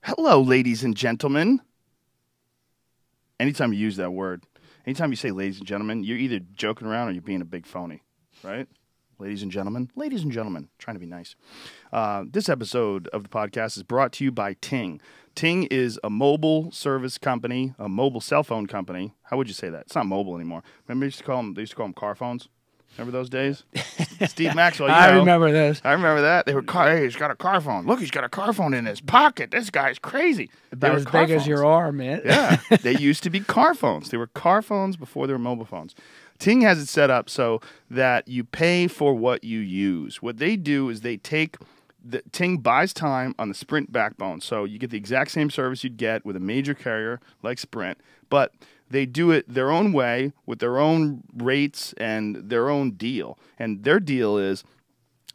Hello, ladies and gentlemen. Anytime you use that word, anytime you say ladies and gentlemen, you're either joking around or you're being a big phony, right? Ladies and gentlemen, trying to be nice. This episode of the podcast is brought to you by Ting. Ting is a mobile service company, a mobile cell phone company. How would you say that? It's not mobile anymore. Remember they used to call them car phones? Remember those days? Steve Maxwell, you know. I remember this. I remember that. They were hey, he's got a car phone. Look, he's got a car phone in his pocket. This guy's crazy. About as big as your arm, man. Yeah. They used to be car phones. They were car phones before they were mobile phones. Ting has it set up so that you pay for what you use. What they do is they take Ting buys time on the Sprint backbone. So you get the exact same service you'd get with a major carrier like Sprint, but they do it their own way with their own rates and their own deal. And their deal is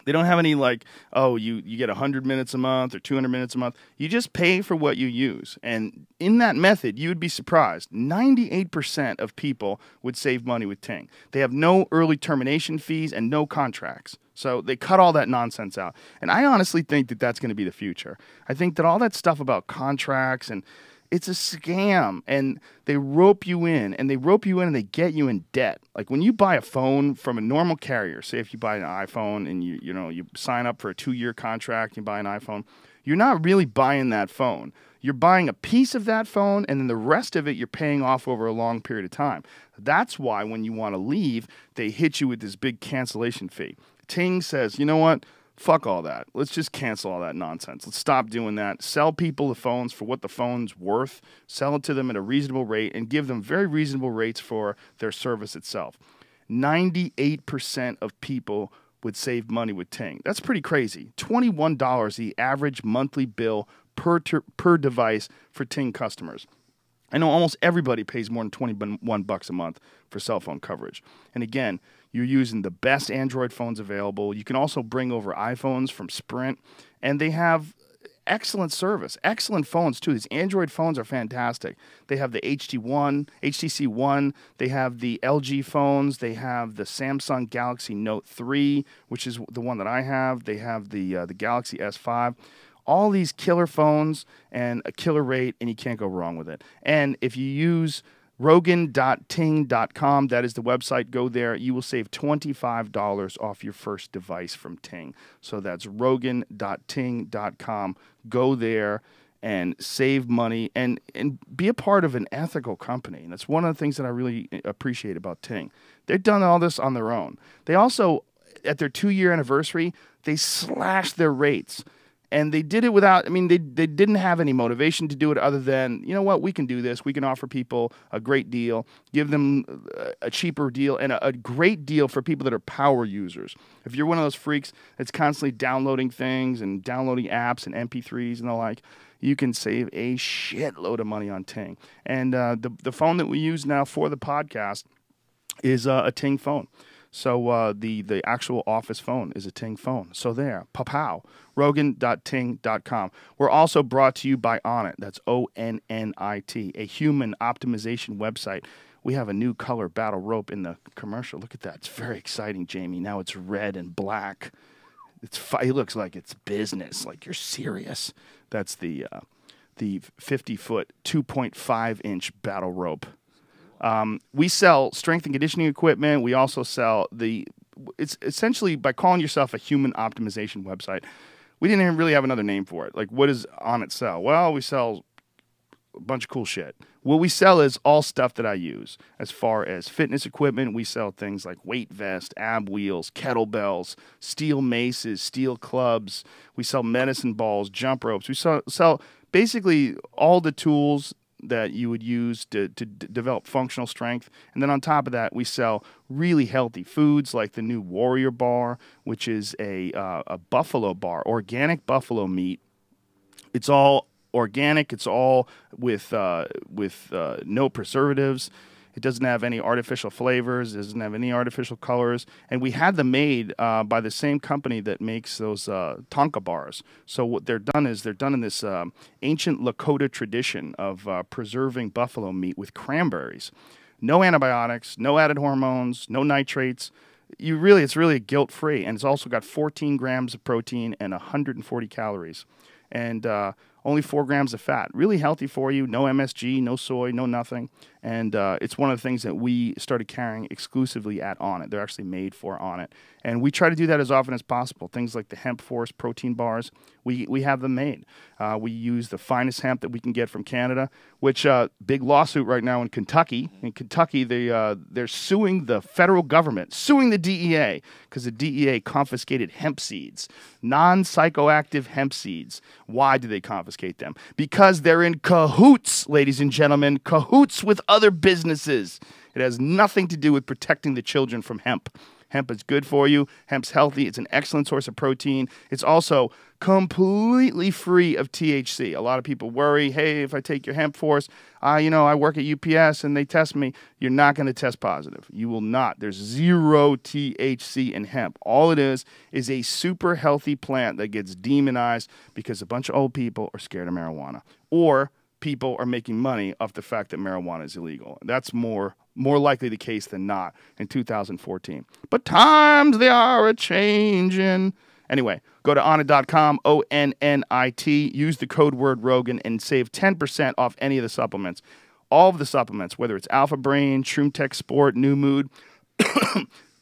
they don't have any like, oh, you get 100 minutes a month or 200 minutes a month. You just pay for what you use. And in that method, you would be surprised. 98% of people would save money with Ting. They have no early termination fees and no contracts. So they cut all that nonsense out. And I honestly think that that's going to be the future. I think that all that stuff about contracts and it's a scam, and they rope you in, and they get you in debt. Like when you buy a phone from a normal carrier, say if you buy an iPhone and you sign up for a 2-year contract, you buy an iPhone, you're not really buying that phone. You're buying a piece of that phone, and then the rest of it you're paying off over a long period of time. That's why when you want to leave, they hit you with this big cancellation fee. Ting says, you know what? Fuck all that. Let's just cancel all that nonsense. Let's stop doing that. Sell people the phones for what the phone's worth. Sell it to them at a reasonable rate and give them very reasonable rates for their service itself. 98% of people would save money with Ting. That's pretty crazy. $21 the average monthly bill per device for Ting customers. I know almost everybody pays more than $21 a month for cell phone coverage. And again, you're using the best Android phones available. You can also bring over iPhones from Sprint, and they have excellent service, excellent phones too. These Android phones are fantastic. They have the HTC One, they have the LG phones, they have the Samsung Galaxy Note 3, which is the one that I have. They have the Galaxy S5. All these killer phones and a killer rate, and you can't go wrong with it. And if you use Rogan.ting.com, that is the website. Go there. You will save $25 off your first device from Ting. So that's Rogan.ting.com. Go there and save money and be a part of an ethical company. And that's one of the things that I really appreciate about Ting. They've done all this on their own. They also, at their 2-year anniversary, they slashed their rates. And they did it without, they didn't have any motivation to do it other than, you know what, we can do this. We can offer people a great deal, give them a cheaper deal, and a great deal for people that are power users. If you're one of those freaks that's constantly downloading things and downloading apps and MP3s and the like, you can save a shitload of money on Ting. And the phone that we use now for the podcast is a Ting phone. So the actual office phone is a Ting phone. So there, pow, Rogan.ting.com. We're also brought to you by Onnit. That's ONNIT, a human optimization website. We have a new color battle rope in the commercial. Look at that. It's very exciting, Jamie. Now it's red and black. It looks like it's business, like you're serious. That's the 50-foot, 2.5-inch battle rope. We sell strength and conditioning equipment. We also sell it's essentially by calling yourself a human optimization website. We didn't even really have another name for it. Like, what does Onnit sell? Well, we sell a bunch of cool shit. What we sell is all stuff that I use. As far as fitness equipment, we sell things like weight vest, ab wheels, kettlebells, steel maces, steel clubs. We sell medicine balls, jump ropes. We sell basically all the tools that you would use to develop functional strength. And then on top of that, we sell really healthy foods like the new Warrior Bar, which is a buffalo bar, organic buffalo meat. It's all organic. It's all with no preservatives. It doesn't have any artificial flavors. It doesn't have any artificial colors. And we had them made by the same company that makes those Tonka bars. So what they're done in this ancient Lakota tradition of preserving buffalo meat with cranberries. No antibiotics, no added hormones, no nitrates. It's really guilt-free. And it's also got 14 grams of protein and 140 calories. And only 4 grams of fat. Really healthy for you. No MSG, no soy, no nothing. And it's one of the things that we started carrying exclusively at Onnit. They're actually made for Onnit. And we try to do that as often as possible. Things like the Hemp Force protein bars, we have them made. We use the finest hemp that we can get from Canada, which big lawsuit right now in Kentucky. In Kentucky, they're suing the federal government, suing the DEA, because the DEA confiscated hemp seeds, non-psychoactive hemp seeds. Why do they confiscate them? Because they're in cahoots, ladies and gentlemen, cahoots with other businesses. It has nothing to do with protecting the children from hemp. Hemp is good for you. Hemp's healthy. It's an excellent source of protein. It's also completely free of THC. A lot of people worry, hey, if I take your Hemp Force, I work at UPS and they test me. You're not going to test positive. You will not. There's 0 THC in hemp. All it is a super healthy plant that gets demonized because a bunch of old people are scared of marijuana, or people are making money off the fact that marijuana is illegal. That's more likely the case than not in 2014. But times they are a-changin'. Anyway, go to onnit.com, ONNIT, use the code word Rogan, and save 10% off any of the supplements. All of the supplements, whether it's Alpha Brain, Shroom Tech Sport, New Mood.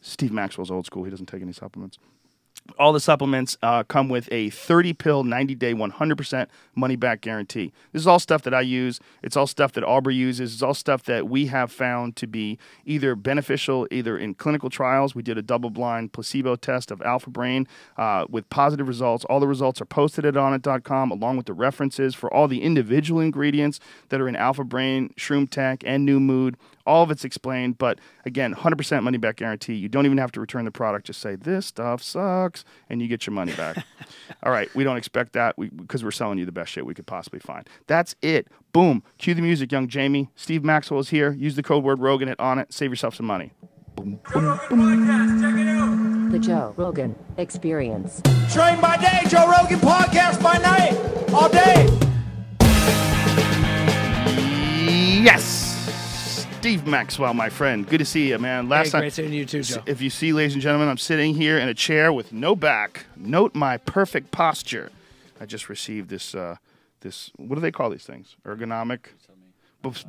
Steve Maxwell's old school. He doesn't take any supplements. All the supplements come with a 30-pill, 90-day, 100% money-back guarantee. This is all stuff that I use. It's all stuff that Aubrey uses. It's all stuff that we have found to be either beneficial, either in clinical trials. We did a double-blind placebo test of Alpha Brain with positive results. All the results are posted at onnit.com, along with the references for all the individual ingredients that are in Alpha Brain, Shroom Tech, and New Mood. All of it's explained, but again, 100% money-back guarantee. You don't even have to return the product. Just say, this stuff sucks, and you get your money back. All right, we don't expect that because we're selling you the best shit we could possibly find. That's it. Boom. Cue the music, young Jamie. Steve Maxwell is here. Use the code word Rogan at Onnit. Save yourself some money. Boom, boom, boom. The Joe Rogan Experience. Train by day, Joe Rogan podcast by night, all day. Yes. Steve Maxwell, my friend. Good to see you, man. Great seeing you too, Joe. If you see, ladies and gentlemen, I'm sitting here in a chair with no back. Note my perfect posture. I just received this, what do they call these things? Ergonomic?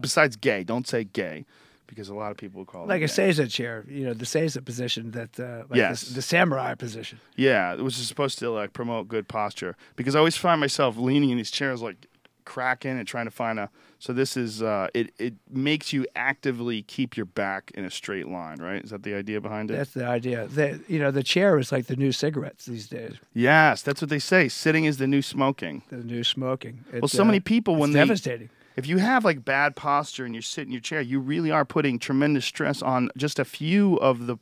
Besides gay. Don't say gay, because a lot of people call it like a Seiza chair, the Seiza position, yes. the samurai position. Yeah, it was supposed to promote good posture, because I always find myself leaning in these chairs cracking and trying to find so this is it makes you actively keep your back in a straight line, right? Is that the idea behind it? That's the idea. The chair is like the new cigarettes these days. Yes, that's what they say. Sitting is the new smoking. The new smoking. Well, so many people when devastating. If you have bad posture and you sit in your chair, you really are putting tremendous stress on just a few of the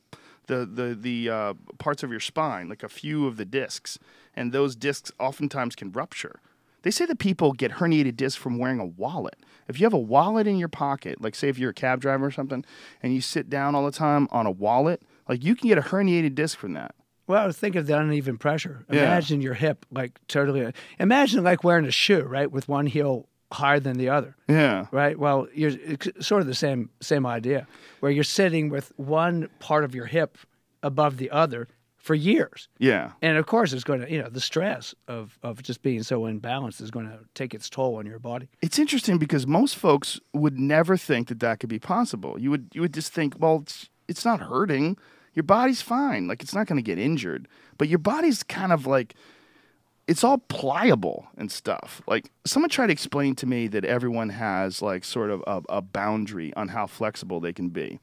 parts of your spine, like a few of the discs, and those discs oftentimes can rupture. They say that people get herniated discs from wearing a wallet. If you have a wallet in your pocket, like say if you're a cab driver or something, and you sit down all the time on a wallet, you can get a herniated disc from that. Well, think of the uneven pressure. Imagine your hip totally. Imagine wearing a shoe, right, with one heel higher than the other. Yeah. Right. Well, it's sort of the same idea, where you're sitting with one part of your hip above the other for years. Yeah. And of course, it's going to, the stress of just being so imbalanced is going to take its toll on your body. It's interesting because most folks would never think that could be possible. You would just think, well, it's not hurting. Your body's fine. It's not going to get injured. But your body's kind of it's all pliable and stuff. Someone tried to explain to me that everyone has sort of a boundary on how flexible they can be.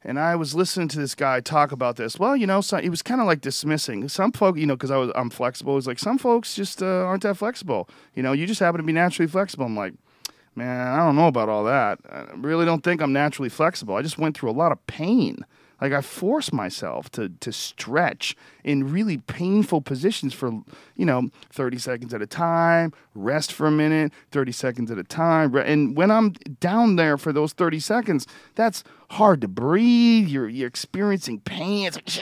And I was listening to this guy talk about this. Well, so he was kind of dismissing some folks, because I'm flexible. It was some folks just aren't that flexible. You just happen to be naturally flexible. I'm like, man, I don't know about all that. I really don't think I'm naturally flexible. I just went through a lot of pain. I forced myself to stretch in really painful positions for, 30 seconds at a time, rest for a minute, 30 seconds at a time. And when I'm down there for those 30 seconds, that's hard to breathe. You're experiencing pain. It's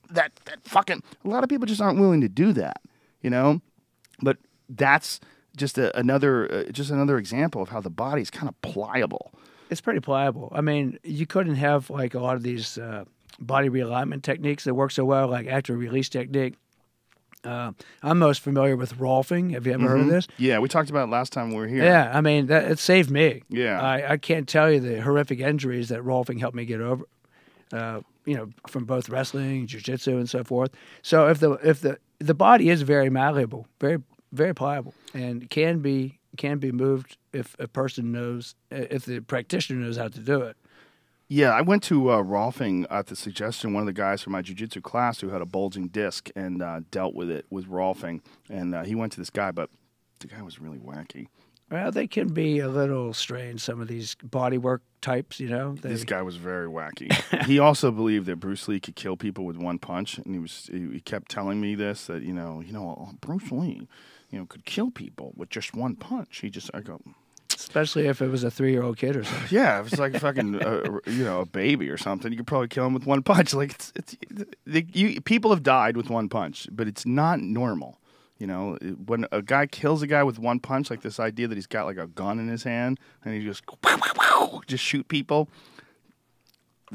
that fucking, a lot of people just aren't willing to do that, But that's just another example of how the body is kind of pliable. It's pretty pliable. I mean, you couldn't have a lot of these body realignment techniques that work so well, like active release technique. I'm most familiar with Rolfing. Have you ever heard of this? Yeah, we talked about it last time we were here. Yeah, I mean, it saved me. Yeah. I can't tell you the horrific injuries that Rolfing helped me get over, from both wrestling, jiu-jitsu, and so forth. So if the body is very malleable, very, very pliable, and can be moved if a person knows, if the practitioner knows how to do it. Yeah, I went to Rolfing at the suggestion of one of the guys from my jiu-jitsu class who had a bulging disc and dealt with it with Rolfing. And he went to this guy, but the guy was really wacky. Well, they can be a little strange, some of these bodywork types, This guy was very wacky. He also believed that Bruce Lee could kill people with one punch. And he kept telling me this, that, Bruce Lee, could kill people with just one punch. I go... Especially if it was a 3-year-old kid or something. Yeah, if it's like fucking, a baby or something, you could probably kill him with one punch. Like, people have died with one punch, but it's not normal. When a guy kills a guy with one punch, like this idea that he's got like a gun in his hand and he just shoot people.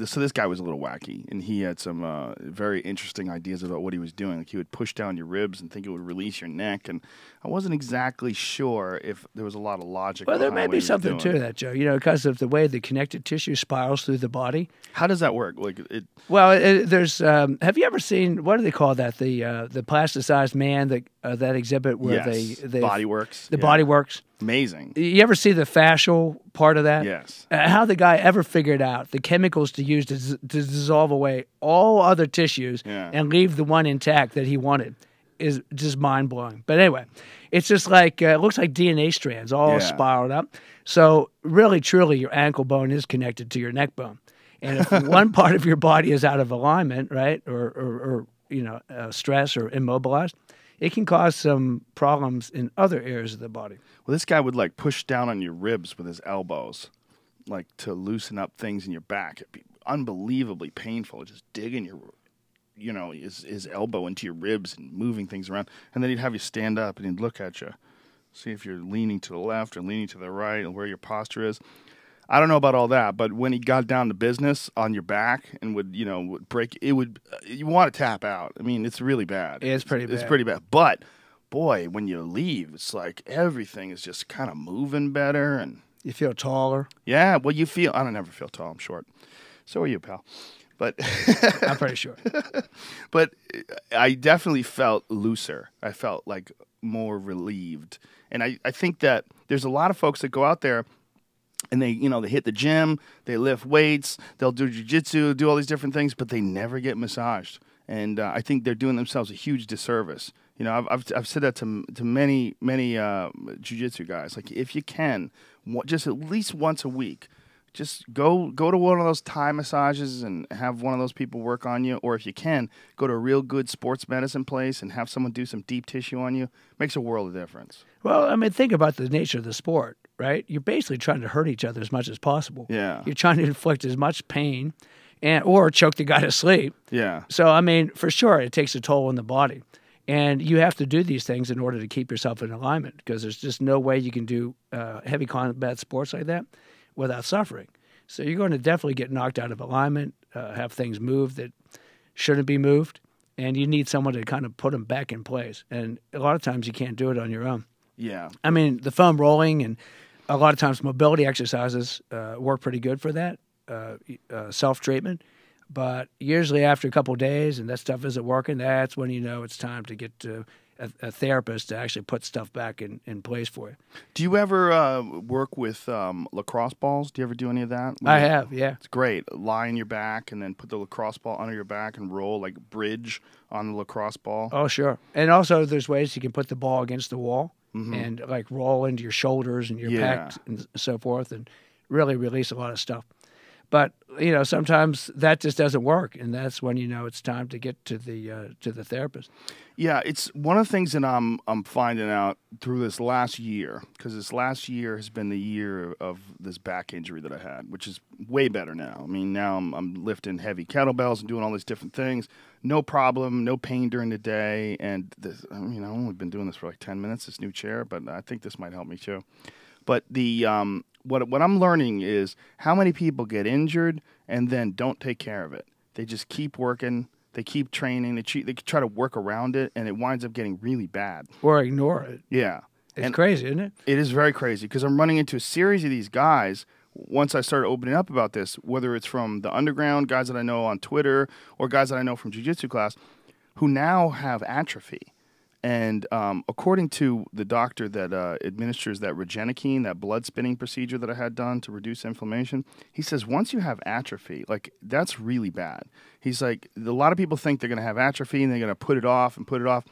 So this guy was a little wacky, and he had some very interesting ideas about what he was doing. Like he would push down your ribs and think it would release your neck, and I wasn't exactly sure if there was a lot of logic. Well, there may be something to that, Joe. Because of the way the connective tissue spirals through the body. How does that work? There's. Have you ever seen, what do they call that? The plasticized man that exhibit where they Body Works. The Body Works. Amazing. You ever see the fascial part of that? Yes. How the guy ever figured out the chemicals to use to dissolve away all other tissues and leave the one intact that he wanted is just mind-blowing. But anyway, it's just like, it looks like DNA strands all spiraled up. So really, truly, your ankle bone is connected to your neck bone. And if one part of your body is out of alignment, right, or stress or immobilized, it can cause some problems in other areas of the body. Well, this guy would like push down on your ribs with his elbows, like to loosen up things in your back. It'd be unbelievably painful, just digging his elbow into your ribs and moving things around. And then he'd have you stand up and he'd look at you, see if you're leaning to the left or leaning to the right and where your posture is. I don't know about all that, but when he got down to business on your back and would break, you want to tap out. I mean, it's really bad. It's pretty bad. It's pretty bad. But boy, when you leave, it's like everything is just kind of moving better, and you feel taller. Yeah, well, I don't ever feel tall. I'm short. So are you, pal. But I'm pretty sure. But I definitely felt looser. I felt like more relieved, and I think that there's a lot of folks that go out there. And they hit the gym, they lift weights, they'll do jiu-jitsu, do all these different things, but they never get massaged. And I think they're doing themselves a huge disservice. I've said that to many jiu-jitsu guys. Like, if you can, just at least once a week, just go to one of those Thai massages and have one of those people work on you. Or if you can, go to a real good sports medicine place and have someone do some deep tissue on you. Makes a world of difference. Well, I mean, think about the nature of the sport, right? You're basically trying to hurt each other as much as possible. Yeah. You're trying to inflict as much pain or choke the guy to sleep. Yeah. So, I mean, for sure, it takes a toll on the body. And you have to do these things in order to keep yourself in alignment, because there's just no way you can do heavy combat sports like that without suffering. So you're going to definitely get knocked out of alignment, have things move that shouldn't be moved, and you need someone to kind of put them back in place. And a lot of times you can't do it on your own. Yeah. I mean, the foam rolling and a lot of times mobility exercises work pretty good for that, self-treatment. But usually after a couple of days and that stuff isn't working, that's when you know it's time to get to a therapist to actually put stuff back in place for you. Do you ever work with lacrosse balls? Do you ever do any of that? I have, yeah. It's great. Lie on your back and then put the lacrosse ball under your back and roll like bridge on the lacrosse ball. Oh, sure. And also there's ways you can put the ball against the wall and like roll into your shoulders and your pecs and so forth and really release a lot of stuff. But sometimes that just doesn't work, and that's when it's time to get to the therapist. Yeah, it's one of the things that I'm finding out through this last year, because this last year has been the year of this back injury that I had, which is way better now. I mean, now I'm lifting heavy kettlebells and doing all these different things, no problem, no pain during the day, and I've only been doing this for like 10 minutes, this new chair, but I think this might help me too. But the what I'm learning is how many people get injured and then don't take care of it. They just keep working. They keep training. They try to work around it, and it winds up getting really bad. Or ignore it. Yeah. It's crazy, isn't it? It is very crazy because I'm running into a series of these guys once I started opening up about this, whether it's from the underground, guys that I know on Twitter, or guys that I know from jiu-jitsu class, who now have atrophy. And according to the doctor that administers that Rogenokine, that blood spinning procedure that I had done to reduce inflammation, he says once you have atrophy, like that's really bad. He's like, a lot of people think they're going to have atrophy and they're going to put it off and put it off.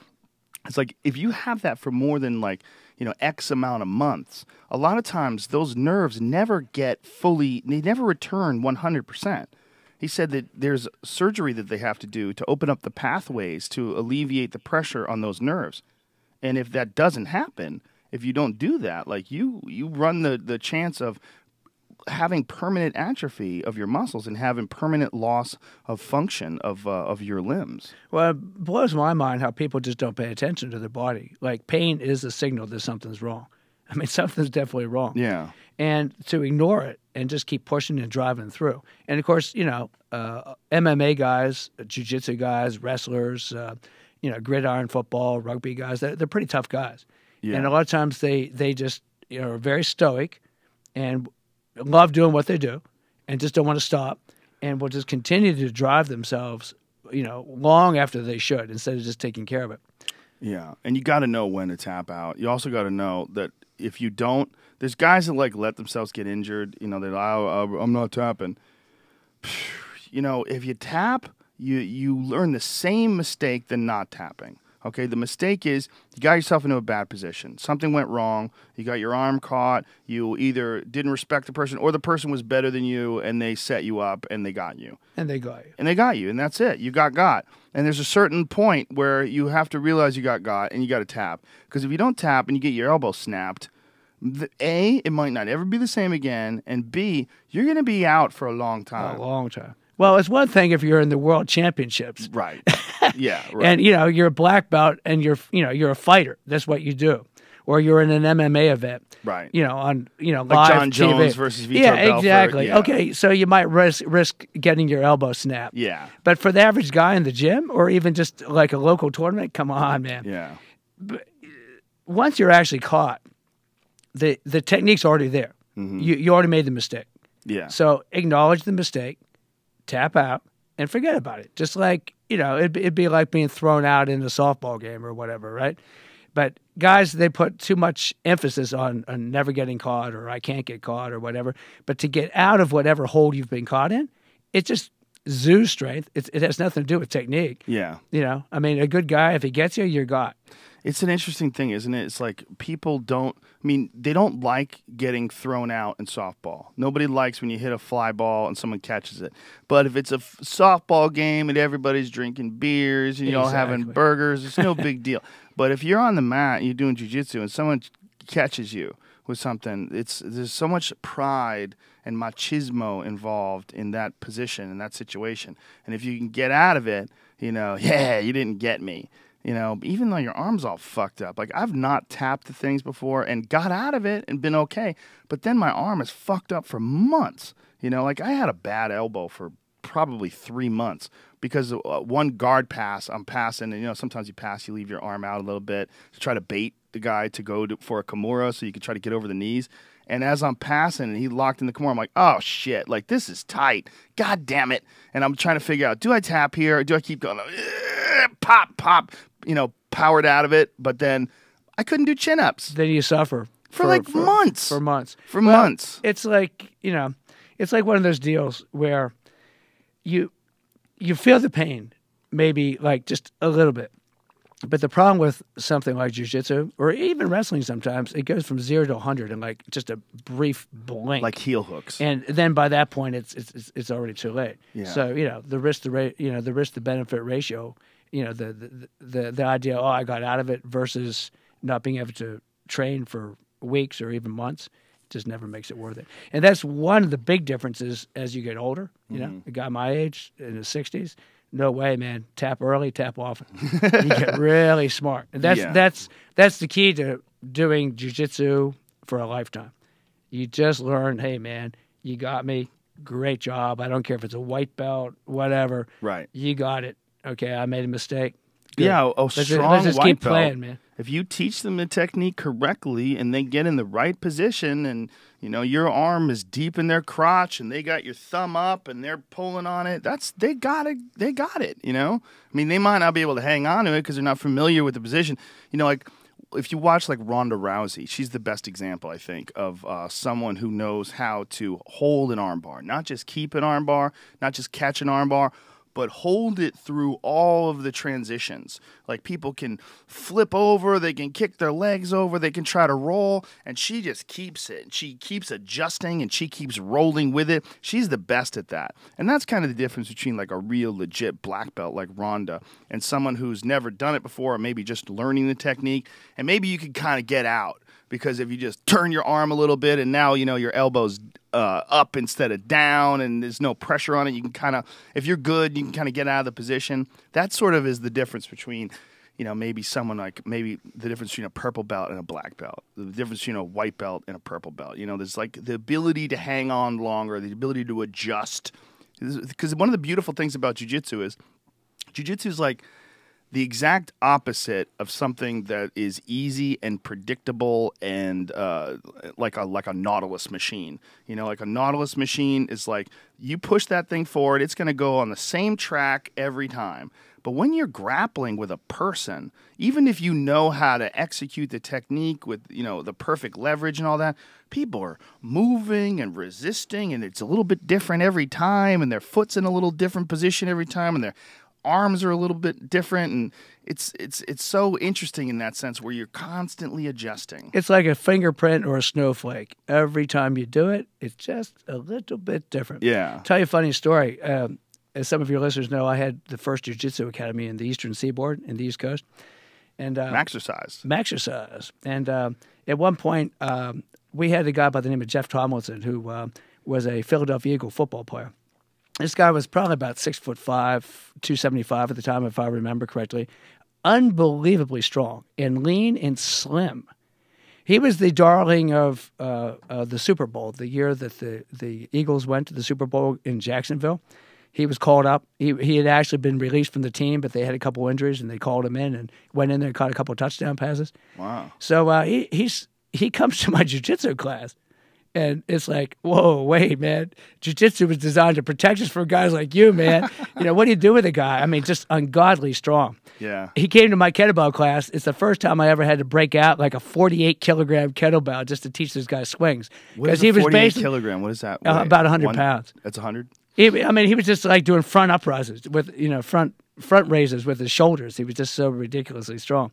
It's like if you have that for more than X amount of months, a lot of times those nerves never get fully, they never return 100%. He said that there's surgery that they have to do to open up the pathways to alleviate the pressure on those nerves. And if that doesn't happen, if you don't do that, like you run the chance of having permanent atrophy of your muscles and having permanent loss of function of your limbs. Well, it blows my mind how people just don't pay attention to their body. Like pain is a signal that something's wrong. I mean, something's definitely wrong. Yeah. And to ignore it and just keep pushing and driving through. And of course, MMA guys, jiu-jitsu guys, wrestlers, gridiron football, rugby guys, they're pretty tough guys. Yeah. And a lot of times they just are very stoic and love doing what they do and just don't want to stop and will just continue to drive themselves, long after they should instead of just taking care of it. Yeah. And you got to know when to tap out. You also got to know that if you don't, there's guys that let themselves get injured, they're I'm not tapping. If you tap, you learn the same mistake than not tapping. Okay, the mistake is you got yourself into a bad position. Something went wrong. You got your arm caught. You either didn't respect the person or the person was better than you and they set you up and they got you. And they got you. And they got you, and that's it. You got. And there's a certain point where you have to realize you got and you got to tap. Because if you don't tap and you get your elbow snapped, A, it might not ever be the same again, and B, you're going to be out for a long time. A long time. Well, it's one thing if you're in the world championships. Right. Yeah, right. And, you're a black belt and you're a fighter. That's what you do. Or you're in an MMA event. Right. On, like live John TV. Jones versus Vitor Yeah, Belfort. exactly. Yeah. Okay, so you might risk getting your elbow snapped. Yeah. But for the average guy in the gym or even just like a local tournament, come on, man. Yeah. But once you're actually caught, the technique's already there. Mm-hmm. You already made the mistake. Yeah. So acknowledge the mistake, tap out, and forget about it. Just like, it'd be like being thrown out in a softball game or whatever, right? But guys, they put too much emphasis on never getting caught or I can't get caught or whatever. But to get out of whatever hole you've been caught in, it's just zoo strength. It has nothing to do with technique. Yeah. I mean, a good guy, if he gets you, you're got. It's an interesting thing, isn't it? It's like people they don't like getting thrown out in softball. Nobody likes when you hit a fly ball and someone catches it. But if it's a softball game and everybody's drinking beers and you're all having burgers, it's no big deal. But if you're on the mat and you're doing jiu-jitsu and someone catches you with something, there's so much pride and machismo involved in that position, in that situation. And if you can get out of it, you didn't get me. Even though your arm's all fucked up. Like, I've not tapped the things before and got out of it and been okay. But then my arm is fucked up for months. I had a bad elbow for probably 3 months because one guard pass, I'm passing, and, sometimes you leave your arm out a little bit to try to bait the guy to go for a Kimura so you can try to get over the knees. And as I'm passing and he locked in the Kimura, I'm like, oh, shit, like, this is tight. God damn it. And I'm trying to figure out, do I tap here or do I keep going? Pop, powered out of it. But then I couldn't do chin-ups. Then you suffer. For months. For months. Months. It's like, it's like one of those deals where you feel the pain, maybe like just a little bit. But the problem with something like jiu-jitsu or even wrestling sometimes, it goes from 0 to 100 in like just a brief blink. Like heel hooks. And then by that point, it's already too late. Yeah. So, the risk to benefit ratio, the idea, I got out of it versus not being able to train for weeks or even months just never makes it worth it. And that's one of the big differences as you get older. A guy my age in his 60s, no way, man. Tap early, tap often. You get really smart. And that's the key to doing jiu-jitsu for a lifetime. You just learn, hey, man, you got me. Great job. I don't care if it's a white belt, whatever. Right. You got it. Okay, I made a mistake. Good. Yeah, let's strong just white keep belt. playing, man. If you teach them the technique correctly and they get in the right position and, your arm is deep in their crotch and they got your thumb up and they're pulling on it, they got it, I mean, they might not be able to hang on to it because they're not familiar with the position. Like if you watch like Ronda Rousey, she's the best example, I think, of someone who knows how to hold an armbar, not just keep an armbar, not just catch an armbar, but hold it through all of the transitions. Like people can flip over, they can kick their legs over, they can try to roll, and she just keeps it. She keeps adjusting and she keeps rolling with it. She's the best at that. And that's kind of the difference between like a real legit black belt like Ronda and someone who's never done it before or maybe just learning the technique. And maybe you can kind of get out. Because if you just turn your arm a little bit and now, your elbow's up instead of down and there's no pressure on it, you can kind of, if you're good, you can kind of get out of the position. That sort of is the difference between, maybe maybe the difference between a purple belt and a black belt. The difference between a white belt and a purple belt. There's like the ability to hang on longer, the ability to adjust. Because one of the beautiful things about jiu-jitsu is like, the exact opposite of something that is easy and predictable and like a Nautilus machine. Like a Nautilus machine is like you push that thing forward, it's going to go on the same track every time. But when you're grappling with a person, even if you know how to execute the technique with, the perfect leverage and all that, people are moving and resisting, and it's a little bit different every time, and their foot's in a little different position every time, and their arms are a little bit different, and it's so interesting in that sense where you're constantly adjusting. It's like a fingerprint or a snowflake. Every time you do it, it's just a little bit different. Yeah. I'll tell you a funny story. As some of your listeners know, I had the first jiu-jitsu academy in the Eastern Seaboard in the East Coast. And Maxercise. And at one point, we had a guy by the name of Jeff Tomlinson who was a Philadelphia Eagle football player. This guy was probably about 6'5", 275 at the time, if I remember correctly. Unbelievably strong and lean and slim. He was the darling of the Super Bowl, the year that the Eagles went to the Super Bowl in Jacksonville. He was called up. He had actually been released from the team, but they had a couple injuries, and they called him in and went in there and caught a couple of touchdown passes. Wow. So he comes to my jiu-jitsu class. And it's like, whoa, wait, man. Jiu-jitsu was designed to protect us from guys like you, man. What do you do with a guy? I mean, just ungodly strong. Yeah. He came to my kettlebell class. It's the first time I ever had to break out like a 48-kilogram kettlebell just to teach this guy swings. Because he was 48 kilogram? What is that? About 100 pounds. That's 100? He was just like doing front uprises with, front raises with his shoulders. He was just so ridiculously strong.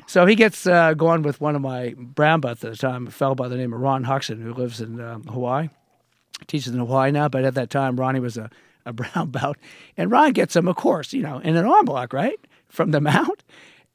So he gets going with one of my brown belts at the time, a fellow by the name of Ron Huxon, who lives in Hawaii. Teaches in Hawaii now, but at that time, Ronnie was a brown belt. And Ron gets him, of course, in an arm block, right, from the mount.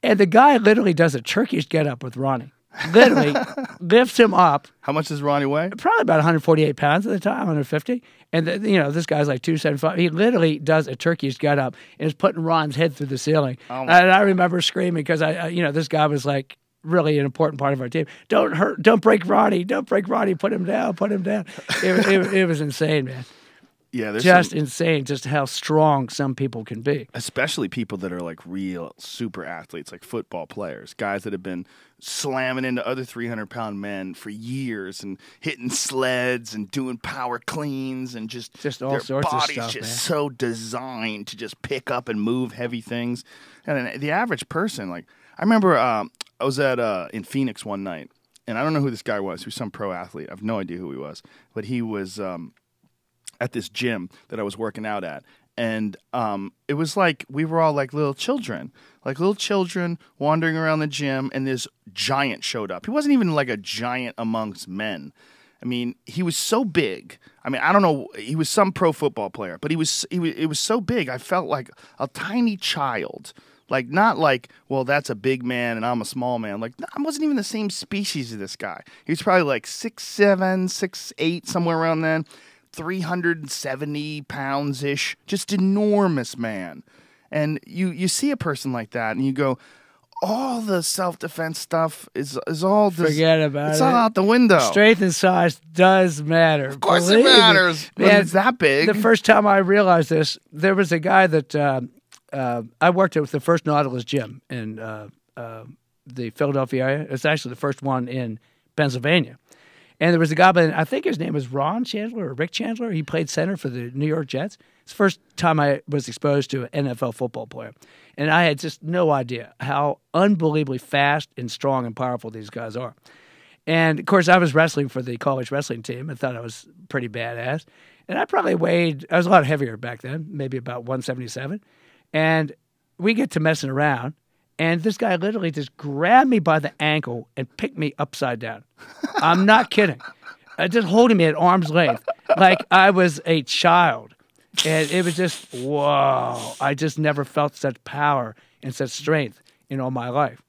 And the guy literally does a Turkish get-up with Ronnie. Literally lifts him up. How much does Ronnie weigh? Probably about 148 pounds at the time, 150. And, this guy's like 275. He literally does a Turkish get-up and is putting Ron's head through the ceiling. Oh, and I remember screaming because, this guy was like really an important part of our team. Don't break Ronnie. Don't break Ronnie. Put him down. It was insane, man. Yeah, just insane just how strong some people can be. Especially people that are like real super athletes, like football players, guys that have been slamming into other 300-pound men for years and hitting sleds and doing power cleans and just all their sorts body's of stuff, just man. so designed to just pick up and move heavy things. And the average person, like I remember I was at in Phoenix one night, and I don't know who this guy was. He was some pro athlete. I have no idea who he was, but he was at this gym that I was working out at. And it was like we were all like little children wandering around the gym, and this giant showed up. He wasn't even like a giant amongst men. I mean, he was so big. I mean, I don't know. He was some pro football player, but it was so big. I felt like a tiny child. Like, not like, well, that's a big man and I'm a small man. Like, I wasn't even the same species as this guy. He was probably like 6'7", 6'8", somewhere around then. 370 pounds-ish, just enormous man. And you see a person like that and you go, all the self-defense stuff is all just, forget about it. It's all out the window. Strength and size does matter. Of course it matters. Man, it's that big. The first time I realized this, there was a guy that I worked at the first Nautilus gym in the Philadelphia area. It's actually the first one in Pennsylvania. And there was a guy, I think his name was Ron Chandler or Rick Chandler. He played center for the New York Jets. It's the first time I was exposed to an NFL football player. And I had just no idea how unbelievably fast and strong and powerful these guys are. And, of course, I was wrestling for the college wrestling team. I thought I was pretty badass. And I probably I was a lot heavier back then, maybe about 177. And we get to messing around. And this guy literally just grabbed me by the ankle and picked me upside down. I'm not kidding. Just holding me at arm's length like I was a child. And it was just, whoa. I just never felt such power and such strength in all my life.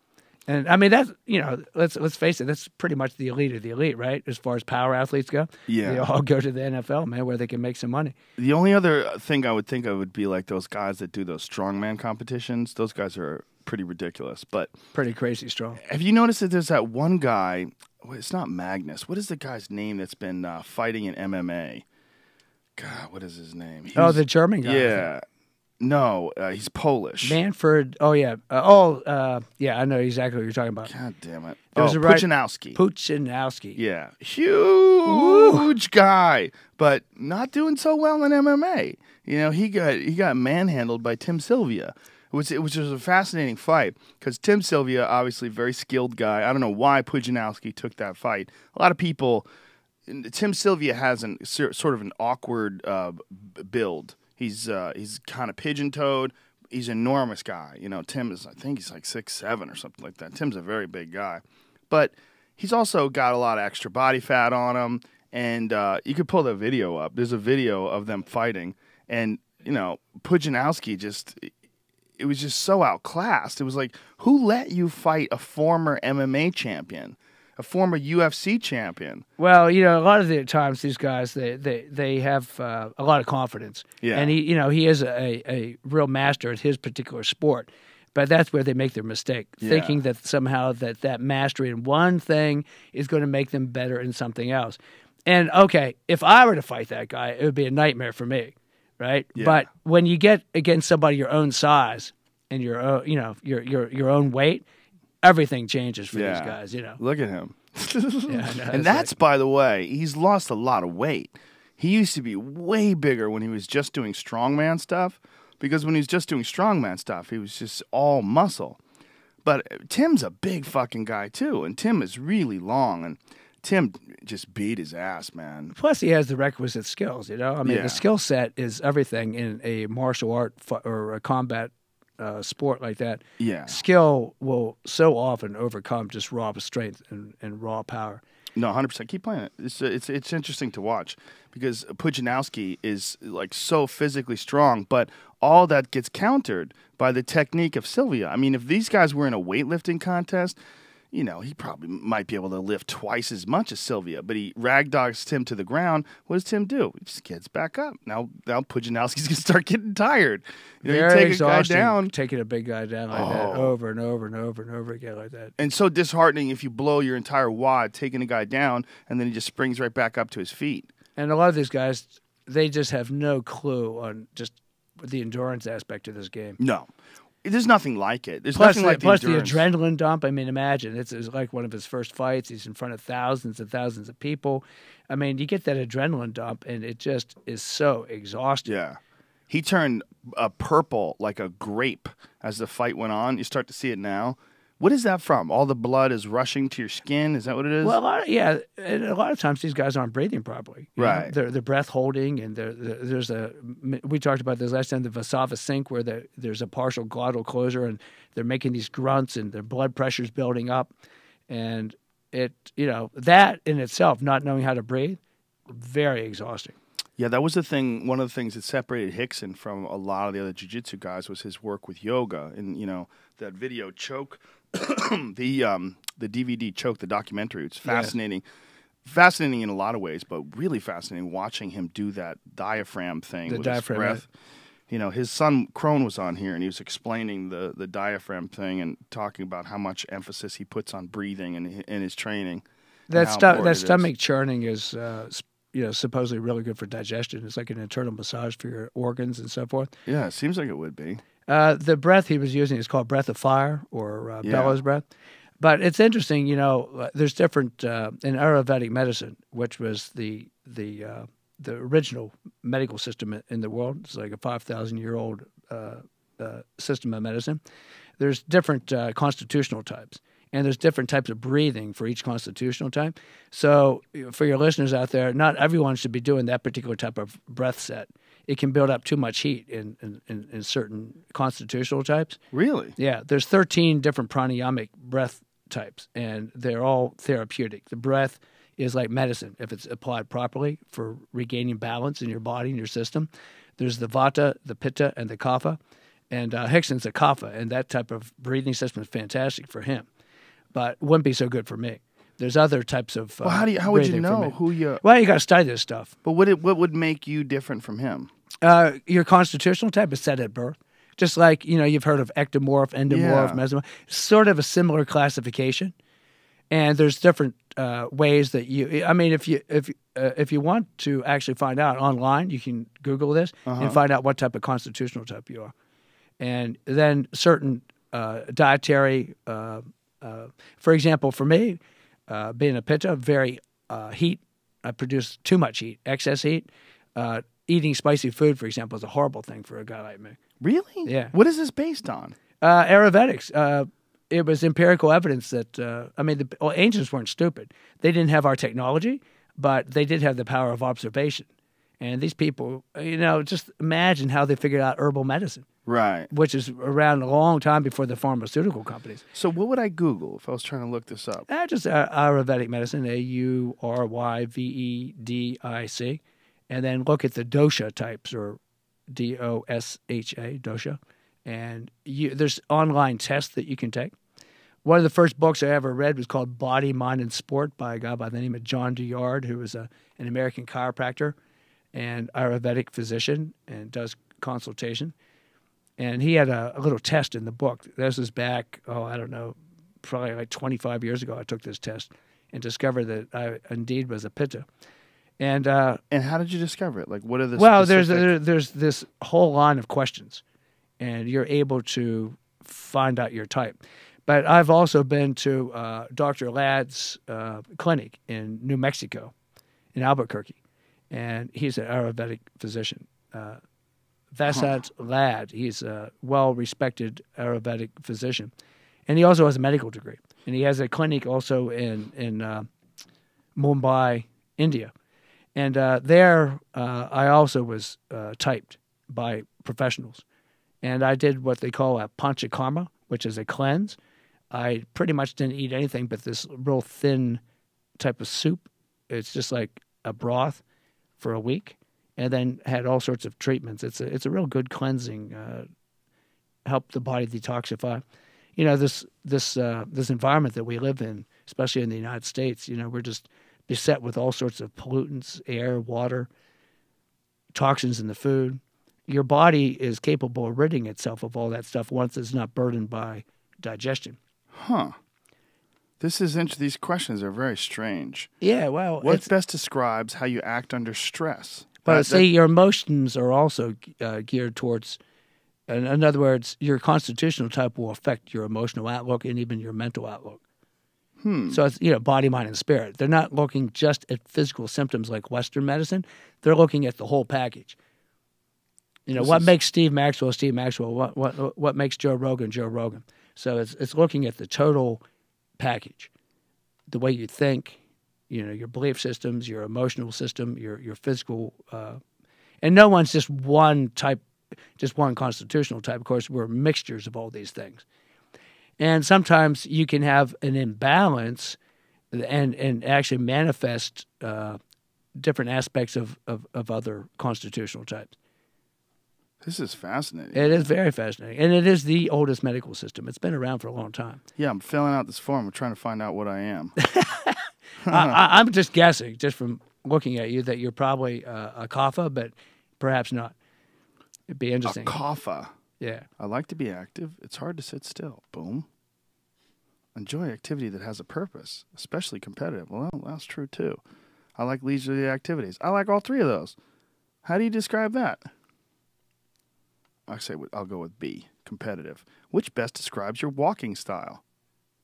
And I mean, that's, let's face it, that's pretty much the elite of the elite, right? As far as power athletes go. Yeah. They all go to the NFL, man, where they can make some money. The only other thing I would think of would be like those guys that do those strongman competitions. Those guys are pretty ridiculous, but pretty crazy strong. Have you noticed that there's that one guy? It's not Magnus. What is the guy's name that's been fighting in MMA? God, what is his name? The German guy. Yeah. No, he's Polish. Manfred. Oh, yeah. Yeah, I know exactly what you're talking about. God damn it. Puchinowski. Yeah. Huge guy, but not doing so well in MMA. He got manhandled by Tim Sylvia. Which was a fascinating fight because Tim Sylvia, obviously very skilled guy. I don't know why Puchinowski took that fight. A lot of people, Tim Sylvia has sort of an awkward build. He's kind of pigeon-toed. He's an enormous guy. Tim is, I think he's like 6'7" or something like that. Tim's a very big guy. But he's also got a lot of extra body fat on him. And you could pull the video up. There's a video of them fighting. And, Puchinowski it was just so outclassed. It was like, who let you fight a former MMA champion, a former UFC champion? Well, a lot of the times these guys they have a lot of confidence, and he is a real master at his particular sport. But that's where they make their mistake, thinking that somehow that mastery in one thing is going to make them better in something else. And okay, if I were to fight that guy, it would be a nightmare for me. Right, but when you get against somebody your own size and your own weight, everything changes for these guys. Look at him, and that's by the way, he's lost a lot of weight. He used to be way bigger when he was just doing strongman stuff, because when he was just doing strongman stuff, he was just all muscle. But Tim's a big fucking guy too, and Tim is really long and. Tim just beat his ass, man. Plus, he has the requisite skills, I mean, the skill set is everything in a martial art or a combat sport like that. Yeah. Skill will so often overcome just raw strength and raw power. No, 100%. Keep playing it. It's interesting to watch because Puchinowski is like so physically strong, but all that gets countered by the technique of Sylvia. I mean, if these guys were in a weightlifting contest, he probably might be able to lift twice as much as Sylvia, but he ragdolls Tim to the ground. What does Tim do? He just gets back up. Now Puchinowski's going to start getting tired. Very exhausting, taking a big guy down like that over and over and over and over again like that. And so disheartening if you blow your entire wad taking a guy down, and then he just springs right back up to his feet. And a lot of these guys, they just have no clue on just the endurance aspect of this game. No. There's nothing like it. There's nothing like the adrenaline dump. I mean, imagine it's like one of his first fights. He's in front of thousands and thousands of people. I mean, you get that adrenaline dump, and it just is so exhausting. Yeah, he turned purple like a grape as the fight went on. You start to see it now. What is that from? All the blood is rushing to your skin. Is that what it is? Well, and a lot of times these guys aren't breathing properly. Right. They're breath holding, and there's we talked about this last time, the Vasava sink, where there's a partial glottal closure, and they're making these grunts, and their blood pressure's building up, and that in itself, not knowing how to breathe, very exhausting. Yeah, that was the thing. One of the things that separated Hickson from a lot of the other jiu-jitsu guys was his work with yoga, and that video Choke. the DVD Choke, the documentary. It's fascinating. Fascinating in a lot of ways, but really fascinating watching him do that diaphragm thing with his breath. Right. His son Crone was on here, and he was explaining the diaphragm thing and talking about how much emphasis he puts on breathing in his training. That stomach churning is supposedly really good for digestion. It's like an internal massage for your organs and so forth. Yeah, it seems like it would be. The breath he was using is called breath of fire or bellows breath. But it's interesting, there's different in Ayurvedic medicine, which was the original medical system in the world. It's like a 5,000-year-old system of medicine. There's different constitutional types, and there's different types of breathing for each constitutional type. So for your listeners out there, not everyone should be doing that particular type of breath set. It can build up too much heat in certain constitutional types. Really? Yeah. There's 13 different pranayamic breath types, and they're all therapeutic. The breath is like medicine if it's applied properly for regaining balance in your body and your system. There's the vata, the pitta, and the kapha. And Hickson's a kapha, and that type of breathing system is fantastic for him, but wouldn't be so good for me. There's other types of well, how would you know who you... Well, you got to study this stuff. But what would make you different from him? Your constitutional type is set at birth. Just like, you've heard of ectomorph, endomorph, mesomorph. Sort of a similar classification. And there's different ways that if you want to actually find out online, you can Google this and find out what type of constitutional type you are. And then certain dietary, for example, for me, being a pitta, very heat, I produce too much heat, excess heat. Eating spicy food, for example, is a horrible thing for a guy like me. Really? Yeah. What is this based on? Ayurvedics. It was empirical evidence that, the ancients weren't stupid. They didn't have our technology, but they did have the power of observation. And these people, just imagine how they figured out herbal medicine. Right. Which is around a long time before the pharmaceutical companies. So what would I Google if I was trying to look this up? Just Ayurvedic medicine, Ayurvedic, and then look at the dosha types, or DOSHA, dosha. And there's online tests that you can take. One of the first books I ever read was called Body, Mind, and Sport by a guy by the name of John Duyard, who was an American chiropractor and Ayurvedic physician and does consultation. And he had a little test in the book. This was back, probably like 25 years ago I took this test and discovered that I indeed was a pitta. And how did you discover it? Like, what are the specific... there's this whole line of questions, and you're able to find out your type. But I've also been to Dr. Ladd's clinic in New Mexico, in Albuquerque, and he's an Ayurvedic physician. Vasant Ladd, he's a well-respected Ayurvedic physician, and he also has a medical degree. And he has a clinic also in Mumbai, India. And there, I also was typed by professionals. And I did what they call a panchakarma, which is a cleanse. I pretty much didn't eat anything but this real thin type of soup. It's just like a broth for a week, and then had all sorts of treatments. It's a real good cleansing, help the body detoxify. This environment that we live in, especially in the United States, we're just beset with all sorts of pollutants, air, water, toxins in the food. Your body is capable of ridding itself of all that stuff once it's not burdened by digestion. Huh. This is interesting. These questions are very strange. Yeah, well... What best describes how you act under stress? But your emotions are also geared towards... In other words, your constitutional type will affect your emotional outlook and even your mental outlook. So it's, body, mind, and spirit. They're not looking just at physical symptoms like Western medicine. They're looking at the whole package. What makes Steve Maxwell Steve Maxwell? What makes Joe Rogan Joe Rogan? So it's looking at the total package, the way you think, your belief systems, your emotional system, your physical, and no one's just one type, just one constitutional type. Of course, we're mixtures of all these things. And sometimes you can have an imbalance and actually manifest different aspects of other constitutional types. This is fascinating. It is very fascinating. And it is the oldest medical system. It's been around for a long time. Yeah, I'm filling out this form. I'm trying to find out what I am. I'm just guessing, just from looking at you, that you're probably a kapha, but perhaps not. It'd be interesting. A kapha. Yeah. I like to be active. It's hard to sit still. Boom. Enjoy activity that has a purpose, especially competitive. Well, that's true too. I like leisurely activities. I like all three of those. How do you describe that? I'll go with B, competitive. Which best describes your walking style?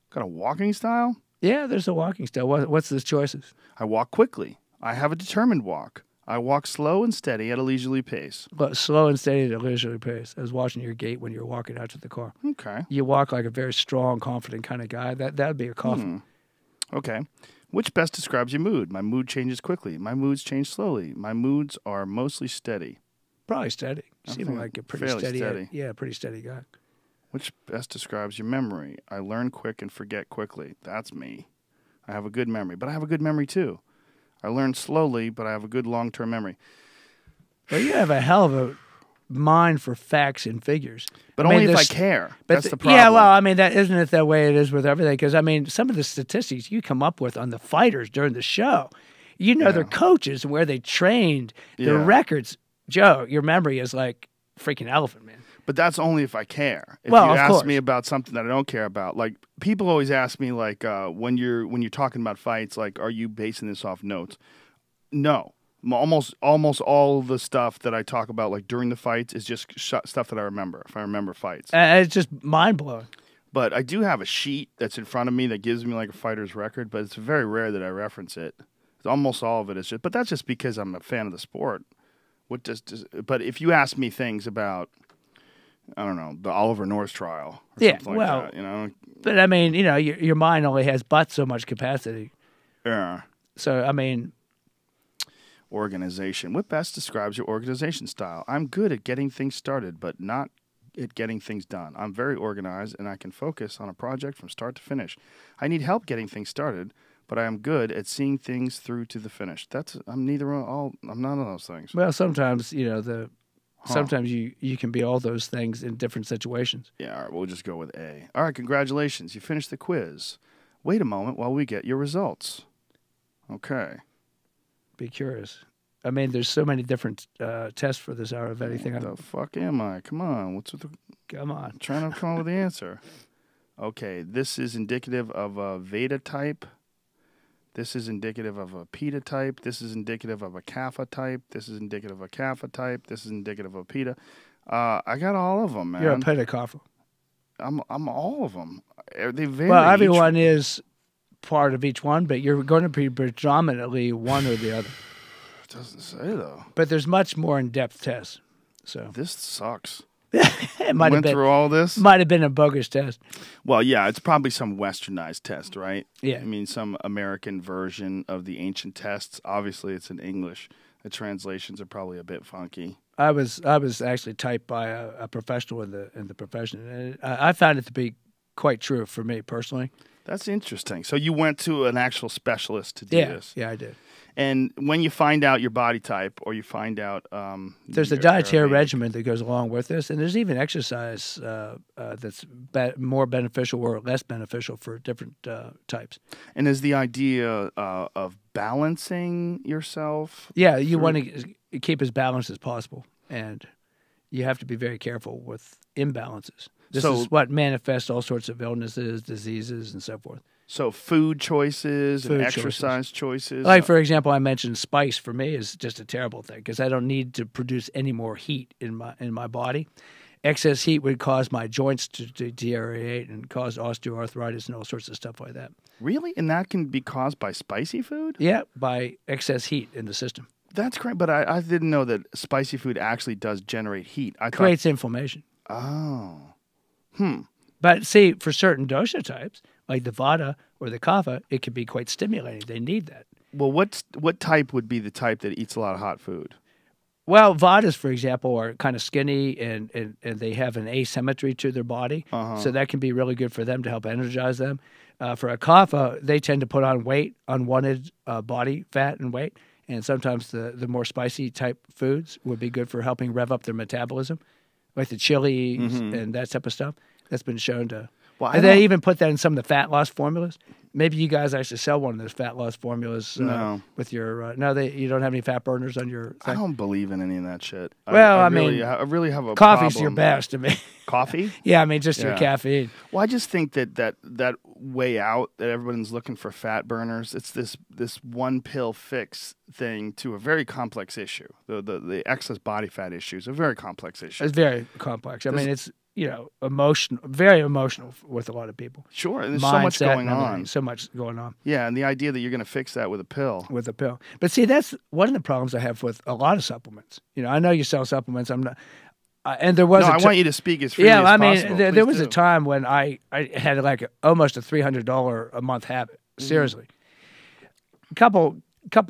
Got a walking style? Yeah, there's a walking style. What's the choices? I walk quickly. I have a determined walk. I walk slow and steady at a leisurely pace. But slow and steady at a leisurely pace. I was watching your gait when you were walking out to the car. Okay. You walk like a very strong, confident kind of guy. That'd be a coffin. Okay. Which best describes your mood? My mood changes quickly. My moods change slowly. My moods are mostly steady. Probably steady. You seem like a pretty steady. Yeah, pretty steady guy. Which best describes your memory? I learn quick and forget quickly. That's me. I have a good memory, but I have a good memory too. I learn slowly, but I have a good long-term memory. Well, you have a hell of a mind for facts and figures. But only if I care. That's the problem. Yeah, well, I mean, isn't it that way it is with everything? Because, I mean, some of the statistics you come up with on the fighters during the show, you know their coaches and where they trained, their records. Joe, your memory is like freaking elephant, man. But that's only if I care. If you ask me about something that I don't care about, like people always ask me, like when you're talking about fights, like, are you basing this off notes? No, almost all the stuff that I talk about, like during the fights, is just stuff that I remember. If I remember fights, it's just mind blowing. But I do have a sheet that's in front of me that gives me like a fighter's record, but it's very rare that I reference it. Almost all of it is just, but that's just because I'm a fan of the sport. But if you ask me things about, I don't know, the Oliver North trial or something like that, you know. But I mean, you know, your mind only has but so much capacity. Yeah. So, I mean. Organization. What best describes your organization style? I'm good at getting things started, but not at getting things done. I'm very organized, and I can focus on a project from start to finish. I need help getting things started, but I am good at seeing things through to the finish. I'm none of those things. Well, sometimes, you know, sometimes you can be all those things in different situations. Yeah, all right, we'll just go with A. All right, congratulations. You finished the quiz. Wait a moment while we get your results. Okay. Be curious. I mean, there's so many different tests for this hour of anything. What the fuck am I? Come on. What's with the... Come on. I'm trying to come up with the answer. Okay, this is indicative of a Veda type. This is indicative of a Pita type. This is indicative of a Kapha type. This is indicative of a Kapha type. This is indicative of a Pita. I got all of them, man. You're a Pita Kapha. I'm all of them. They vary. Well, everyone is part of each one, but you're going to be predominantly one or the other. It doesn't say, though. But there's much more in-depth tests. So this sucks. It might have been through all this. Might have been a bogus test. Well, yeah, it's probably some westernized test, right? Yeah. I mean, some American version of the ancient tests. Obviously, it's in English. The translations are probably a bit funky. I was actually typed by a professional in the profession, and I found it to be quite true for me personally. That's interesting. So you went to an actual specialist to do this? Yeah, I did. And when you find out your body type, or you find out there's a dietary regimen that goes along with this, and there's even exercise that's more beneficial or less beneficial for different types. And is the idea of balancing yourself? Yeah, you want to keep as balanced as possible, and you have to be very careful with imbalances. This is what manifests all sorts of illnesses, diseases, and so forth. So food choices and exercise choices. Like, for example, I mentioned spice for me is just a terrible thing because I don't need to produce any more heat in my body. Excess heat would cause my joints to deteriorate and cause osteoarthritis and all sorts of stuff like that. Really? And that can be caused by spicy food? Yeah, by excess heat in the system. That's great, but I didn't know that spicy food actually does generate heat. Creates inflammation. Oh. But see, for certain dosha types, like the Vata or the Kapha, it can be quite stimulating. They need that. Well, what type would be the type that eats a lot of hot food? Well, Vatas, for example, are kind of skinny and they have an asymmetry to their body. So that can be really good for them to help energize them. For a Kapha, they tend to put on weight, unwanted body fat and weight. And sometimes the more spicy type foods would be good for helping rev up their metabolism, like the chilies and that type of stuff. That's been shown to... Well, and they even put that in some of the fat loss formulas. Maybe you guys actually sell one of those fat loss formulas with your... you don't have any fat burners on your thing? I don't believe in any of that shit. Well, I really have a coffee's problem. your best to me. Coffee? Yeah, I mean, just your caffeine. Well, I just think that way out, that everyone's looking for fat burners, it's this one pill fix thing to a very complex issue. The excess body fat issue is a very complex issue. It's very complex. I mean, very emotional with a lot of people. Sure, and there's so much going on. So much going on. Yeah, and the idea that you're going to fix that with a pill. With a pill. But see, that's one of the problems I have with a lot of supplements. I know you sell supplements. I'm not. And there was. No, I want you to speak as freely as possible. There was a time when I had like almost a $300 a month habit. Seriously, a couple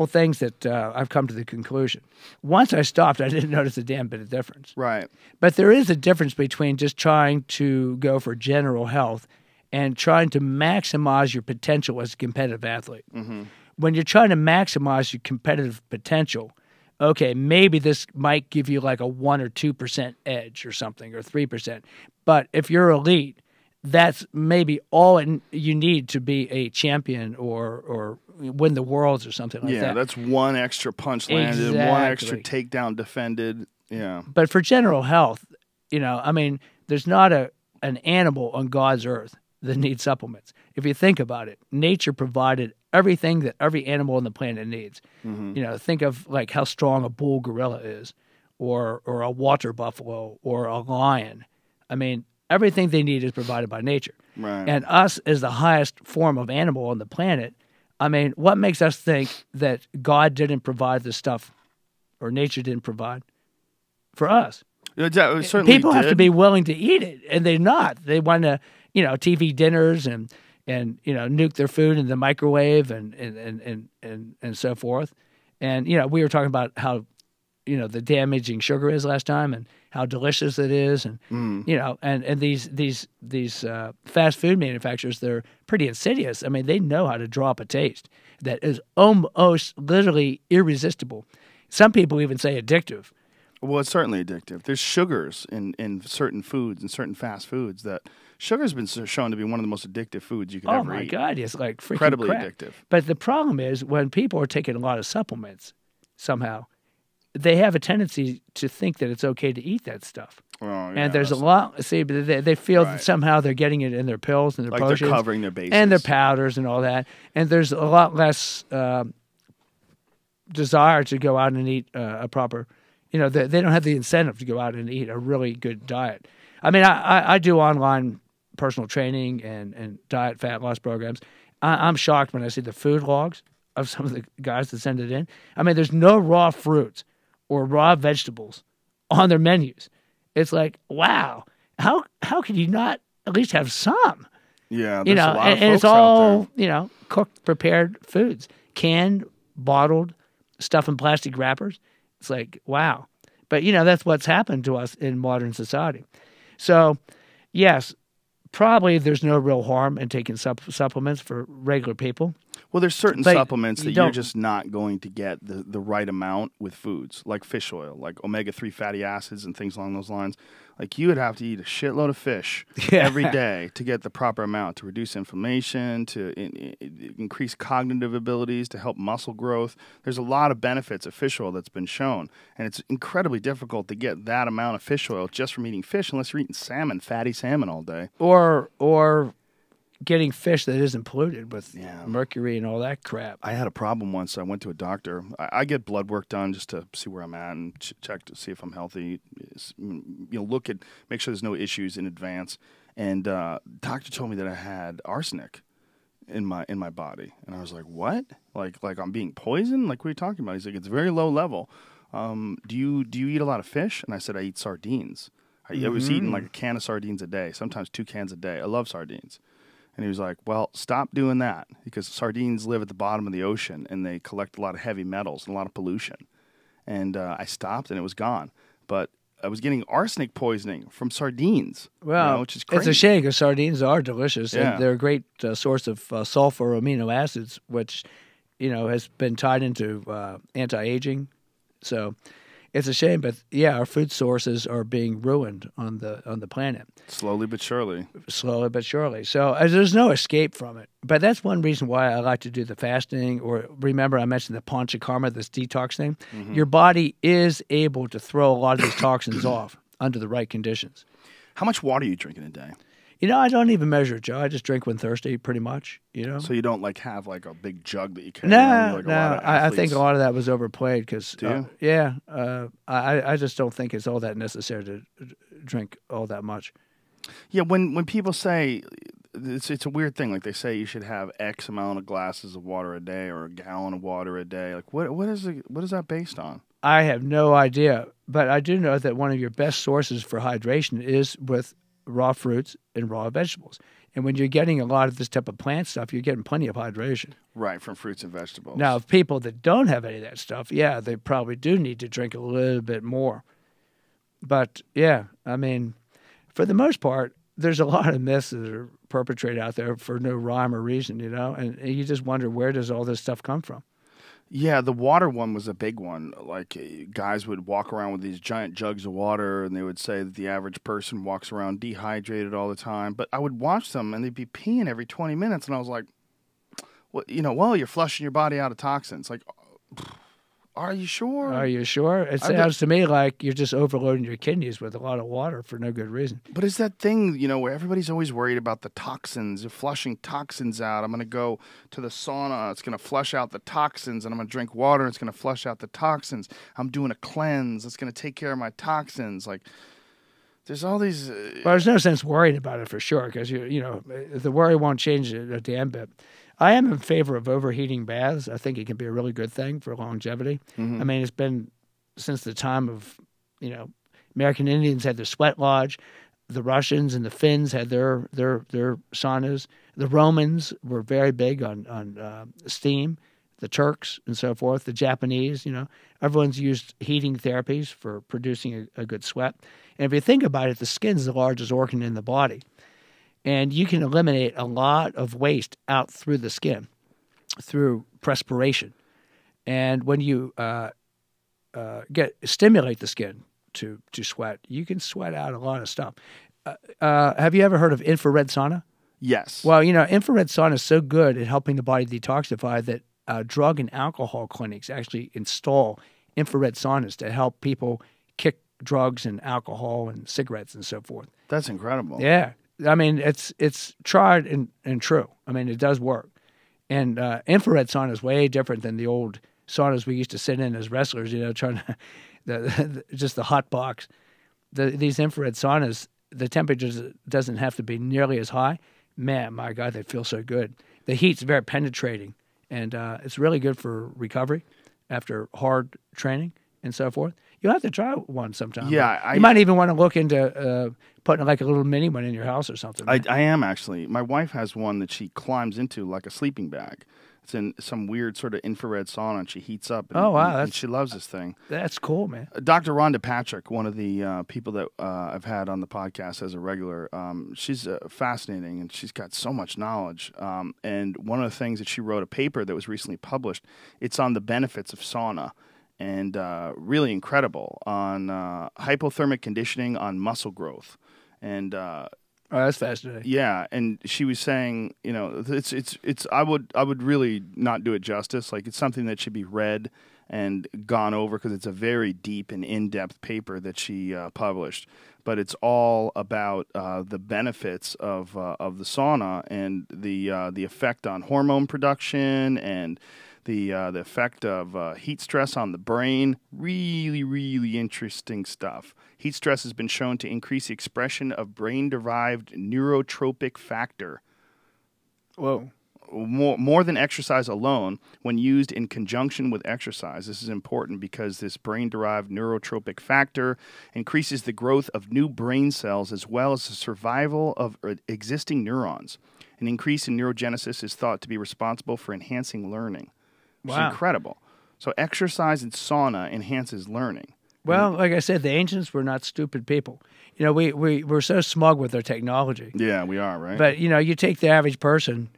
things that I've come to the conclusion. Once I stopped, I didn't notice a damn bit of difference. Right. But there is a difference between just trying to go for general health and trying to maximize your potential as a competitive athlete. Mm-hmm. When you're trying to maximize your competitive potential, okay, maybe this might give you like a 1 or 2% edge or something, or 3%. But if you're elite, that's maybe all you need to be a champion or win the worlds or something like that. Yeah, that's one extra punch landed, one extra takedown defended. Yeah. But for general health, there's not an animal on God's earth that needs supplements. If you think about it, nature provided everything that every animal on the planet needs. Mm-hmm. Think of like how strong a bull gorilla is, or a water buffalo, or a lion. Everything they need is provided by nature. Right. And us as the highest form of animal on the planet, what makes us think that God didn't provide the stuff, or nature didn't provide for us? People have to be willing to eat it, and they're not. They want to, TV dinners and nuke their food in the microwave and so forth. And we were talking about how the damaging sugar is last time, and how delicious it is, and and these fast food manufacturers, they're pretty insidious. They know how to draw up a taste that is almost literally irresistible. Some people even say addictive. Well, it's certainly addictive. There's sugars in certain foods and certain fast foods that sugar's been shown to be one of the most addictive foods you could ever eat. Oh my God, it's like freaking incredibly crap. Addictive. But the problem is when people are taking a lot of supplements, somehow they have a tendency to think that it's okay to eat that stuff. Oh, yeah, and there's a lot. See, they feel that somehow they're getting it in their pills and their potions, they're covering their bases, and their powders and all that. And there's a lot less desire to go out and eat a proper. They don't have the incentive to go out and eat a really good diet. I do online personal training and diet fat loss programs. I'm shocked when I see the food logs of some of the guys that send it in. There's no raw fruits or raw vegetables on their menus. It's like, wow, how can you not at least have some? Yeah, there's a lot of and folks it's all out there. Cooked, prepared foods, canned, bottled, stuff in plastic wrappers. It's like, wow. But that's what's happened to us in modern society. So, yes, probably there's no real harm in taking supplements for regular people. Well, there's certain supplements that you're just not going to get the right amount with foods, like fish oil, like omega-3 fatty acids and things along those lines. Like you would have to eat a shitload of fish every day to get the proper amount to reduce inflammation, to increase cognitive abilities, to help muscle growth. There's a lot of benefits of fish oil that's been shown, and it's incredibly difficult to get that amount of fish oil just from eating fish unless you're eating salmon, fatty salmon all day. Or getting fish that isn't polluted with mercury and all that crap. I had a problem once. I went to a doctor. I get blood work done just to see where I'm at and check to see if I'm healthy. Make sure there's no issues in advance. And doctor told me that I had arsenic in my body, and I was like, "What? Like I'm being poisoned? Like what are you talking about?" He's like, "It's very low level. Do you eat a lot of fish?" And I said, "I eat sardines. I was eating like a can of sardines a day, sometimes 2 cans a day. I love sardines." And he was like, well, stop doing that because sardines live at the bottom of the ocean and they collect a lot of heavy metals and a lot of pollution. And I stopped and it was gone. But I was getting arsenic poisoning from sardines, which is crazy. It's a shame because sardines are delicious and they're a great source of sulfur amino acids, which, has been tied into anti-aging. So it's a shame, but our food sources are being ruined on the planet. Slowly but surely. Slowly but surely. So there's no escape from it. But that's one reason why I like to do the fasting. Or remember, I mentioned the panchakarma, this detox thing. Mm-hmm. Your body is able to throw a lot of these toxins off under the right conditions. How much water are you drinking a day? I don't even measure it, Joe. I just drink when thirsty, pretty much. So you don't have a big jug that you carry around? No. I think a lot of that was overplayed because, I just don't think it's all that necessary to drink all that much. Yeah, when people say it's a weird thing. Like they say you should have X amount of glasses of water a day or a gallon of water a day. Like what is that based on? I have no idea, but I do know that one of your best sources for hydration is with raw fruits and raw vegetables. And when you're getting a lot of this type of plant stuff, you're getting plenty of hydration. Right, from fruits and vegetables. Now, if people that don't have any of that stuff, yeah, they probably do need to drink a little bit more. But, yeah, I mean, for the most part, there's a lot of myths that are perpetrated out there for no rhyme or reason, you know? And you just wonder, where does all this stuff come from? Yeah, the water one was a big one. Like, guys would walk around with these giant jugs of water, and they would say that the average person walks around dehydrated all the time. But I would watch them, and they'd be peeing every 20 minutes, and I was like, well, you're flushing your body out of toxins. Like, are you sure? Are you sure? It sounds to me like you're just overloading your kidneys with a lot of water for no good reason. But it's that thing, where everybody's always worried about the toxins. You're flushing toxins out. I'm going to go to the sauna. It's going to flush out the toxins. And I'm going to drink water. It's going to flush out the toxins. I'm doing a cleanse. It's going to take care of my toxins. Like, there's all these... Well, there's no sense worrying about it for sure, because, the worry won't change it a damn bit. I am in favor of overheating baths. I think it can be a really good thing for longevity. Mm-hmm. I mean, it's been since the time of, American Indians had their sweat lodge. The Russians and the Finns had their saunas. The Romans were very big on steam. The Turks and so forth. The Japanese, everyone's used heating therapies for producing a good sweat. And if you think about it, the skin's the largest organ in the body. And you can eliminate a lot of waste out through the skin through perspiration. And when you stimulate the skin to sweat, you can sweat out a lot of stuff. Have you ever heard of infrared sauna? Yes. Well, infrared sauna is so good at helping the body detoxify that drug and alcohol clinics actually install infrared saunas to help people kick drugs and alcohol and cigarettes and so forth. That's incredible. Yeah. I mean, it's tried and true. I mean, it does work. And infrared sauna is way different than the old saunas we used to sit in as wrestlers, trying to, just the hot box. These infrared saunas, the temperature doesn't have to be nearly as high. Man, my God, they feel so good. The heat's very penetrating, and it's really good for recovery after hard training and so forth. You'll have to try one sometime. Yeah. You might even want to look into putting like a little mini one in your house or something. I am actually. My wife has one that she climbs into like a sleeping bag. It's in some weird sort of infrared sauna, and she heats up. And, oh, wow. And she loves this thing. That's cool, man. Dr. Rhonda Patrick, one of the people that I've had on the podcast as a regular, she's fascinating, and she's got so much knowledge. And one of the things that she wrote a paper that was recently published, it's on the benefits of sauna. And really incredible on hypothermic conditioning on muscle growth, and oh, that's fascinating. Yeah, and she was saying, it's I would really not do it justice. Like, it's something that should be read and gone over because it's a very deep and in-depth paper that she published. But it's all about the benefits of the sauna and the effect on hormone production and the effect of heat stress on the brain. Really, really interesting stuff. Heat stress has been shown to increase the expression of brain-derived neurotropic factor. Whoa. More than exercise alone, when used in conjunction with exercise. This is important because this brain-derived neurotropic factor increases the growth of new brain cells as well as the survival of existing neurons. An increase in neurogenesis is thought to be responsible for enhancing learning. Wow. It's incredible. So exercise and sauna enhances learning. Well, like I said, the ancients were not stupid people. We're so smug with our technology. Yeah, we are, right? But, you take the average person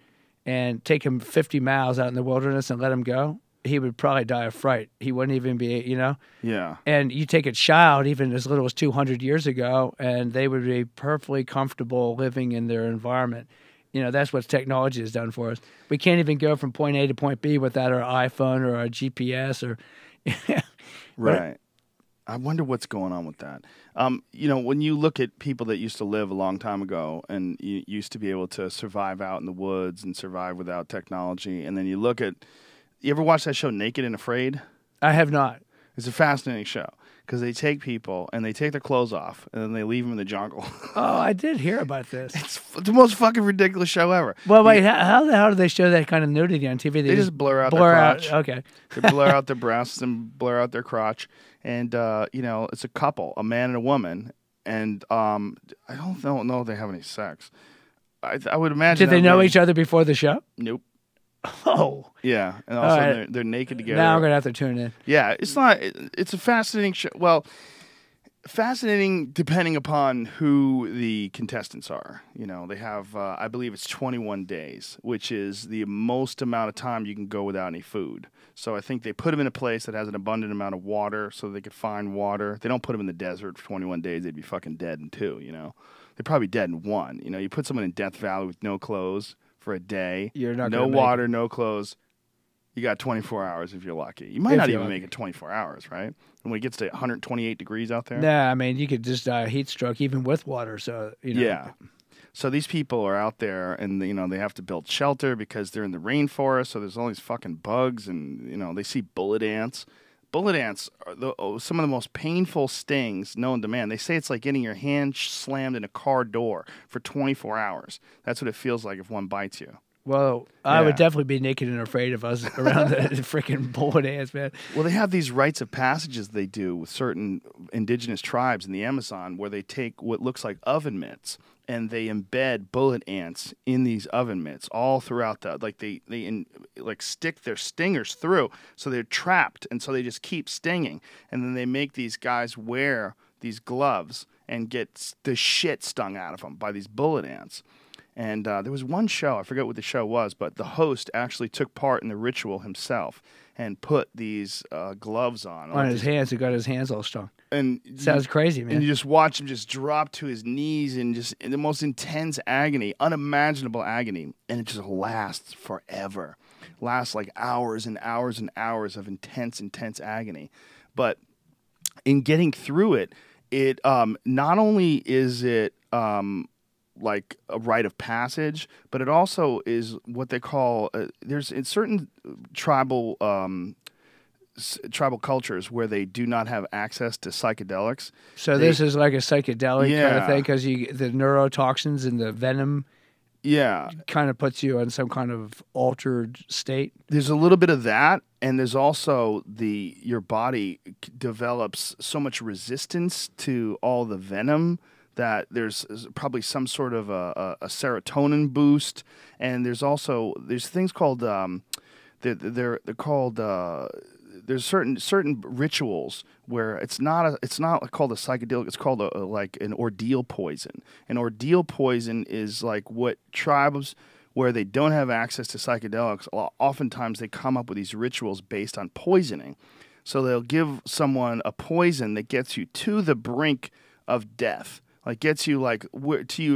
and take him 50 miles out in the wilderness and let him go, he would probably die of fright. He wouldn't even be, Yeah. And you take a child, even as little as 200 years ago, and they would be perfectly comfortable living in their environment. That's what technology has done for us. We can't even go from point A to point B without our iPhone or our GPS or... Right. I wonder what's going on with that. When you look at people that used to live a long time ago and you used to be able to survive out in the woods and survive without technology, and then you look at... You ever watch that show Naked and Afraid? I have not. It's a fascinating show because they take people and they take their clothes off and then they leave them in the jungle. Oh, I did hear about this. It's the most fucking ridiculous show ever. Well, wait, how the hell do they show that kind of nudity on TV? They just blur out their crotch. Okay. They blur out their breasts and blur out their crotch. And, it's a couple, a man and a woman. And I don't know if they have any sex. I would imagine. Did they know each other before the show? Nope. Oh. Yeah. And also they're naked together. Now I'm going to have to tune in. Yeah. It's a fascinating show. Well, fascinating depending upon who the contestants are. They have, I believe it's 21 days, which is the most amount of time you can go without any food. So I think they put them in a place that has an abundant amount of water so they could find water. They don't put them in the desert for 21 days. They'd be fucking dead in 2, They're probably dead in 1. You put someone in Death Valley with no clothes for a day, you're not no water, no clothes. You got 24 hours if you're lucky. You might not even make it 24 hours, right? And when it gets to 128 degrees out there. Nah, I mean, you could just die of heat stroke even with water. So, Yeah. So these people are out there and, they have to build shelter because they're in the rainforest. So there's all these fucking bugs and, they see bullet ants. Bullet ants are some of the most painful stings known to man. They say it's like getting your hand slammed in a car door for 24 hours. That's what it feels like if one bites you. Well, I would definitely be naked and afraid of us around the freaking bullet ants, man. Well, they have these rites of passages they do with certain indigenous tribes in the Amazon where they take what looks like oven mitts and they embed bullet ants in these oven mitts all throughout they stick their stingers through, so they're trapped, and so they just keep stinging. And then they make these guys wear these gloves and get the shit stung out of them by these bullet ants. And there was one show, I forget what the show was, but the host actually took part in the ritual himself and put these gloves on his hands. He got his hands all stung. And sounds crazy, man. And you just watch him just drop to his knees and just in the most intense agony, unimaginable agony, and it just lasts forever. Lasts like hours and hours and hours of intense agony. But in getting through it, not only is it like a rite of passage, but it also is what they call there's in certain tribal cultures where they do not have access to psychedelics. So this is like a psychedelic kind of thing because the neurotoxins and the venom kind of puts you in some kind of altered state. There's a little bit of that, and there's also your body develops so much resistance to all the venom that there's probably some sort of a serotonin boost, and there's things called they're called there's certain rituals where it's not called a psychedelic. It's called like an ordeal poison. An ordeal poison is like what tribes where they don't have access to psychedelics, oftentimes they come up with these rituals based on poisoning. So they'll give someone a poison that gets you to the brink of death. Like gets you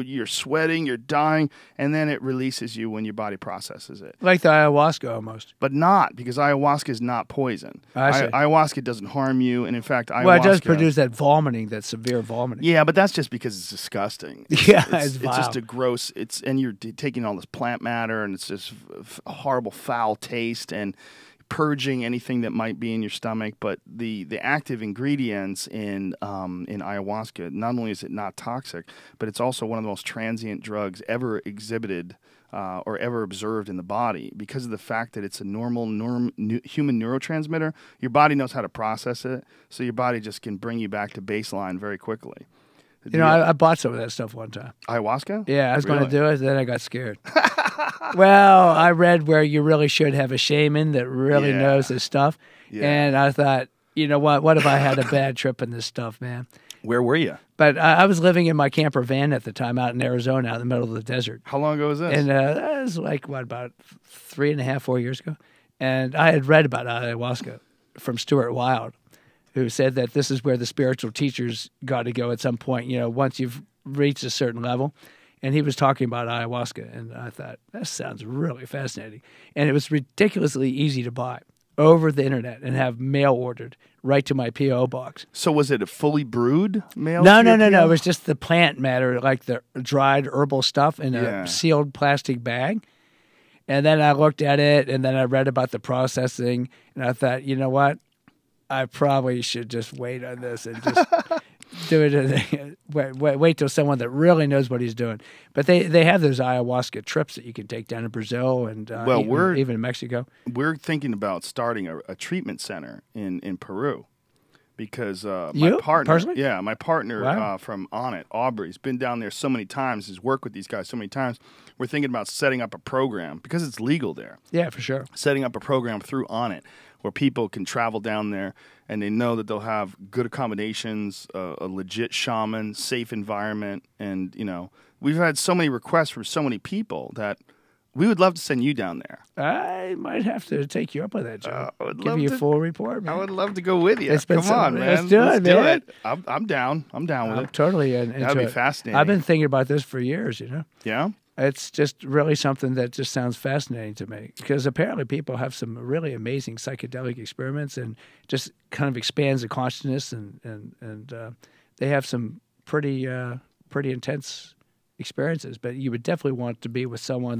you're sweating, you're dying, and then it releases you when your body processes it. Like the ayahuasca almost. But not, because ayahuasca is not poison. I see. Ayahuasca doesn't harm you, and in fact, ayahuasca... Well, it does produce that vomiting, that severe vomiting. Yeah, but that's just because it's disgusting. It's vile. It's just a gross... and you're taking all this plant matter, and it's just a horrible, foul taste, and purging anything that might be in your stomach. But the active ingredients in ayahuasca, not only is it not toxic, but it's also one of the most transient drugs ever exhibited or ever observed in the body, because of the fact that it's a normal human neurotransmitter. Your body knows how to process it, so your body just can bring you back to baseline very quickly. I bought some of that stuff one time. Ayahuasca? Yeah, I was going to do it, then I got scared. Well, I read where you really should have a shaman that really knows this stuff. Yeah. And I thought, you know what if I had a bad trip in this stuff, man? Where were you? But I was living in my camper van at the time out in Arizona, out in the middle of the desert. How long ago was this? And that was like, about 3.5, 4 years ago. And I had read about ayahuasca from Stuart Wilde, who said that this is where the spiritual teachers got to go at some point, once you've reached a certain level. And he was talking about ayahuasca, and I thought, that sounds really fascinating. And it was ridiculously easy to buy over the internet and have mail ordered right to my P.O. box. So was it a fully brewed mail? No. It was just the plant matter, like the dried herbal stuff in a sealed plastic bag. And then I looked at it, and then I read about the processing, and I thought, you know what? I probably should just wait on this and just do it. Wait till someone that really knows what he's doing. But they have those ayahuasca trips that you can take down in Brazil and even in Mexico. We're thinking about starting a treatment center in Peru. Because my partner wow. From On It, Aubrey's been down there so many times, has worked with these guys so many times. We're thinking about setting up a program, because it's legal there. Yeah, for sure. Setting up a program through On It where people can travel down there and they know that they'll have good accommodations, a legit shaman, safe environment. And, we've had so many requests from so many people that we would love to send you down there. I might have to take you up on that, Joe. Give you a full report, man. I would love to go with you. Come on, man. Let's do it. I'm down. I'm down with it. Totally. That'd be fascinating. I've been thinking about this for years, Yeah? It's just really something that just sounds fascinating to me, because apparently people have some really amazing psychedelic experiments and just kind of expands the consciousness and they have some pretty intense experiences. But you would definitely want to be with someone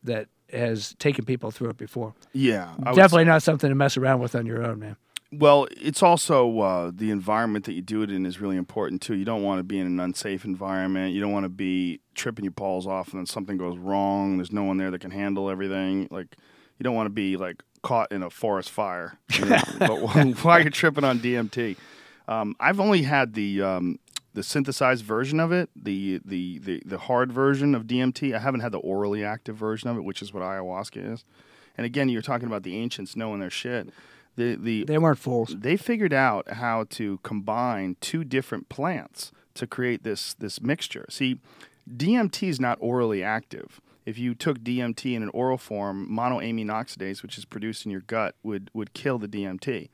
that has taken people through it before. Yeah. Definitely not something to mess around with on your own, man. Well, it's also the environment that you do it in is really important, too. You don't want to be in an unsafe environment. You don't want to be tripping your balls off and then something goes wrong. There's no one there that can handle everything. Like, you don't want to be, caught in a forest fire but while you're tripping on DMT. I've only had the synthesized version of it, the hard version of DMT. I haven't had the orally active version of it, which is what ayahuasca is. And again, you're talking about the ancients knowing their shit. They weren't fools. They figured out how to combine two different plants to create this mixture. See, DMT is not orally active. If you took DMT in an oral form, monoamine oxidase, which is produced in your gut, would kill the DMT.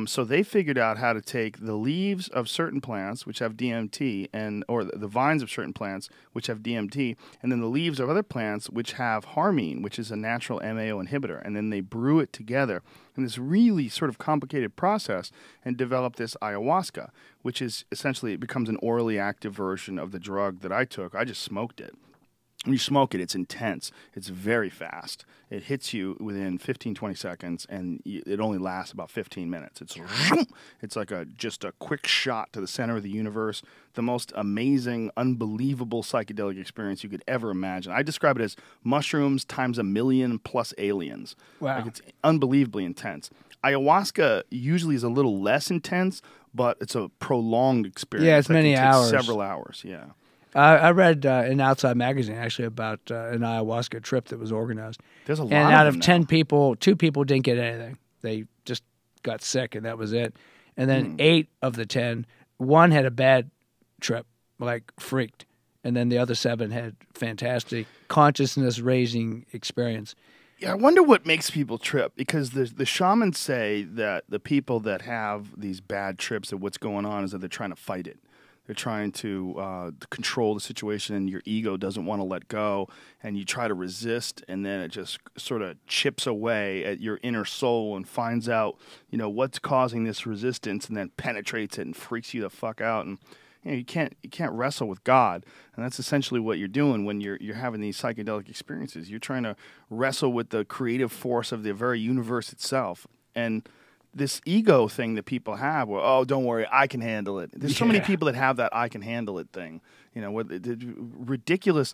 So they figured out how to take the leaves of certain plants, which have DMT, or the vines of certain plants, which have DMT, and then the leaves of other plants, which have harmine, which is a natural MAO inhibitor, and then they brew it together in this really sort of complicated process and develop this ayahuasca, which is essentially, it becomes an orally active version of the drug that I took. I just smoked it. When you smoke it, it's intense. It's very fast. It hits you within 15, 20 seconds, and it only lasts about 15 minutes. It's like just a quick shot to the center of the universe, the most amazing, unbelievable psychedelic experience you could ever imagine. I describe it as mushrooms times 1,000,000 plus aliens. Wow. It's unbelievably intense. Ayahuasca usually is a little less intense, but it's a prolonged experience. Yeah, it's many hours. Several hours, yeah. I read in Outside Magazine actually about an ayahuasca trip that was organized. There's a lot and out of of 10 people, 2 people didn't get anything. They just got sick, and that was it. And then 8 of the 10, 1 had a bad trip, freaked, and then the other 7 had fantastic consciousness-raising experience. Yeah, I wonder what makes people trip, because the shamans say that the people that have these bad trips, that what's going on is that they're trying to fight it. They're trying to control the situation, and your ego doesn't want to let go, and you try to resist, and then it just sort of chips away at your inner soul and finds out, what's causing this resistance, and then penetrates it and freaks you the fuck out. And you can't wrestle with God, and that's essentially what you're doing when you're having these psychedelic experiences. You're trying to wrestle with the creative force of the very universe itself, and this ego thing that people have, where, oh, don't worry, I can handle it. There's so many people that have that I can handle it thing. Ridiculous,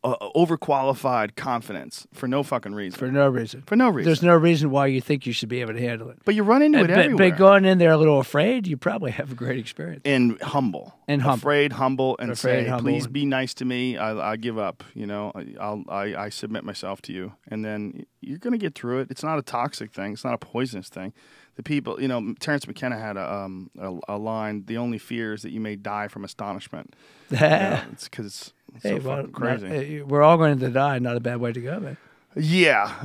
overqualified confidence for no fucking reason. For no reason. There's no reason why you think you should be able to handle it. But you run into it everywhere. But going in there a little afraid, you probably have a great experience. And humble. Afraid, humble, and please be nice to me. I give up. I submit myself to you. And then you're going to get through it. It's not a toxic thing. It's not a poisonous thing. The people, Terrence McKenna had a line, the only fear is that you may die from astonishment. It's because it's so fucking crazy. We're all going to die. Not a bad way to go, man. Yeah.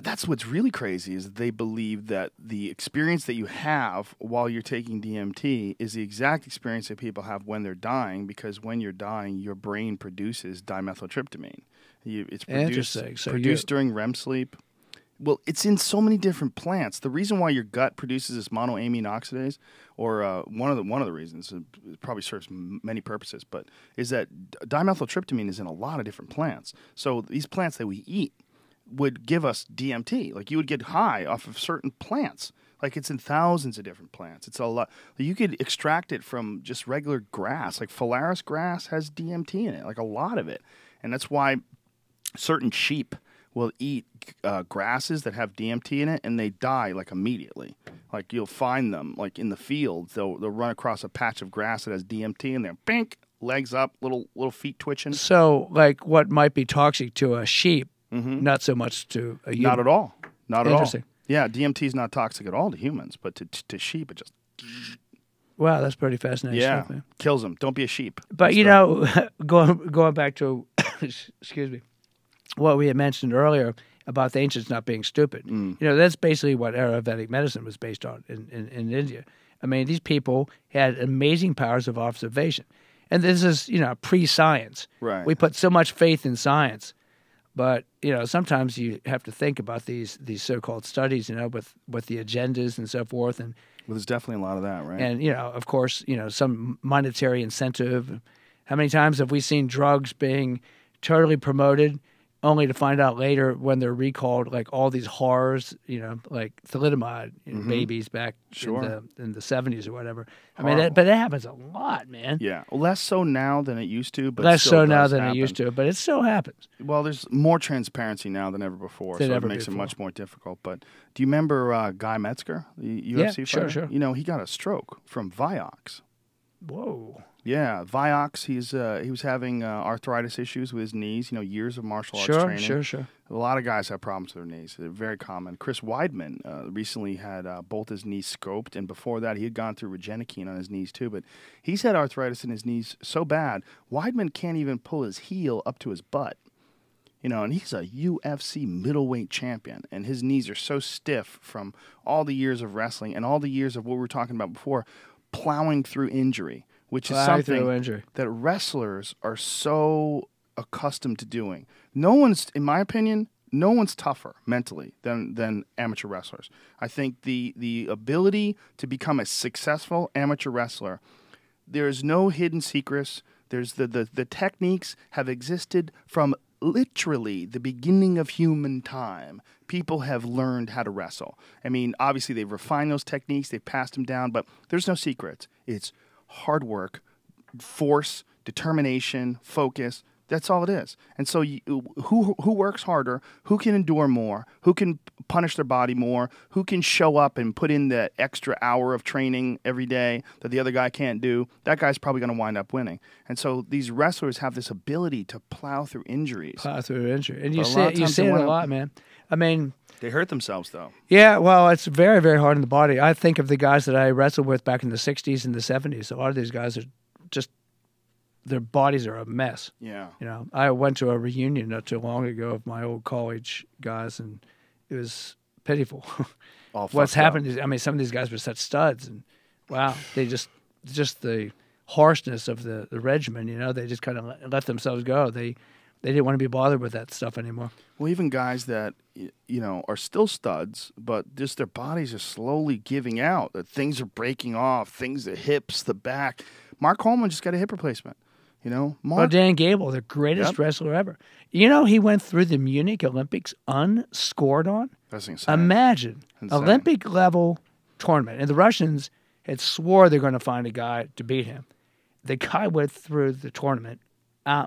That's what's really crazy is they believe that the experience that you have while you're taking DMT is the exact experience that people have when they're dying, because when you're dying, your brain produces dimethyltryptamine. It's produced during REM sleep. Well, it's in so many different plants. The reason why your gut produces this monoamine oxidase, or one of the reasons, it probably serves many purposes, but is that dimethyltryptamine is in a lot of different plants. So these plants that we eat would give us DMT. Like, you would get high off of certain plants. Like it's in thousands of different plants. It's a lot. You could extract it from just regular grass. Like Phalaris grass has DMT in it, like a lot of it. And that's why certain sheep will eat grasses that have DMT in it, and they die like immediately. Like you'll find them like in the fields. They'll run across a patch of grass that has DMT, and they're bink, legs up, little feet twitching. So, like, what might be toxic to a sheep, not so much to a human. Not at all. Not at all. Interesting. Yeah, DMT is not toxic at all to humans, but to sheep it just. Wow, that's pretty fascinating Yeah, stuff, man. kills them. Don't be a sheep. But you know, going back to, excuse me, what we had mentioned earlier about the ancients not being stupid. You know, that's basically what Ayurvedic medicine was based on in India. I mean, these people had amazing powers of observation. And this is, you know, pre-science. Right. We put so much faith in science. But, you know, sometimes you have to think about these so-called studies, you know, with the agendas and so forth. And well, there's definitely a lot of that, right? And, you know, of course, you know, some monetary incentive. How many times have we seen drugs being totally promoted only to find out later when they're recalled, like all these horrors, you know, like thalidomide babies back in the 70s or whatever. Horrible. I mean, but it happens a lot, man. Yeah. Well, less so now than it used to, but less still so now does than happen. it used to, but it still happens. Well, there's more transparency now than ever before, so it makes it much more difficult. But do you remember Guy Metzger, the UFC fighter? Sure. You know, he got a stroke from Vioxx. Whoa. Yeah, Vioxx. He was having arthritis issues with his knees. You know, years of martial arts training. Sure. A lot of guys have problems with their knees. They're very common. Chris Weidman recently had both his knees scoped, and before that, he had gone through Regenikine on his knees too. But he's had arthritis in his knees so bad, Weidman can't even pull his heel up to his butt. You know, and he's a UFC middleweight champion, and his knees are so stiff from all the years of wrestling and all the years of what we were talking about before, plowing through injury. Which is something that wrestlers are so accustomed to doing. No one's, in my opinion, no one's tougher mentally than amateur wrestlers. I think the ability to become a successful amateur wrestler, there's no hidden secrets. There's the techniques have existed from literally the beginning of human time. People have learned how to wrestle. I mean, obviously they've refined those techniques, they've passed them down, but there's no secrets. It's hard work, force, determination, focus. That's all it is. And so who works harder, who can endure more, who can punish their body more, who can show up and put in the extra hour of training every day that the other guy can't do, that guy's probably going to wind up winning. And so these wrestlers have this ability to plow through injuries. And you say it a lot, man. I mean, they hurt themselves, though. Yeah, well, it's very, very hard on the body. I think of the guys that I wrestled with back in the 60s and the 70s. A lot of these guys are just, their bodies are a mess. Yeah. You know, I went to a reunion not too long ago of my old college guys, and it was pitiful. What's happened is, I mean, some of these guys were such studs, and wow, they just the harshness of the regimen, you know, they just kind of let themselves go. They didn't want to be bothered with that stuff anymore. Well, even guys that, you know, are still studs, but just their bodies are slowly giving out. That things are breaking off, the hips, the back. Mark Coleman just got a hip replacement, you know. Well, Dan Gable, the greatest wrestler ever. You know, he went through the Munich Olympics unscored on. That's insane. Imagine. Olympic-level tournament. And the Russians had swore they're going to find a guy to beat him. The guy went through the tournament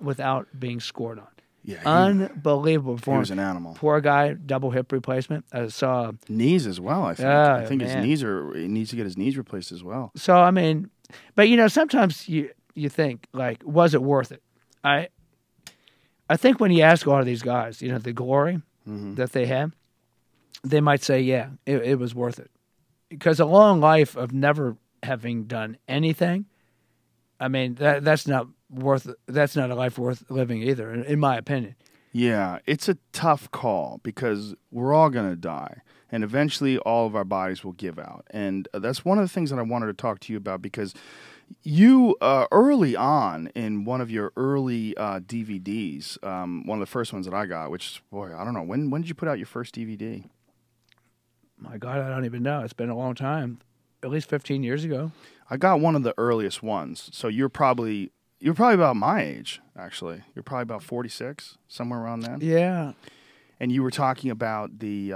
without being scored on. Yeah, unbelievable performance. He was an animal. Poor guy, double hip replacement. I saw knees as well. I think his knees he needs to get his knees replaced as well. So I mean, but you know, sometimes you think like, was it worth it? I think when you ask a lot of these guys, you know, the glory that they had, they might say, yeah, it was worth it, because a long life of never having done anything. I mean, that's not a life worth living either, in my opinion. Yeah, it's a tough call because we're all going to die, and eventually all of our bodies will give out. And that's one of the things that I wanted to talk to you about, because you, early on in one of your early DVDs, one of the first ones that I got, which, boy, I don't know, when did you put out your first DVD? My God, I don't even know. It's been a long time, at least 15 years ago. I got one of the earliest ones, so you're probably about my age, actually. You're probably about 46, somewhere around that. Yeah. and you were talking about the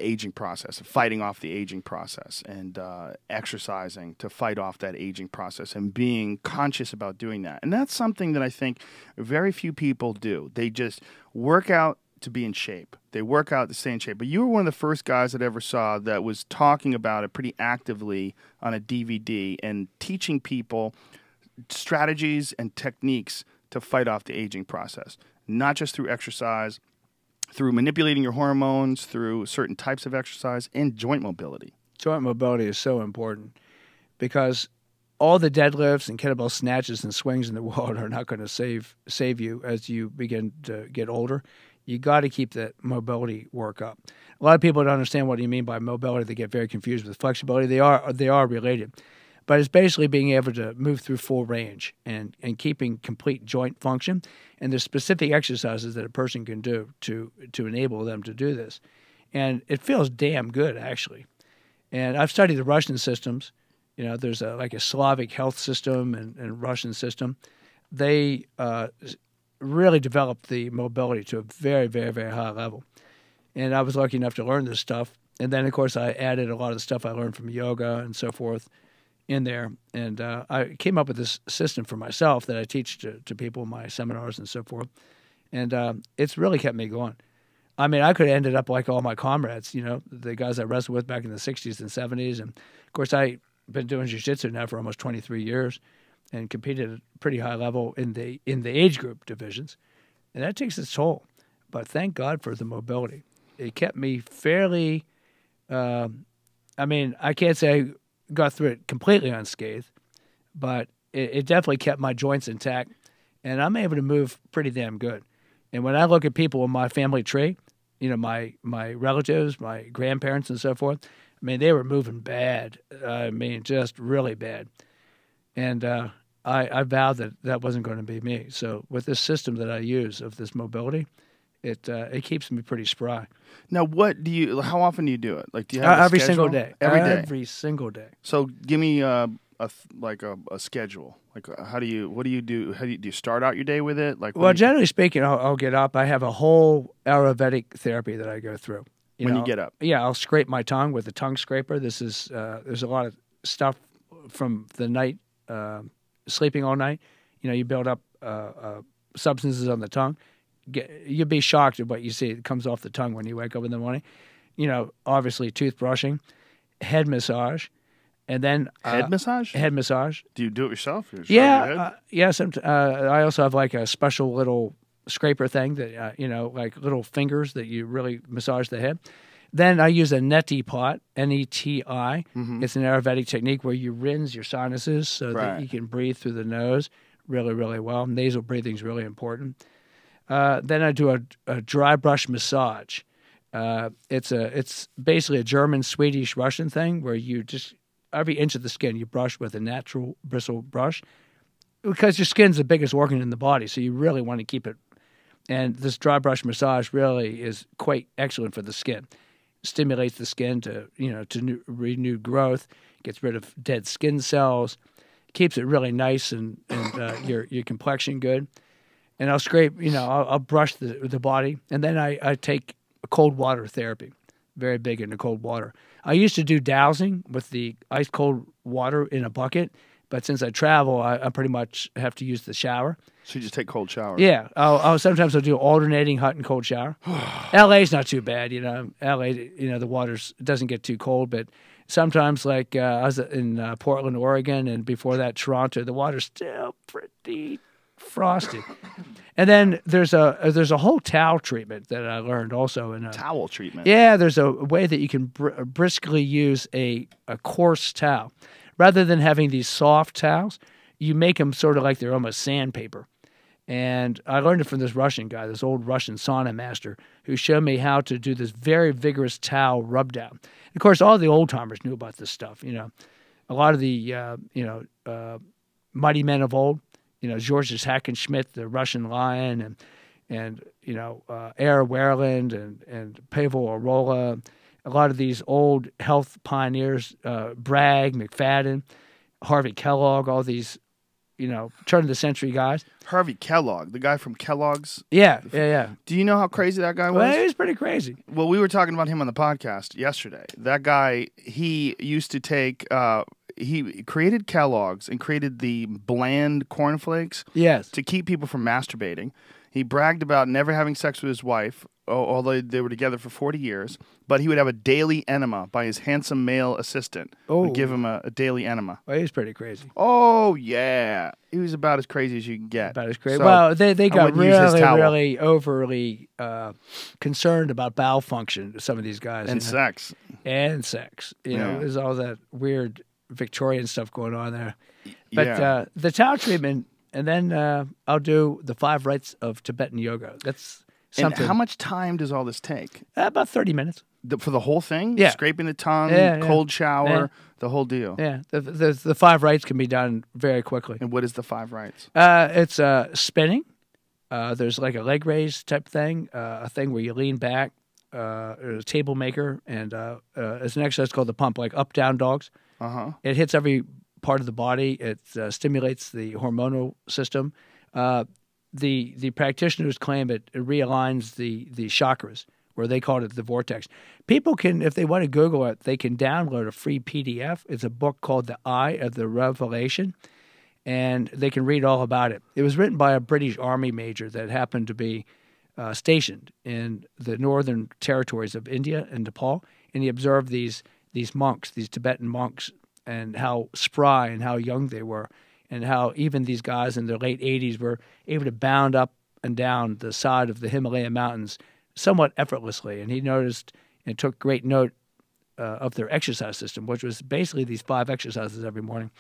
aging process, fighting off the aging process, and exercising to fight off that aging process, and being conscious about doing that. And that's something that I think very few people do. They just work out to be in shape. They work out to stay in shape. But you were one of the first guys that I ever saw that was talking about it pretty actively on a DVD and teaching people strategies and techniques to fight off the aging process, not just through exercise, through manipulating your hormones, through certain types of exercise, and joint mobility. Joint mobility is so important because all the deadlifts and kettlebell snatches and swings in the world are not going to save you as you begin to get older. You got to keep that mobility work up. A lot of people don't understand what you mean by mobility. They get very confused with flexibility. They are related. But it's basically being able to move through full range and keeping complete joint function. And there's specific exercises that a person can do to enable them to do this. And it feels damn good, actually. And I've studied the Russian systems. You know, there's like a Slavic health system and Russian system. They really developed the mobility to a very, very, very high level. And I was lucky enough to learn this stuff. And then, of course, I added a lot of the stuff I learned from yoga and so forth in there. And I came up with this system for myself that I teach to people in my seminars and so forth. And it's really kept me going. I mean, I could have ended up like all my comrades, you know, the guys I wrestled with back in the 60s and 70s. And, of course, I've been doing jiu-jitsu now for almost 23 years and competed at a pretty high level in the age group divisions. And that takes its toll. But thank God for the mobility. It kept me fairly I mean, I can't say I got through it completely unscathed, but it definitely kept my joints intact, and I'm able to move pretty damn good. And when I look at people in my family tree, you know, my relatives, my grandparents and so forth, I mean, they were moving bad. I mean, just really bad. And I vowed that wasn't going to be me. So with this system that I use of this mobility, it keeps me pretty spry. Now, how often do you do it? Like, do you have every a single schedule? day? Every single day. So give me a schedule. Like, what do you do? Do you start out your day with it? Like, well, generally speaking, I'll get up. I have a whole Ayurvedic therapy that I go through. When you get up? Yeah, I'll scrape my tongue with a tongue scraper. This is there's a lot of stuff from the night sleeping all night. You know, you build up substances on the tongue. You'll be shocked at what you see. It comes off the tongue when you wake up in the morning. You know, obviously toothbrushing, head massage, and then head massage. Head massage. Do you do it yourself? Yeah. I also have like a special little scraper thing that you know, like little fingers that you really massage the head. Then I use a neti pot, N-E-T-I. Mm-hmm. It's an Ayurvedic technique where you rinse your sinuses so that you can breathe through the nose really, really well. Nasal breathing is really important. Then I do a dry brush massage. It's basically a German, Swedish, Russian thing where you just every inch of the skin you brush with a natural bristle brush because your skin's the biggest organ in the body, so you really want to keep it. And this dry brush massage really is quite excellent for the skin. Stimulates the skin to renewed growth, gets rid of dead skin cells, keeps it really nice and your complexion good. And I'll scrape, I'll brush the body, and then I take a cold water therapy. Very big into cold water. I used to do dowsing with the ice cold water in a bucket, but since I travel, I pretty much have to use the shower. So you just take cold showers? Yeah. Sometimes I'll do alternating hot and cold shower. LA's not too bad, LA, the water doesn't get too cold, but sometimes like I was in Portland, Oregon, and before that Toronto, the water's still pretty frosty. And then there's a whole towel treatment that I learned also. Towel treatment? Yeah, there's a way that you can briskly use a coarse towel. Rather than having these soft towels, you make them sort of like they're almost sandpaper. And I learned it from this Russian guy, this old Russian sauna master, who showed me how to do this very vigorous towel rub down. Of course, all the old timers knew about this stuff. A lot of the mighty men of old, Georges Hackenschmidt, the Russian Lion, and Air Wereland and Pavel Arola, a lot of these old health pioneers, Bragg, McFadden, Harvey Kellogg, all these, turn of the century guys. Harvey Kellogg, the guy from Kellogg's. Yeah. Do you know how crazy that guy was? Well, he was pretty crazy. Well, we were talking about him on the podcast yesterday. That guy, he used to take, he created Kellogg's and created the bland cornflakes to keep people from masturbating. He bragged about never having sex with his wife, although they were together for 40 years. But he would have a daily enema by his handsome male assistant. Would give him a daily enema. Well, he was pretty crazy. Oh, yeah. He was about as crazy as you can get. About as crazy. So well, they got really overly concerned about bowel function, some of these guys. And sex. And sex. There's all that weird Victorian stuff going on there. But the Tao treatment, and then I'll do the 5 rites of Tibetan yoga. That's something. And how much time does all this take? About 30 minutes. For the whole thing? Yeah. Scraping the tongue, cold shower, the whole deal. Yeah. The 5 rites can be done very quickly. And what is the 5 rites? It's spinning. There's like a leg raise type thing, a thing where you lean back, a table maker, and it's an exercise called the pump, like up-down dogs. It hits every part of the body. It stimulates the hormonal system. The practitioners claim it realigns the chakras, where they called it the vortex. People can, if they want to Google it, they can download a free PDF. It's a book called The Eye of the Revelation, and they can read all about it. It was written by a British Army major that happened to be stationed in the northern territories of India and Nepal, and he observed these monks, these Tibetan monks, and how spry and how young they were, and how even these guys in their late 80s were able to bound up and down the side of the Himalaya mountains somewhat effortlessly. And he noticed and took great note of their exercise system, which was basically these 5 exercises every morning,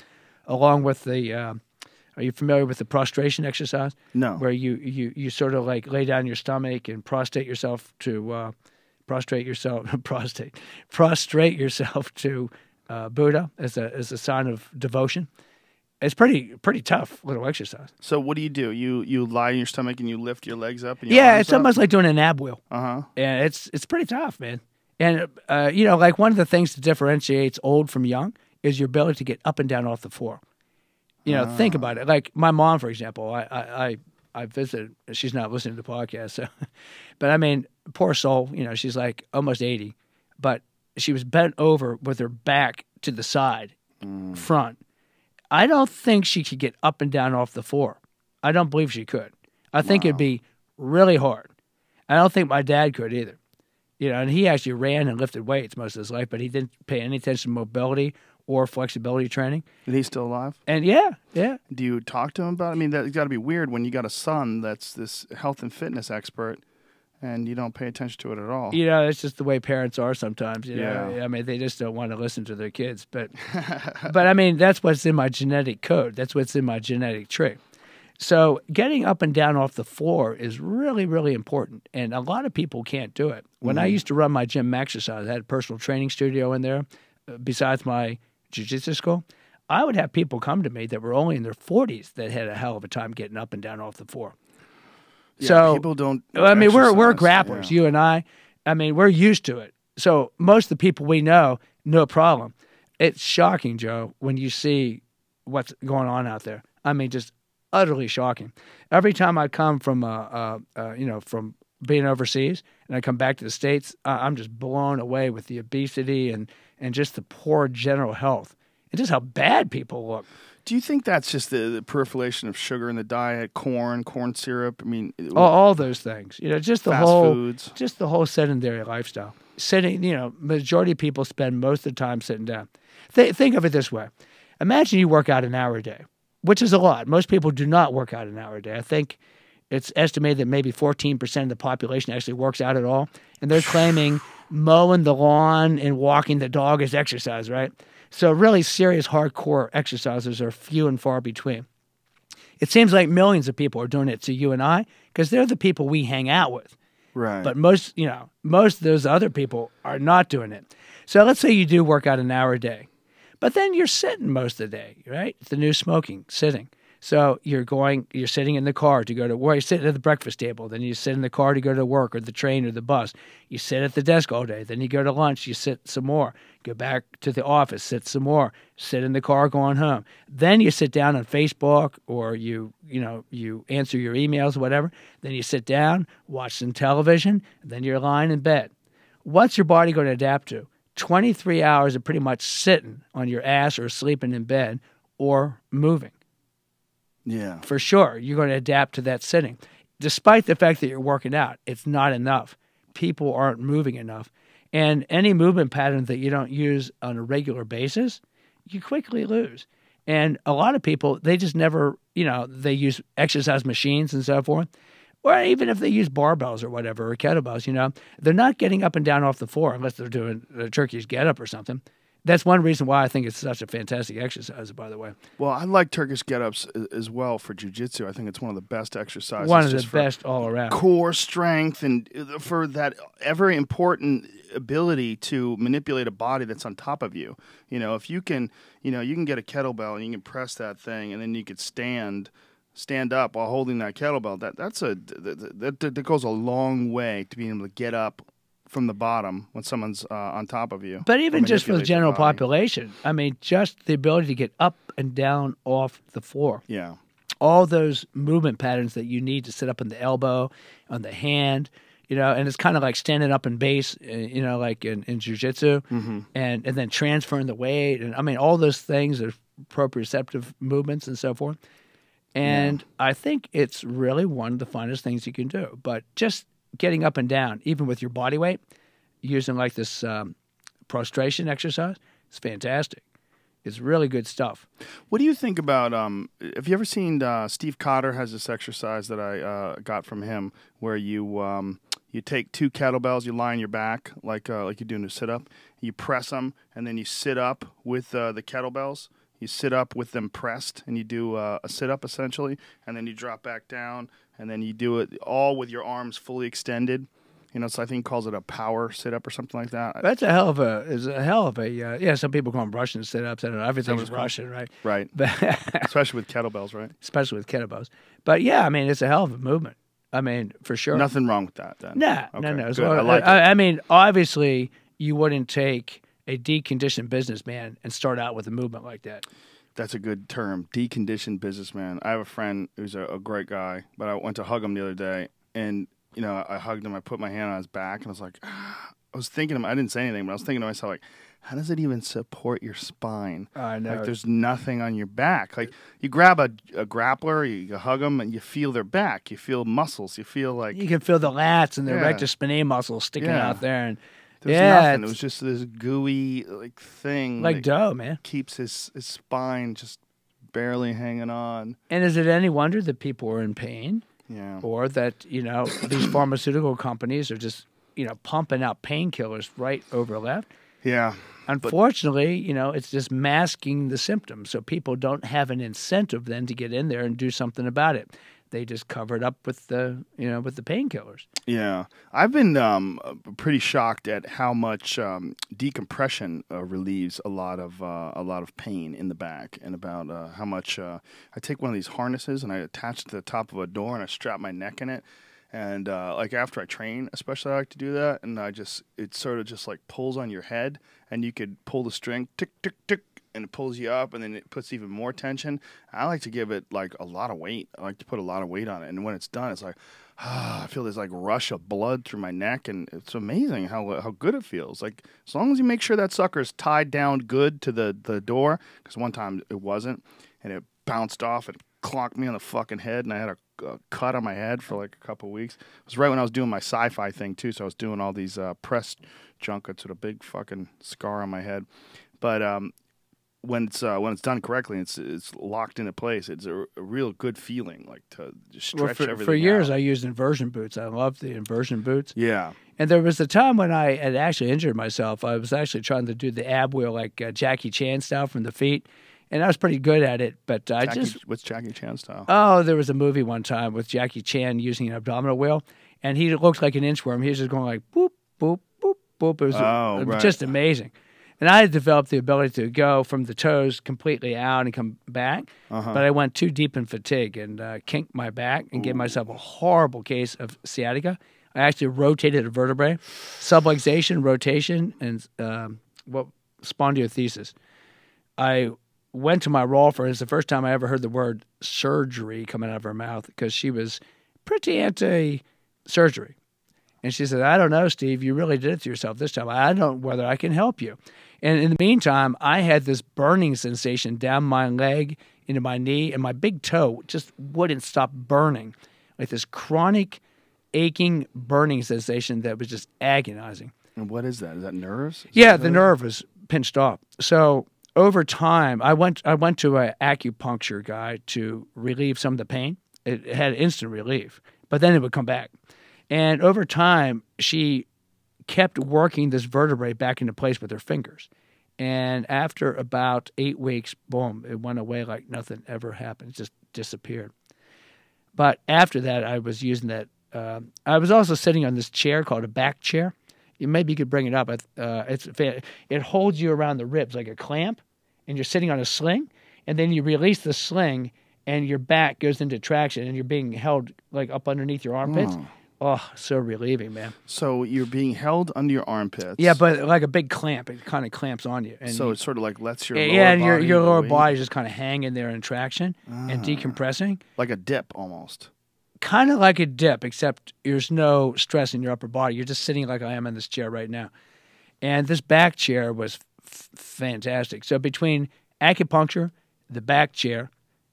along with the are you familiar with the prostration exercise? No. Where you sort of like lay down your stomach and prostrate yourself to Buddha as a sign of devotion. It's pretty tough little exercise. So what do? You lie on your stomach and you lift your legs up? And it's almost like doing an ab wheel. And it's pretty tough, man. And like one of the things that differentiates old from young is your ability to get up and down off the floor. Think about it. Like my mom, for example, I visited. She's not listening to the podcast, so, but I mean, poor soul. She's like almost 80, but she was bent over with her back to the side, front. I don't think she could get up and down off the floor. I don't believe she could. I think it'd be really hard. I don't think my dad could either. And he actually ran and lifted weights most of his life, but he didn't pay any attention to mobility or flexibility training. And he's still alive? And yeah. Do you talk to him about it? I mean, that's got to be weird when you got a son that's this health and fitness expert and you don't pay attention to it at all. It's just the way parents are sometimes. Yeah. I mean, they just don't want to listen to their kids. But I mean, that's what's in my genetic code. That's what's in my genetic trait. So getting up and down off the floor is really, really important. And a lot of people can't do it. When I used to run my gym Maxwell, I had a personal training studio in there besides my jiu-jitsu school. I would have people come to me that were only in their 40s that had a hell of a time getting up and down off the floor. Yeah, so people don't. I mean, we're grapplers, you and I. I mean, we're used to it. So most of the people we know, no problem. It's shocking, Joe, when you see what's going on out there. I mean, just utterly shocking. Every time I come from from being overseas and I come back to the States, I'm just blown away with the obesity and just the poor general health and just how bad people look. Do you think that's just the proliferation of sugar in the diet, corn syrup? I mean, all those things. Just the fast whole foods. Just the whole sedentary lifestyle. Sitting, majority of people spend most of the time sitting down. Think of it this way: imagine you work out an hour a day, which is a lot. Most people do not work out an hour a day. I think it's estimated that maybe 14% of the population actually works out at all, and they're claiming mowing the lawn and walking the dog is exercise, right? So really serious, hardcore exercises are few and far between. It seems like millions of people are doing it to you and I because they're the people we hang out with. Right. But most of those other people are not doing it. So let's say you do work out an hour a day, but then you're sitting most of the day, right? It's the new smoking, sitting. So you're sitting in the car to go to work. You sit at the breakfast table, then you sit in the car to go to work or the train or the bus. You sit at the desk all day, then you go to lunch, you sit some more. Go back to the office, sit some more. Sit in the car going home. Then you sit down on Facebook or you answer your emails or whatever. Then you sit down, watch some television, and then you're lying in bed. What's your body going to adapt to? 23 hours of pretty much sitting on your ass or sleeping in bed or moving. Yeah. For sure, you're going to adapt to that sitting. Despite the fact that you're working out, it's not enough. People aren't moving enough. And any movement pattern that you don't use on a regular basis, you quickly lose. And a lot of people, they just never, they use exercise machines and so forth. Or even if they use barbells or whatever, or kettlebells, they're not getting up and down off the floor unless they're doing a Turkish get-up or something. That's one reason why I think it's such a fantastic exercise, by the way. Well, I like Turkish get-ups as well for jiu-jitsu. I think it's one of the best exercises. One of the best all around. Core strength and for that ever important ability to manipulate a body that's on top of you. If you can, you can get a kettlebell and you can press that thing and then you could stand up while holding that kettlebell. That goes a long way to being able to get up from the bottom when someone's on top of you. But even just for the general population, I mean, just the ability to get up and down off the floor. Yeah. All those movement patterns that you need to sit up on the elbow, on the hand, and it's kind of like standing up in base, like in jiu-jitsu, and then transferring the weight. And I mean, all those things are proprioceptive movements and so forth. And I think it's really one of the funnest things you can do. But just getting up and down, even with your body weight, using like this prostration exercise, it's fantastic. It's really good stuff. What do you think about, have you ever seen Steve Cotter has this exercise that I got from him where you take two kettlebells, you lie on your back like you're doing a sit-up, you press them, and then you sit up with the kettlebells. You sit up with them pressed, and you do a sit-up essentially, and then you drop back down, and then you do it all with your arms fully extended. So I think he calls it a power sit-up or something like that. That's a hell of a, some people call them Russian sit-ups. I don't know, everything's Russian, right? Right. Especially with kettlebells, right? Especially with kettlebells. But yeah, I mean, it's a hell of a movement. I mean, for sure. Nothing wrong with that then? No. Good. So, I like it. I mean, obviously, you wouldn't take a deconditioned businessman and start out with a movement like that. That's a good term, deconditioned businessman. I have a friend who's a great guy, but I went to hug him the other day, and I hugged him. I put my hand on his back, and I was like, I was thinking, I didn't say anything, but I was thinking to myself, like, how does it even support your spine? I know. Like, there's nothing on your back. Like, you grab a grappler, you hug them, and you feel their back. You feel muscles. You feel like you can feel the lats and the rectus spinae muscles sticking out there, and there's nothing. It was just this gooey thing, like dough, man. Keeps his spine just barely hanging on. And is it any wonder that people are in pain? Yeah. Or that these pharmaceutical companies are just pumping out painkillers right over left? Yeah. Unfortunately, it's just masking the symptoms, so people don't have an incentive then to get in there and do something about it. They just cover it up with the painkillers. Yeah, I've been pretty shocked at how much decompression relieves a lot of pain in the back, and about how much I take one of these harnesses and I attach it to the top of a door and I strap my neck in it. And like after I train, especially I like to do that, and it sort of just like pulls on your head, and you could pull the string, tick, tick, tick, and it pulls you up, and then it puts even more tension. I like to give it like a lot of weight. I like to put a lot of weight on it, and when it's done, it's like, I feel this like rush of blood through my neck, and it's amazing how good it feels. Like as long as you make sure that sucker is tied down good to the door, because one time it wasn't, and it bounced off and clonked me on the fucking head, and I had a cut on my head for like a couple of weeks. It was right when I was doing my sci-fi thing too, so I was doing all these press junkets with a big fucking scar on my head. But when it's done correctly, it's locked into place. It's a real good feeling, like to just stretch everything for years out. I used inversion boots. I loved the inversion boots. Yeah. And there was a time when I had actually injured myself. I was actually trying to do the ab wheel like Jackie Chan style from the feet. And I was pretty good at it, but What's Jackie Chan style? Oh, there was a movie one time with Jackie Chan using an abdominal wheel, and he looked like an inchworm. He was just going like boop, boop, boop, boop. It was just amazing. And I had developed the ability to go from the toes completely out and come back, but I went too deep in fatigue and kinked my back and gave myself a horrible case of sciatica. I actually rotated a vertebrae, subluxation, rotation, and spondylolisthesis. I went to my rolfer. It's the first time I ever heard the word surgery coming out of her mouth because she was pretty anti-surgery. And she said, I don't know, Steve, you really did it to yourself this time. I don't know whether I can help you. And in the meantime, I had this burning sensation down my leg, into my knee, and my big toe just wouldn't stop burning. Like this chronic, aching, burning sensation that was just agonizing. And what is that? Is that nerves? The nerve was pinched off. So over time, I went to an acupuncture guy to relieve some of the pain. It had instant relief, but then it would come back. And over time, she kept working this vertebrae back into place with her fingers. And after about 8 weeks, boom, it went away like nothing ever happened. It just disappeared. But after that, I was using that. I was also sitting on this chair called a back chair. Maybe you could bring it up. It holds you around the ribs like a clamp, and you're sitting on a sling, and then you release the sling, and your back goes into traction, and you're being held like up underneath your armpits. Oh, so relieving, man. So you're being held under your armpits. Yeah, but like a big clamp. It kind of clamps on you. And so it sort of like lets your lower and body your lower away. body is just kind of hanging there in traction and decompressing. Like a dip almost. Kind of like a dip, except there's no stress in your upper body. You're just sitting like I am in this chair right now. And this back chair was fantastic. So between acupuncture, the back chair,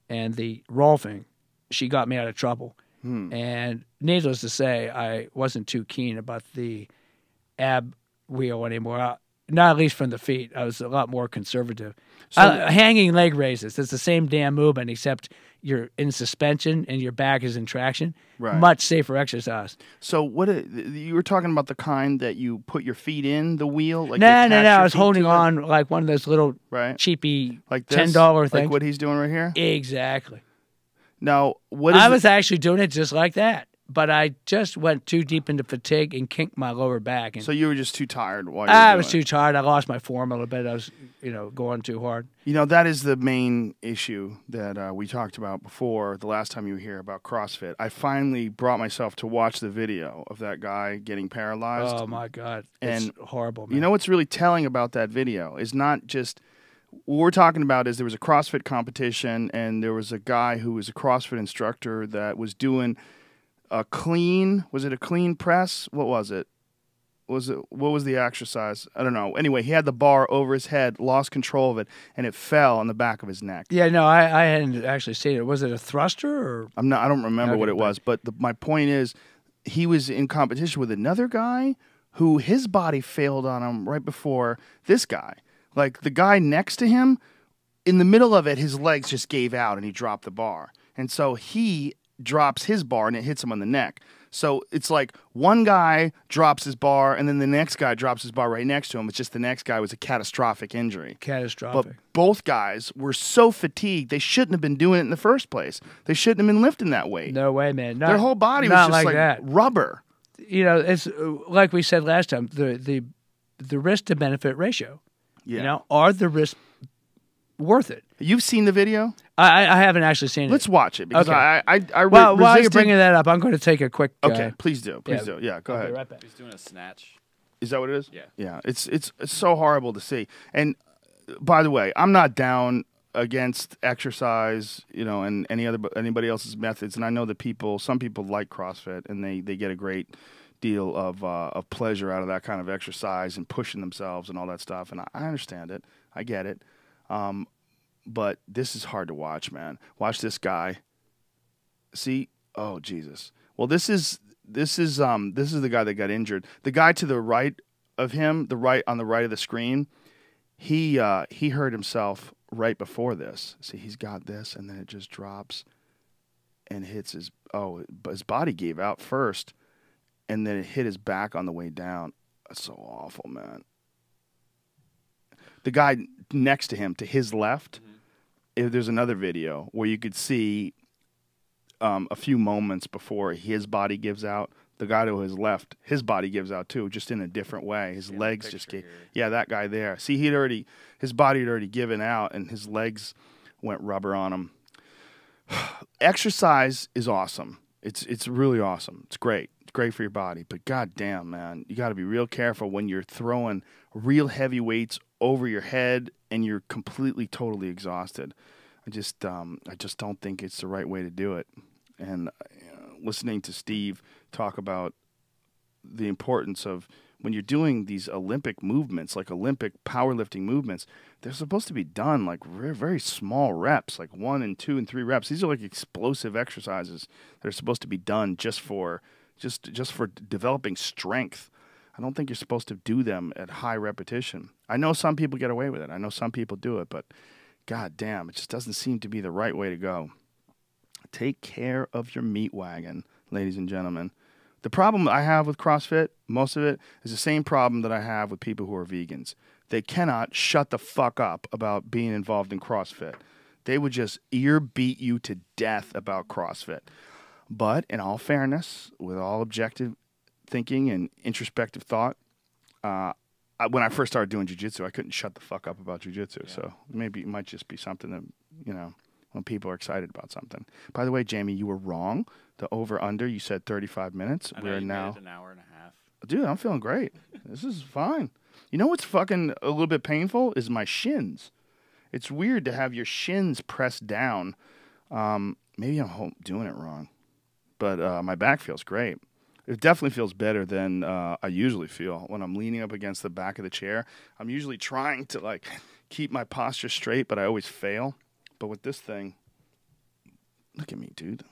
and the rolfing, she got me out of trouble. And needless to say, I wasn't too keen about the ab wheel anymore. Not at least from the feet. I was a lot more conservative. So, hanging leg raises. It's the same damn movement, except you're in suspension and your back is in traction. Right. Much safer exercise. So you were talking about the kind that you put your feet in the wheel? Like No. I was holding on like one of those little cheapy like this? $10 things. Like what he's doing right here? Exactly. Now, what is I was actually doing it just like that. But I just went too deep into fatigue and kinked my lower back. And so you were just too tired while I was too tired. I lost my form a little bit. I was, going too hard. That is the main issue that we talked about before, the last time you were here about CrossFit. I finally brought myself to watch the video of that guy getting paralyzed. Oh, my God. It's horrible, man. You know what's really telling about that video is not just what we're talking about is there was a CrossFit competition and there was a guy who was a CrossFit instructor that was doing was it a clean press? What was it? What was the exercise? I don't know. Anyway, he had the bar over his head, lost control of it, and it fell on the back of his neck. Yeah, no, I hadn't actually seen it. Was it a thruster or? I don't remember what it was, but my point is he was in competition with another guy who his body failed on him right before this guy. Like the guy next to him, in the middle of it, his legs just gave out and he dropped the bar. And so he drops his bar and it hits him on the neck. So it's like one guy drops his bar and then the next guy drops his bar right next to him. It's just the next guy was a catastrophic injury. Catastrophic. But both guys were so fatigued, they shouldn't have been doing it in the first place. They shouldn't have been lifting that weight. No way, man. Their whole body was just like that. rubber. It's like we said last time, the risk to benefit ratio. Yeah. Are the risks worth it? You've seen the video? I haven't actually seen it. Let's watch it because okay. while you're bringing that up, I'm going to take a quick. Okay, please do. Please do. Yeah, go ahead. Right back. He's doing a snatch. Is that what it is? Yeah. Yeah. It's so horrible to see. And by the way, I'm not down against exercise, and anybody else's methods. And I know that some people like CrossFit and they get a great deal of pleasure out of that kind of exercise and pushing themselves and all that stuff. And I understand it. I get it. But this is hard to watch, man. Watch this guy. See? Oh, Jesus. Well, this is the guy that got injured. The guy to the right of him, on the right of the screen, he hurt himself right before this. See, he's got this, and then it just drops and hits his body gave out first, and then it hit his back on the way down. That's so awful, man. The guy next to him, to his left, there's another video where you could see a few moments before his body gives out, The guy to his left, his body gives out too, just in a different way. His legs just get, that guy there. See, his body had already given out, and his legs went rubber on him. Exercise is awesome. It's really awesome. It's great. It's great for your body. But goddamn, man, you got to be real careful when you're throwing real heavy weights over your head and you're completely, totally exhausted. I just don't think it's the right way to do it. And listening to Steve talk about the importance of when you're doing these Olympic movements, like Olympic powerlifting movements, they're supposed to be done like very small reps, like 1 and 2 and 3 reps. These are like explosive exercises that are supposed to be done just for developing strength. I don't think you're supposed to do them at high repetition. I know some people get away with it. I know some people do it, but god damn, it just doesn't seem to be the right way to go. Take care of your meat wagon, ladies and gentlemen. The problem I have with CrossFit, most of it, is the same problem that I have with people who are vegans. They cannot shut the fuck up about being involved in CrossFit. They would just ear beat you to death about CrossFit. But in all fairness, with all objective thinking and introspective thought, when I first started doing jiu-jitsu, I couldn't shut the fuck up about jiu-jitsu. Yeah. So maybe it might just be something that, when people are excited about something. By the way, Jamie, you were wrong. The over-under, you said 35 minutes. We're now an hour and a half. Dude, I'm feeling great. This is fine. You know what's fucking a little bit painful is my shins. It's weird to have your shins pressed down. Maybe I'm doing it wrong. But my back feels great. It definitely feels better than I usually feel when I'm leaning up against the back of the chair. I'm usually trying to keep my posture straight, but I always fail. But with this thing, look at me, dude.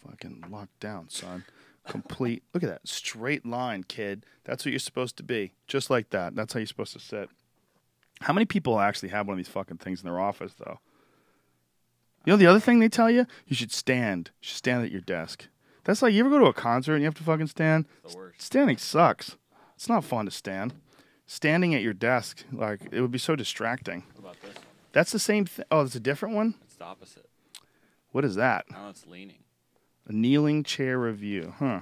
Fucking locked down, son. Complete. Look at that. Straight line, kid. That's what you're supposed to be. Just like that. That's how you're supposed to sit. How many people actually have one of these fucking things in their office, though? You know the other thing they tell you? You should stand. You should stand at your desk. That's like, you ever go to a concert and you have to fucking stand? It's the worst. Standing sucks. It's not fun to stand. Standing at your desk, it would be so distracting. What about this? That's the same thing. Oh, it's a different one? It's the opposite. What is that? Now it's leaning. A kneeling chair review. Huh.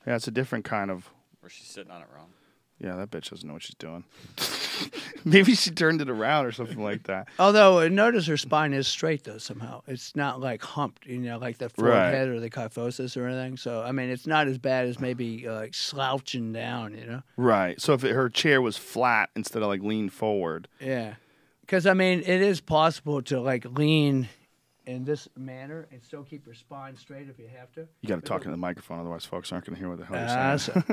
Yeah, it's a different kind of... Or she's sitting on it wrong. Yeah, that bitch doesn't know what she's doing. Maybe she turned it around or something like that. Although, notice her spine is straight, though, somehow. It's not, humped, like the forehead or the kyphosis or anything. So, I mean, it's not as bad as maybe, slouching down, Right. So, if her chair was flat instead of, lean forward. Yeah. Because, I mean, it is possible to, lean in this manner and still keep your spine straight if you have to. You got to talk into the microphone, otherwise folks aren't going to hear what the hell you're saying.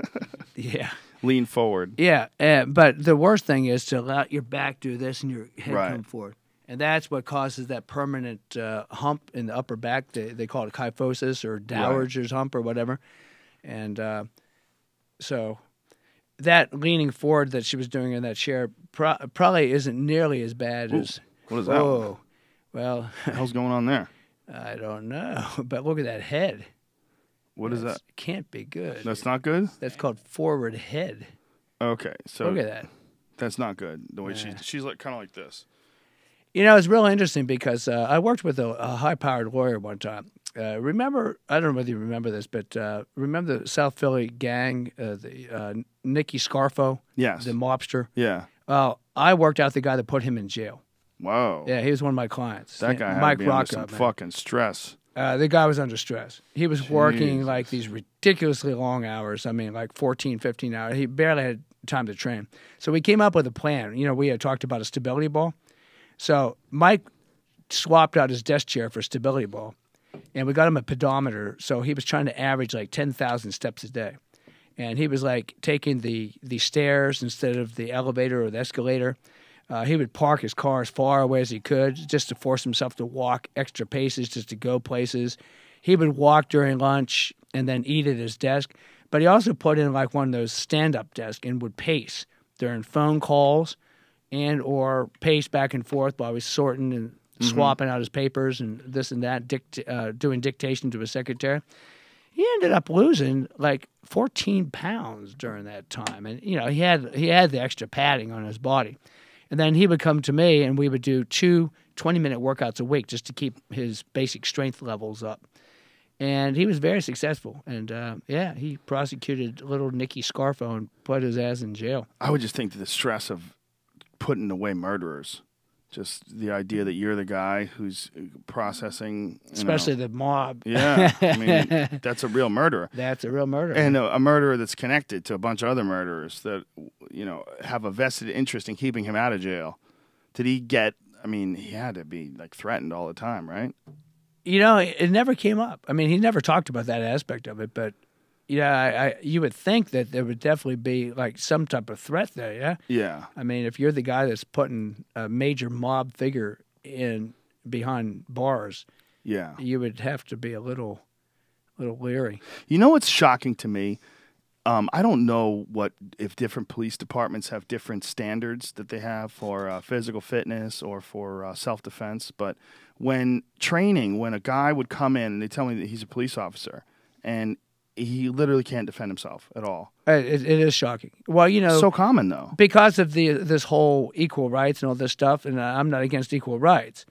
Yeah. Lean forward. Yeah, but the worst thing is to let your back do this and your head come forward. And that's what causes that permanent hump in the upper back. They call it kyphosis or dowager's hump or whatever. And so that leaning forward that she was doing in that chair probably isn't nearly as bad as... What is that? Whoa. Well, what the hell's going on there? I don't know, but look at that head. What is that? Can't be good. That's not good? That's called forward head. Okay, so look at that. That's not good. The way she's kind of like this. It's real interesting because I worked with a high-powered lawyer one time. Remember, I don't know whether you remember this, but remember the South Philly gang, the Nicky Scarfo? Yes. The mobster? Yeah. Well, I worked out the guy that put him in jail. Wow. Yeah, he was one of my clients. That guy had Mike to be under some Rocco, fucking stress. The guy was under stress. He was working these ridiculously long hours. I mean, 14, 15 hours. He barely had time to train. So we came up with a plan. We had talked about a stability ball. So Mike swapped out his desk chair for a stability ball, and we got him a pedometer. So he was trying to average 10,000 steps a day. And he was taking the stairs instead of the elevator or the escalator. He would park his car as far away as he could just to force himself to walk extra paces just to go places. He would walk during lunch and then eat at his desk. But he also put in one of those stand-up desks and would pace during phone calls and or pace back and forth while he was sorting and swapping out his papers and this and that, doing dictation to his secretary. He ended up losing 14 pounds during that time. And, he had the extra padding on his body. And then he would come to me, and we would do 2 20-minute workouts a week just to keep his basic strength levels up. And he was very successful. And, yeah, he prosecuted little Nicky Scarfo and put his ass in jail. I would just think that the stress of putting away murderers, just the idea that you're the guy who's processing. Especially the mob. Yeah. I mean, that's a real murderer. That's a real murderer. And a murderer that's connected to a bunch of other murderers that, have a vested interest in keeping him out of jail. Did he get, he had to be like threatened all the time, right? It never came up. I mean, he never talked about that aspect of it, but you would think that there would definitely be like some type of threat there, yeah? Yeah. I mean, if you're the guy that's putting a major mob figure in behind bars, yeah, you would have to be a little leery. You know what's shocking to me? I don't know if different police departments have different standards that they have for physical fitness or for self-defense, but when a guy would come in and they tell me that he's a police officer and he literally can't defend himself at all. It is shocking. Well, so common though, because of this whole equal rights and all this stuff. And I'm not against equal rights,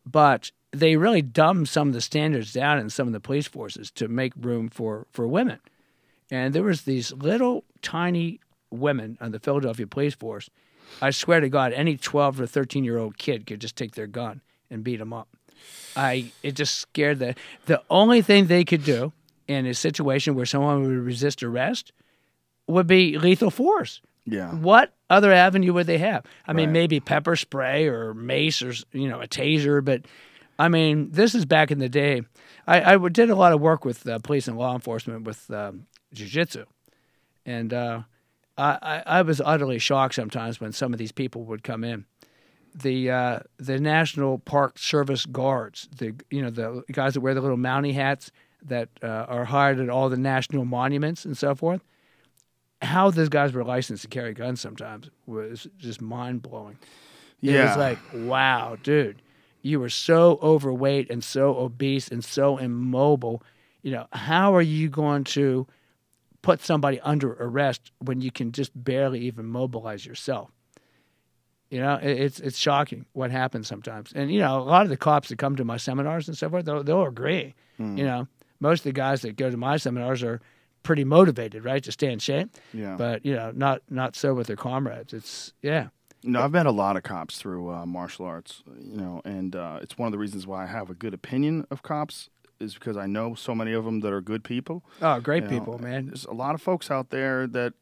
but they really dumb some of the standards down in some of the police forces to make room for women. And there was these little tiny women on the Philadelphia police force. I swear to God, any 12 or 13-year-old kid could just take their gun and beat them up. It just scared the only thing they could do in a situation where someone would resist arrest would be lethal force. Yeah. What other avenue would they have? I mean, maybe pepper spray or mace or, a taser. But, this is back in the day. I did a lot of work with police and law enforcement with Jiu-Jitsu. And I was utterly shocked sometimes when some of these people would come in. The National Park Service guards, the guys that wear the little Mountie hats that are hired at all the national monuments and so forth, how those guys were licensed to carry guns sometimes was just mind-blowing. Yeah. It was like, wow, dude, you were so overweight and so obese and so immobile. How are you going to put somebody under arrest when you can just barely even mobilize yourself? It's shocking what happens sometimes. And, a lot of the cops that come to my seminars and so forth, they'll agree. Most of the guys that go to my seminars are pretty motivated, right, to stay in shape. Yeah. But, not so with their comrades. I've met a lot of cops through martial arts, and it's one of the reasons why I have a good opinion of cops is because I know so many of them that are good people. Oh, great people, man. There's a lot of folks out there that,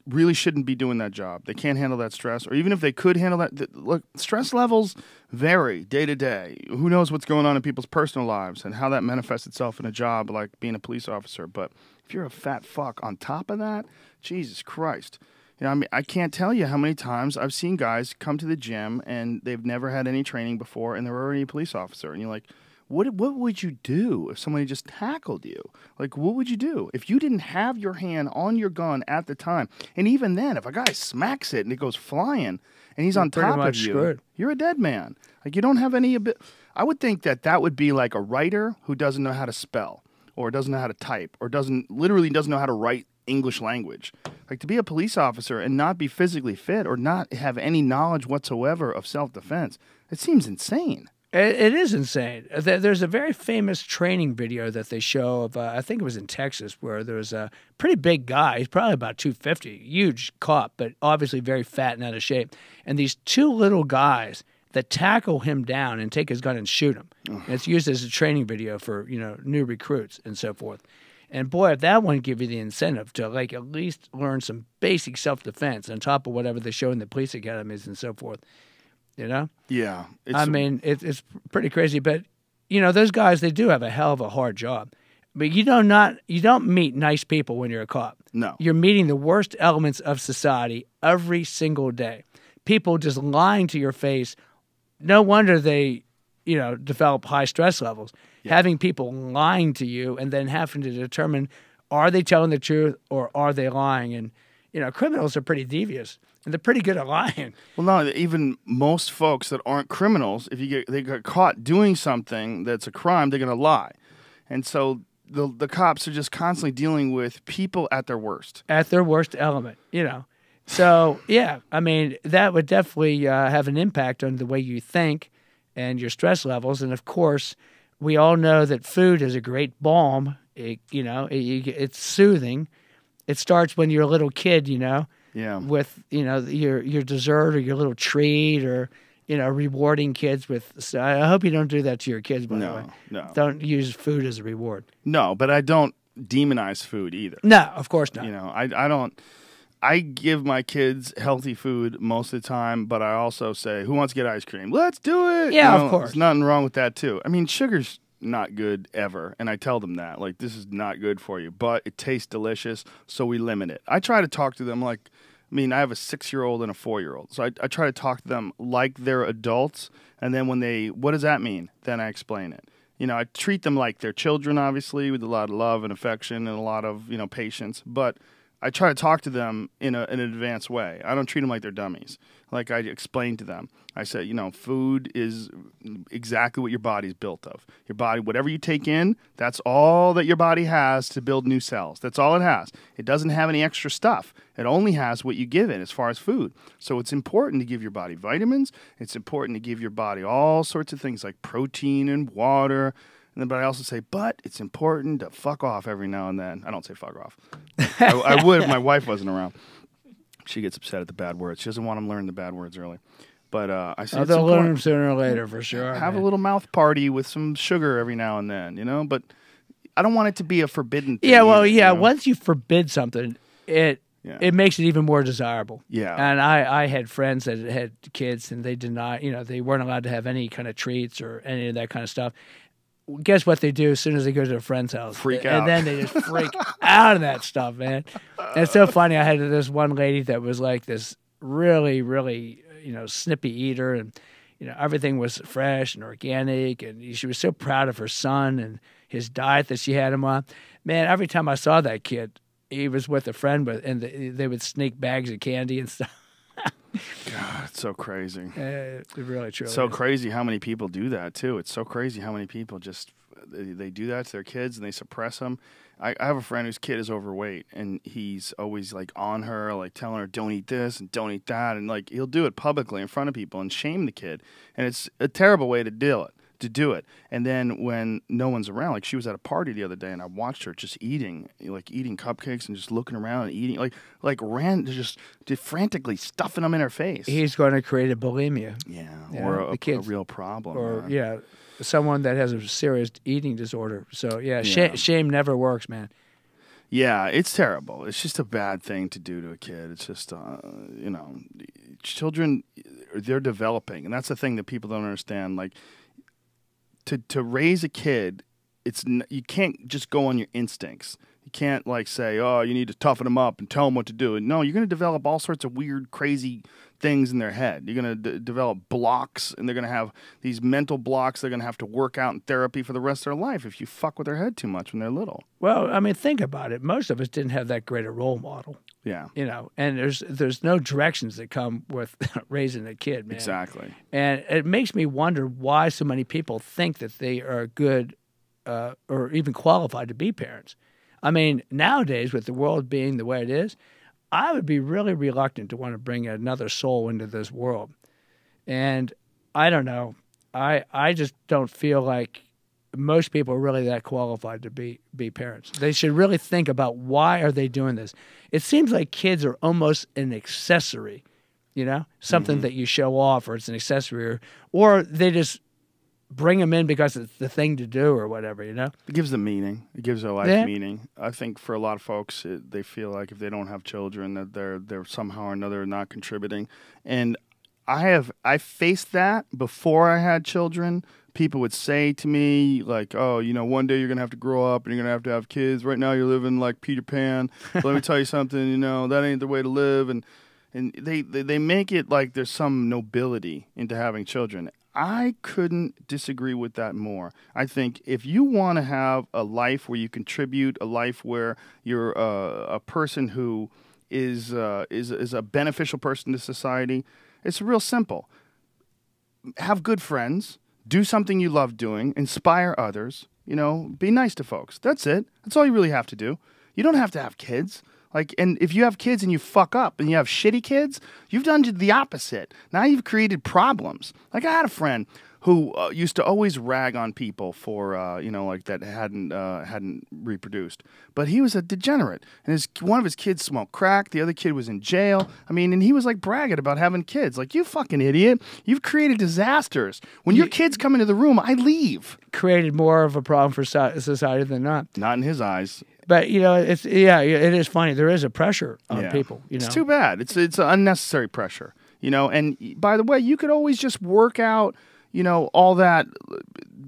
really shouldn't be doing that job. They can't handle that stress, or even if they could handle that, look, stress levels vary day to day. Who knows what's going on in people's personal lives and how that manifests itself in a job like being a police officer. But if you're a fat fuck on top of that, Jesus Christ. I can't tell you how many times I've seen guys come to the gym and they've never had any training before and they're already a police officer. And you're like, what would you do if somebody just tackled you? Like, what would you do if you didn't have your hand on your gun at the time? And even then, if a guy smacks it and it goes flying and he's on top of you, screwed. You're a dead man. Like, you don't have any I would think that would be like a writer who doesn't know how to spell or doesn't know how to type or doesn't know how to write English language. Like, to be a police officer and not be physically fit or not have any knowledge whatsoever of self-defense, it seems insane. It is insane. There's a very famous training video that they show of, I think it was in Texas, where there was a pretty big guy. He's probably about 250, huge cop, but obviously very fat and out of shape. And these two little guys that tackle him down and take his gun and shoot him. And it's used as a training video for, new recruits and so forth. And boy, if that wouldn't give you the incentive to like at least learn some basic self-defense on top of whatever they show in the police academies and so forth. Yeah. It's pretty crazy, but those guys, they do have a hell of a hard job. But you don't meet nice people when you're a cop. No. You're meeting the worst elements of society every single day. People just lying to your face. No wonder they, develop high stress levels. Yeah. Having people lying to you and then having to determine, are they telling the truth or are they lying? And, criminals are pretty devious. And they're pretty good at lying. Well, no, even most folks that aren't criminals, if they get caught doing something that's a crime, they're going to lie. And so the cops are just constantly dealing with people at their worst. At their worst element, So, yeah, that would definitely have an impact on the way you think and your stress levels. And, of course, we all know that food is a great balm. It's soothing. It starts when you're a little kid, with, your dessert or your little treat or, rewarding kids with. So I hope you don't do that to your kids, by the way. No. Don't use food as a reward. No, but I don't demonize food either. No, of course not. I don't. I give my kids healthy food most of the time, but I also say, who wants to get ice cream? Let's do it. Yeah, of course. There's nothing wrong with that, too. I mean, sugar's not good ever, and I tell them that. Like, this is not good for you, but it tastes delicious, so we limit it. I try to talk to them like, I have a 6-year-old and a 4-year-old, so I try to talk to them like they're adults, and then what does that mean? Then I explain it. I treat them like they're children, obviously, with a lot of love and affection and a lot of, patience, but I try to talk to them in an advanced way. I don't treat them like they're dummies. Like I explain to them. I say, food is exactly what your body's built of. Your body, whatever you take in, that's all that your body has to build new cells. That's all it has. It doesn't have any extra stuff. It only has what you give it as far as food. So it's important to give your body vitamins. It's important to give your body all sorts of things like protein and water. But I also say, but it's important to fuck off every now and then. I don't say fuck off. I would if my wife wasn't around. She gets upset at the bad words. She doesn't want them learning the bad words early. But I say they'll learn them sooner or later for sure. Have a little mouth party with some sugar every now and then, But I don't want it to be a forbidden thing. Yeah, well, either. Once you forbid something, it makes it even more desirable. Yeah. And I had friends that had kids and they they weren't allowed to have any kind of treats or any of that kind of stuff. Guess what they do as soon as they go to a friend's house? Freak out. And then they just freak out of that stuff, man. And it's so funny. I had this one lady that was like this really, really, snippy eater. And, everything was fresh and organic. And she was so proud of her son and his diet that she had him on. Man, every time I saw that kid, he was with a friend, and they would sneak bags of candy and stuff. God, it's so crazy. It really, truly so is. crazy how many people do that, too. It's so crazy how many people just, they do that to their kids and they suppress them. I have a friend whose kid is overweight, and he's always, like, on her, like, telling her, don't eat this and don't eat that. And, like, he'll do it publicly in front of people and shame the kid. And it's a terrible way to do it. And then when no one's around, like she was at a party the other day and I watched her just eating cupcakes and just looking around and eating, just frantically stuffing them in her face. He's going to create a bulimia. Yeah, or a real problem. Or, someone that has a serious eating disorder. So, shame never works, man. Yeah, it's terrible. It's just a bad thing to do to a kid. It's just, children, they're developing. And that's the thing that people don't understand. Like, to raise a kid, you can't just go on your instincts. You can't say, oh, you need to toughen them up and tell them what to do. No, you're going to develop all sorts of weird, crazy things in their head. You're going to develop blocks, and they're going to have these mental blocks they're going to have to work out in therapy for the rest of their life if you fuck with their head too much when they're little. Well, think about it. Most of us didn't have that great a role model. Yeah. And there's no directions that come with raising a kid, man. Exactly. And it makes me wonder why so many people think that they are good or even qualified to be parents. Nowadays, with the world being the way it is, I would be really reluctant to want to bring another soul into this world. And I don't know. I just don't feel like most people are really that qualified to be parents. They should really think about why are they doing this. It seems like kids are almost an accessory, something that you show off, or it's an accessory, or they just bring them in because it's the thing to do or whatever, It gives them meaning. It gives their life meaning. I think for a lot of folks, they feel like if they don't have children, that they're somehow or another not contributing. And I faced that before I had children. People would say to me, like, oh, one day you're going to have to grow up and you're going to have kids. Right now you're living like Peter Pan. But let me tell you something, that ain't the way to live. And they make it like there's some nobility into having children. I couldn't disagree with that more. I think if you want to have a life where you contribute, a life where you're a person who is a beneficial person to society, it's real simple. Have good friends, do something you love doing, inspire others, be nice to folks. That's it. That's all you really have to do. You don't have to have kids. And if you have kids and you fuck up and you have shitty kids, you've done the opposite. Now you've created problems. I had a friend who used to always rag on people for like that hadn't reproduced. But he was a degenerate, and one of his kids smoked crack. The other kid was in jail. I mean, and he was like bragging about having kids. Like, you fucking idiot! You've created disasters. When your kids come into the room, I leave. Created more of a problem for society than not. Not in his eyes. But it is funny. There is a pressure on people. It's too bad. It's an unnecessary pressure. And by the way, you could always just work out. All that.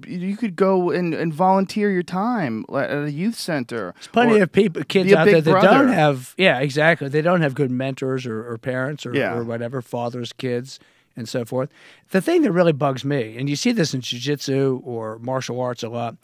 You could go and volunteer your time at a youth center. There's plenty of kids out there that don't have. Yeah, exactly. They don't have good mentors or parents or whatever, fathers, kids, and so forth. The thing that really bugs me, and you see this in jiu-jitsu or martial arts a lot,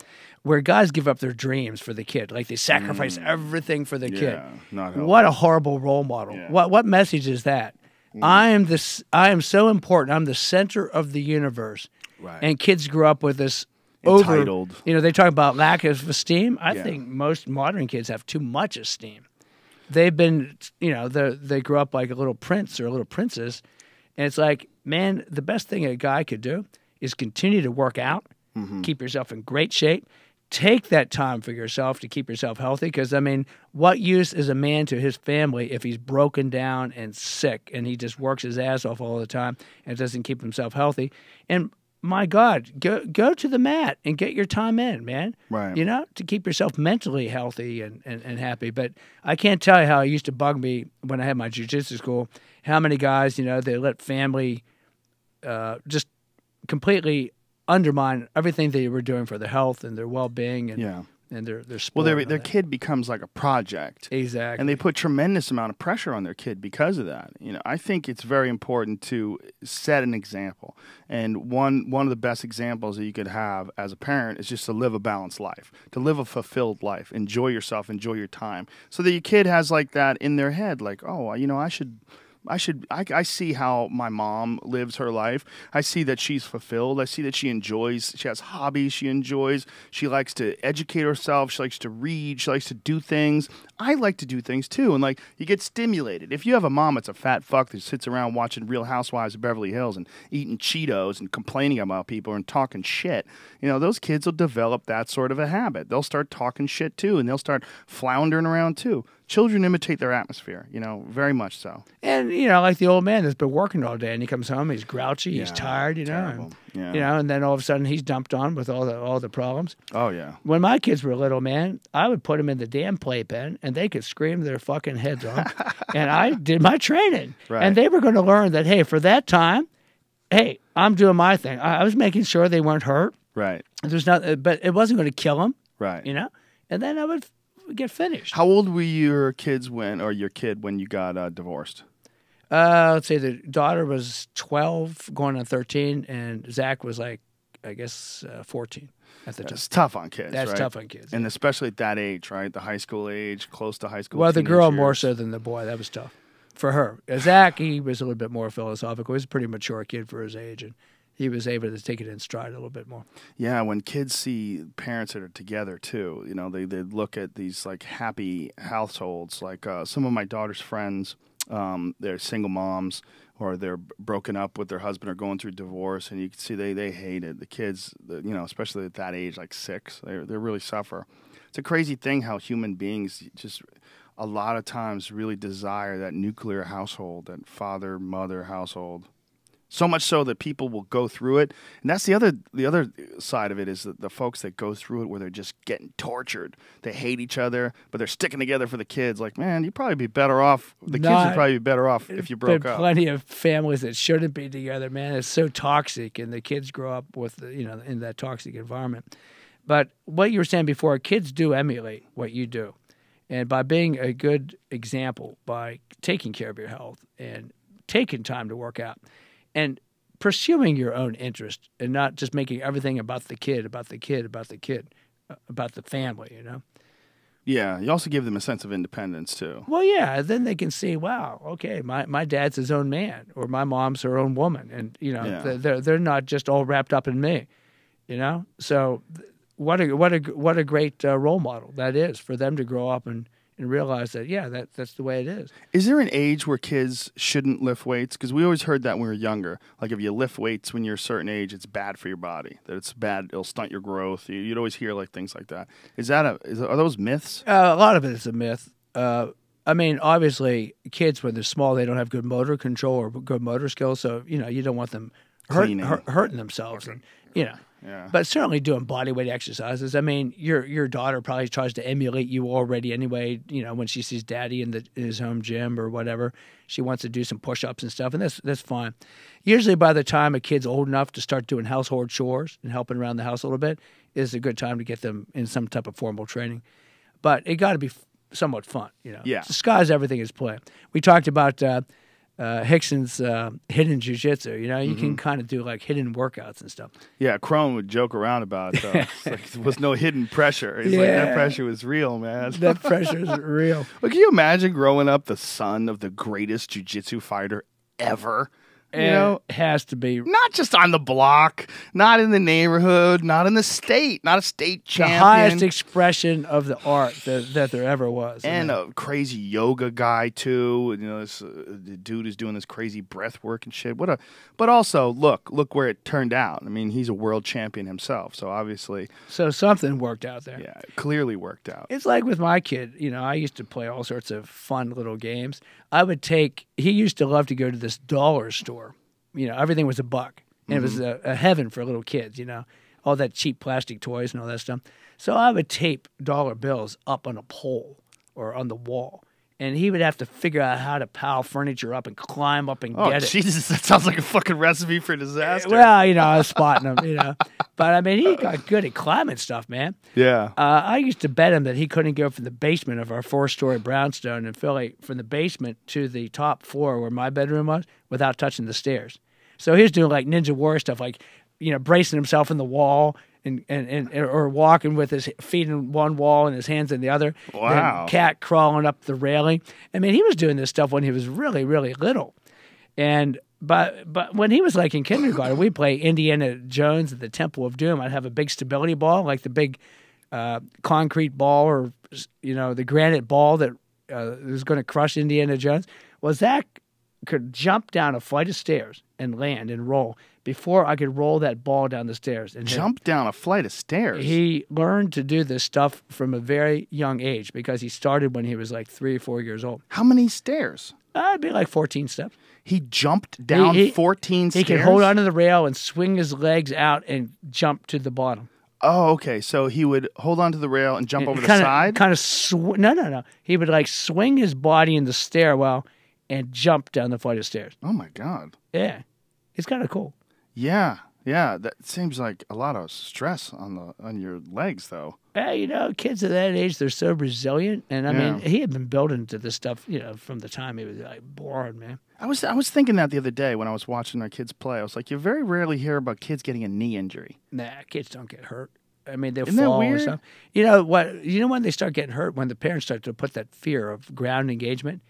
where guys give up their dreams for the kid. Like, they sacrifice everything for the kid. Not helpful. What a horrible role model. Yeah. What message is that? I am so important. I'm the center of the universe. Right. And kids grew up with this entitled. They talk about lack of esteem. I think most modern kids have too much esteem. They've been, they grew up like a little prince or a little princess. And it's like, man, the best thing a guy could do is continue to work out, keep yourself in great shape, take that time for yourself to keep yourself healthy. Because, I mean, what use is a man to his family if he's broken down and sick and he just works his ass off all the time and doesn't keep himself healthy? And my God, go to the mat and get your time in, man. Right. To keep yourself mentally healthy and happy. But I can't tell you how it used to bug me when I had my jiu-jitsu school, how many guys, they let family just completely undermine everything they were doing for their health and their well-being and their sport. Well, their kid becomes like a project. Exactly. And they put tremendous amount of pressure on their kid because of that. I think it's very important to set an example. And one of the best examples that you could have as a parent is just to live a balanced life, to live a fulfilled life, enjoy yourself, enjoy your time, so that your kid has like that in their head, like, oh, I see how my mom lives her life. I see that she's fulfilled. I see that she has hobbies she enjoys. She likes to educate herself. She likes to read. She likes to do things. I like to do things too. And you get stimulated. If you have a mom that's a fat fuck that sits around watching Real Housewives of Beverly Hills and eating Cheetos and complaining about people and talking shit, those kids will develop that sort of a habit. They'll start talking shit too, and they'll start floundering around too. Children imitate their atmosphere, very much so. And, like the old man that's been working all day and he comes home, he's grouchy, he's tired, terrible. And then all of a sudden he's dumped on with all the problems. Oh, yeah. When my kids were little, man, I would put them in the damn playpen and they could scream their fucking heads off. And I did my training. Right. And they were going to learn that, hey, for that time, hey, I'm doing my thing. I was making sure they weren't hurt. Right. But it wasn't going to kill them. Right. And then I would get finished. How old were your kid when you got divorced? Let's say the daughter was 12, going on 13, and Zach was 14 at the time. That's tough on kids. That's right? tough on kids. And especially at that age, right? The high school age, close to high school. Well, the girl years. more so than the boy. That was tough for her. Zach, he was a little bit more philosophical. He was a pretty mature kid for his age, and he was able to take it in stride a little bit more. Yeah, when kids see parents that are together too, they look at these happy households. Like some of my daughter's friends, they're single moms or they're broken up with their husband or going through divorce, and you can see they hate it. The kids, especially at that age, like 6, they really suffer. It's a crazy thing how human beings just a lot of times really desire that nuclear household, that father-mother household. So much so that people will go through it. And that's the other side of it is the folks that go through it where they're just getting tortured. They hate each other, but they're sticking together for the kids. Like, man, you'd probably be better off. The kids would probably be better off if you broke up. Plenty of families that shouldn't be together, man. It's so toxic, and the kids grow up with, in that toxic environment. But what you were saying before, kids do emulate what you do. And by being a good example, by taking care of your health and taking time to work out, and pursuing your own interest and not just making everything about the kid, about the family, Yeah, you also give them a sense of independence, too. Well, yeah, then they can see, wow, okay, my dad's his own man or my mom's her own woman. And, they're not just all wrapped up in me, So what a great role model that is for them to grow up and and realize that, yeah, that's the way it is. Is there an age where kids shouldn't lift weights? Because we always heard that when we were younger. Like if you lift weights when you're a certain age, it's bad for your body. That it's bad. It'll stunt your growth. You'd always hear like things like that. Are those myths? A lot of it is a myth. I mean, obviously, kids when they're small, they don't have good motor control or good motor skills. So you don't want them hurting themselves, and Yeah. But certainly doing body weight exercises. I mean, your daughter probably tries to emulate you already anyway. When she sees daddy in his home gym or whatever, she wants to do some push-ups and stuff, and that's fine. Usually, by the time a kid's old enough to start doing household chores and helping around the house a little bit, is a good time to get them in some type of formal training. But it got to be somewhat fun. Yeah. The sky's everything is play. We talked about Hickson's hidden jiu-jitsu. You can kind of do like hidden workats and stuff. Yeah, Crone would joke around about it, though. Like, there was no hidden pressure. He's like, that pressure was real, man. That pressure is real. Well, can you imagine growing up the son of the greatest jiu-jitsu fighter ever? It has to be. Not just on the block, not in the neighborhood, not in the state, not a state champion. The highest expression of the art that there ever was. And a crazy yoga guy, too. This the dude is doing this crazy breath work and shit. But also, look where it turned out. I mean, he's a world champion himself, so obviously. So something worked out there. Yeah, it clearly worked out. It's like with my kid. I used to play all sorts of fun little games. He used to love to go to this dollar store. Everything was $1. And it was a heaven for little kids, all that cheap plastic toys and all that stuff. So I would tape dollar bills up on a pole or on the wall. And he would have to figure out how to pile furniture up and climb up and get it. Jesus, that sounds like a fucking recipe for disaster. Well, I was spotting him, But, I mean, he got good at climbing stuff, man. Yeah. I used to bet him that he couldn't go from the basement of our 4-story brownstone in Philly, from the basement to the top floor where my bedroom was, without touching the stairs. So he was doing, like, Ninja Warrior stuff, like, bracing himself in the wall or walking with his feet in one wall and his hands in the other. Wow. Then cat crawling up the railing. I mean, he was doing this stuff when he was really, really little. But when he was like in kindergarten, we'd play Indiana Jones at the Temple of Doom. I'd have a big stability ball, like the big concrete ball or, the granite ball that was going to crush Indiana Jones. Well, Zach could jump down a flight of stairs and land and roll before I could roll that ball down the stairs. And jump down a flight of stairs? He learned to do this stuff from a very young age because he started when he was like 3 or 4 years old. How many stairs? It'd be like 14 steps. He jumped down 14 stairs? He could hold onto the rail and swing his legs out and jump to the bottom. Oh, okay. So he would hold onto the rail and jump over the side? No. He would like swing his body in the stairwell and jump down the flight of stairs. Oh, my God. Yeah. It's kind of cool. Yeah. That seems like a lot of stress on your legs, though. Kids at that age, they're so resilient. And, I mean, he had been building to this stuff, from the time he was, like, born, man. I was thinking that the other day when I was watching our kids play. I was like, you very rarely hear about kids getting a knee injury. Nah, kids don't get hurt. I mean, they'll Isn't that fall weird? and stuff. You know what? You know when they start getting hurt? When the parents start to put that fear of ground engagement.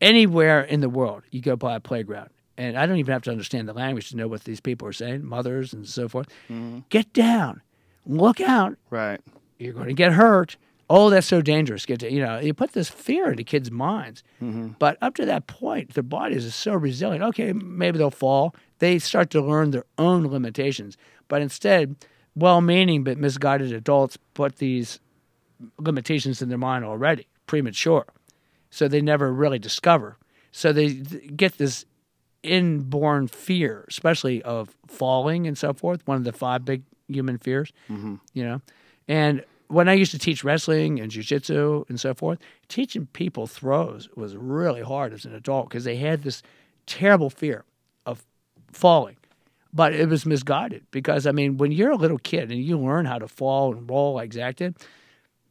Anywhere in the world, you go by a playground. And I don't even have to understand the language to know what these people are saying, mothers and so forth. Mm-hmm. Get down. Look out. Right. You're going to get hurt. Oh, that's so dangerous. You put this fear into kids' minds. Mm-hmm. But up to that point, their bodies are so resilient. Okay, maybe they'll fall. They start to learn their own limitations. But instead, well-meaning but misguided adults put these limitations in their mind already, premature. So they never really discover. So they get this inborn fear, especially of falling and so forth, one of the 5 big human fears, And when I used to teach wrestling and jiu-jitsu and so forth, teaching people throws was really hard as an adult because they had this terrible fear of falling. But it was misguided because, I mean, when you're a little kid and you learn how to fall and roll like Zach did,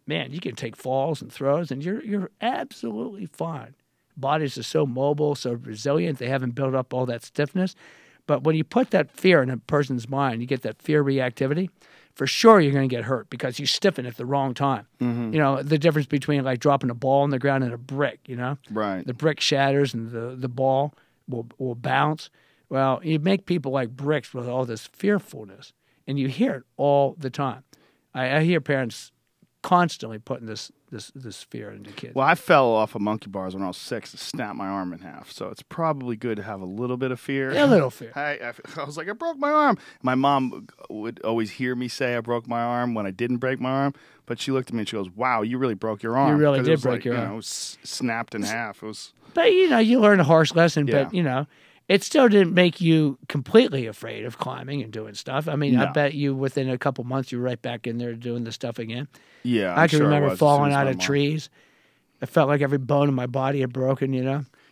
man, you can take falls and throws and you're absolutely fine. Bodies are so mobile, so resilient. They haven't built up all that stiffness. But when you put that fear in a person's mind, you get that fear reactivity, for sure you're going to get hurt because you stiffen at the wrong time. Mm-hmm. The difference between like dropping a ball on the ground and a brick, Right. The brick shatters and the ball will bounce. Well, you make people like bricks with all this fearfulness, and you hear it all the time. I hear parents constantly putting this fear into kids. Well, I fell off of monkey bars when I was 6 and snapped my arm in half. So it's probably good to have a little bit of fear. Yeah, a little fear. I was like, I broke my arm. My mom would always hear me say I broke my arm when I didn't break my arm. But she looked at me and she goes, "Wow, you really broke your arm." You really did break like, your arm. It was snapped in half. It was. But you learn a harsh lesson. Yeah. But it still didn't make you completely afraid of climbing and doing stuff. I mean, No. I bet you within a couple months you're right back in there doing the stuff again. Yeah, I can sure remember was, as soon falling as out my of mom- trees. I felt like every bone in my body had broken. You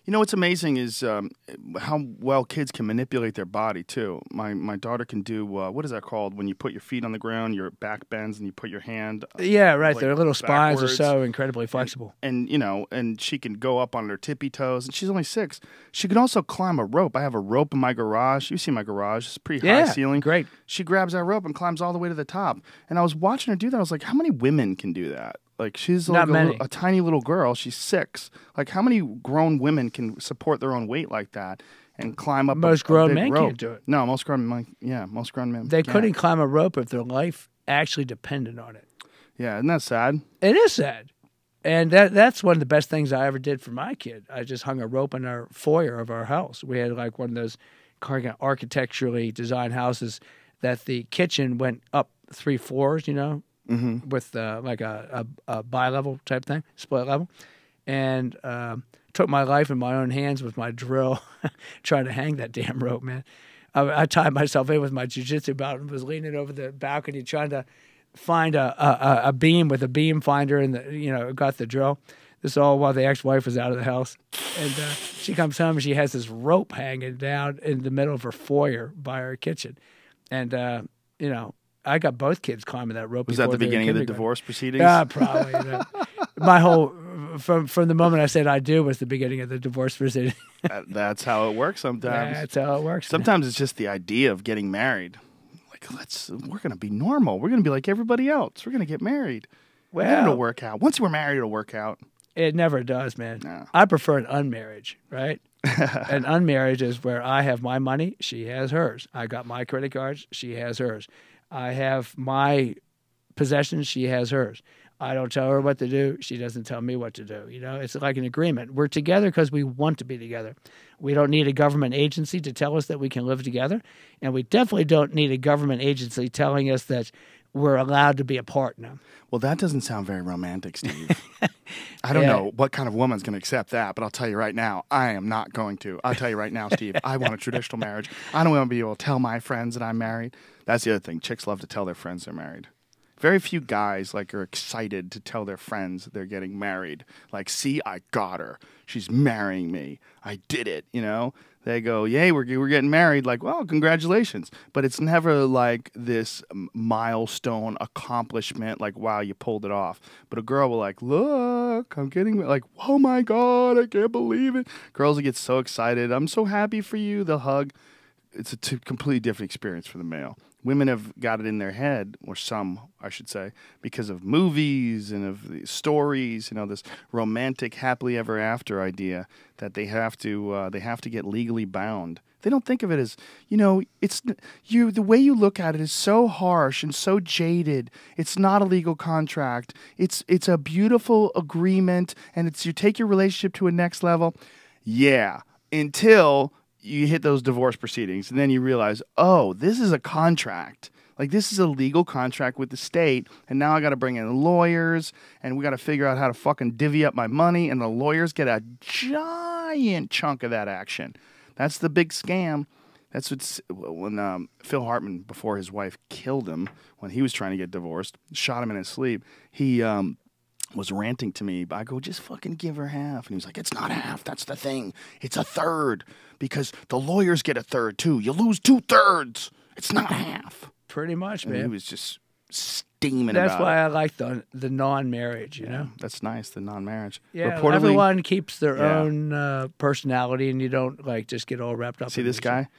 know what's amazing is how well kids can manipulate their body too. My daughter can do what is that called when you put your feet on the ground, your back bends, and you put your hand. Yeah, right. like, Their little spines backwards. are so incredibly flexible. And and she can go up on her tippy toes. And she's only 6. She can also climb a rope. I have a rope in my garage. You see my garage? It's pretty high ceiling. Great. She grabs that rope and climbs all the way to the top. And I was watching her do that. I was like, how many women can do that? Like she's Not like many. a tiny little girl. She's 6. Like how many grown women can support their own weight like that and climb up? Most a grown big men rope? can't do it. No, most grown men. Yeah, most grown men. They can't. couldn't climb a rope if their life actually depended on it. Yeah, isn't that sad? It is sad. And that's one of the best things I ever did for my kid. I just hung a rope in our foyer of our house. We had like one of those architecturally designed houses that the kitchen went up 3 floors, with like a bi-level type thing, split level. And took my life in my own hands with my drill trying to hang that damn rope, man. I tied myself in with my jiu-jitsu belt and was leaning over the balcony trying to find a beam with a beam finder and got the drill. This all while the ex-wife was out of the house. And she comes home and she has this rope hanging down in the middle of her foyer by her kitchen. And, I got both kids climbing that rope. Was that the beginning of the divorce proceedings? Probably. My whole, from the moment I said I do was the beginning of the divorce proceeding. That's how it works sometimes. That's how it works. Sometimes it's just the idea of getting married. Like, we're going to be normal. We're going to be like everybody else. We're going to get married. Well, and it'll work out. Once we're married, it'll work out. It never does, man. No. I prefer an unmarriage, right? An unmarriage is where I have my money, she has hers. I got my credit cards, she has hers. I have my possessions, she has hers. I don't tell her what to do, she doesn't tell me what to do. It's like an agreement. We're together because we want to be together. We don't need a government agency to tell us that we can live together, and we definitely don't need a government agency telling us that we're allowed to be apart now. Well, that doesn't sound very romantic, Steve. I don't know what kind of woman's going to accept that, but I'll tell you right now, I am not going to. I'll tell you right now, Steve, I want a traditional marriage. I don't want to be able to tell my friends that I'm married. That's the other thing. Chicks love to tell their friends they're married. Very few guys are excited to tell their friends they're getting married. Like, see, I got her. She's marrying me. I did it, They go, yay, we're getting married. Like, well, congratulations. But it's never like this milestone accomplishment, like, wow, you pulled it off. But a girl will look, I'm getting, oh my God, I can't believe it. Girls will get so excited. I'm so happy for you. They'll hug. It's a completely different experience for the male. Women have got it in their head, or some, I should say, because of movies and of the stories, this romantic happily ever after idea that they have to get legally bound. They don't think of it as, it's the way you look at it is so harsh and so jaded. It's not a legal contract. It's a beautiful agreement, and you take your relationship to a next level. Yeah, until you hit those divorce proceedings, and then you realize, oh, this is a contract. This is a legal contract with the state, and now I got to bring in lawyers, and we got to figure out how to fucking divvy up my money, and the lawyers get a giant chunk of that action. That's the big scam. That's when Phil Hartman, before his wife killed him, when he was trying to get divorced, shot him in his sleep, he was ranting to me. I go, just fucking give her half. And he was like, it's not half. That's the thing. It's a third because the lawyers get a third too. You lose 2/3. It's not half. Pretty much, man. And he was just steaming That's about why it. I like the non-marriage, That's nice, the non-marriage. Yeah, Reportedly, everyone keeps their own personality, and you don't just get all wrapped up. See in this shit. guy?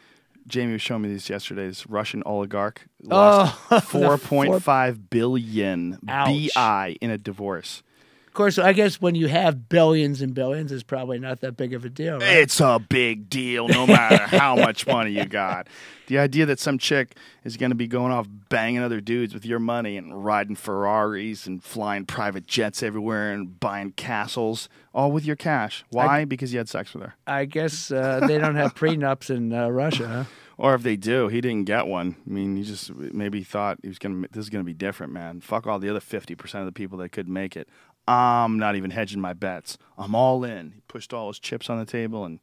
Jamie was showing me this yesterday. This Russian oligarch lost $4.5 billion Ouch. BI in a divorce. Of course, I guess when you have billions and billions, it's probably not that big of a deal, right? It's a big deal no matter how much money you got. The idea that some chick is going to be going off banging other dudes with your money and riding Ferraris and flying private jets everywhere and buying castles, all with your cash. Why? Because you had sex with her. I guess they don't have prenups in Russia, huh? Or if they do, he didn't get one. I mean, he just maybe thought this is going to be different, man. Fuck all the other 50% of the people that could make it. I'm not even hedging my bets. I'm all in. He pushed all his chips on the table. And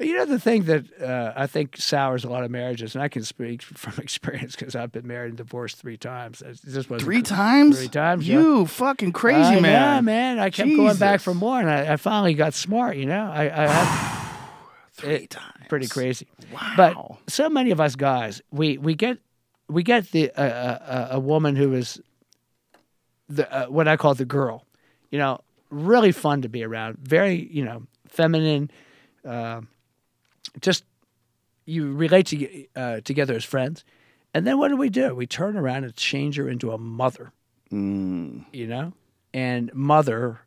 you know, the thing that I think sours a lot of marriages, and I can speak from experience because I've been married and divorced 3 times. Three times? 3 times. You yeah. fucking crazy, man. Yeah, man. I kept going back for more, and I finally got smart, you know. I 3 times. Pretty crazy. Wow. But so many of us guys, we get the a woman who is the what I call the girl, you know, really fun to be around, very, you know, feminine. Just you relate together as friends, and then what do? We turn around and change her into a mother. You know, and mother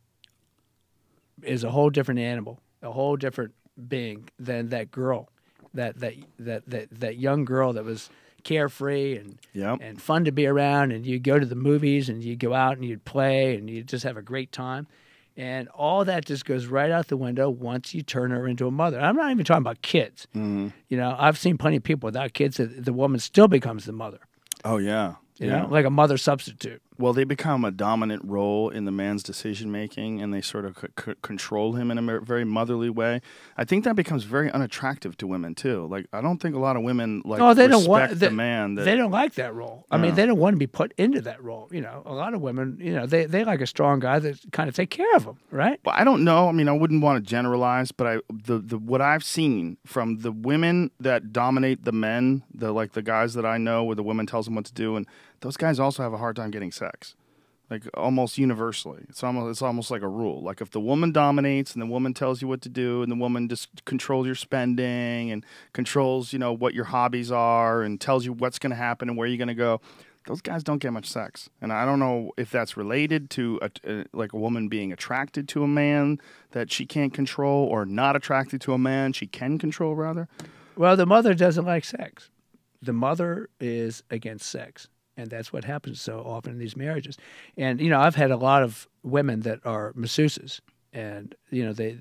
is a whole different animal, a whole different being than that girl, that young girl that was carefree and fun to be around, and you go to the movies and you go out and you'd play and you just have a great time, and all that just goes right out the window once you turn her into a mother. I'm not even talking about kids. You know, I've seen plenty of people without kids that the woman still becomes the mother. Oh yeah. You know, like a mother substitute. Well, they become a dominant role in the man's decision-making, and they sort of control him in a very motherly way. I think that becomes very unattractive to women, too. Like, I don't think a lot of women, like, respect the man. They don't like that role. I mean, they don't want to be put into that role. You know, a lot of women, you know, they like a strong guy that kind of take care of them, right? Well, I don't know. I mean, I wouldn't want to generalize, but what I've seen from the women that dominate the men, the guys that I know where the woman tells them what to do, and those guys also have a hard time getting sex, like almost universally. It's almost like a rule. Like if the woman dominates and the woman tells you what to do, and the woman just controls your spending and controls, you know, what your hobbies are and tells you what's going to happen and where you're going to go, those guys don't get much sex. And I don't know if that's related to like a woman being attracted to a man that she can't control, or not attracted to a man she can control, rather. Well, the mother doesn't like sex. The mother is against sex. And that's what happens so often in these marriages. And, you know, I've had a lot of women that are masseuses and, you know, they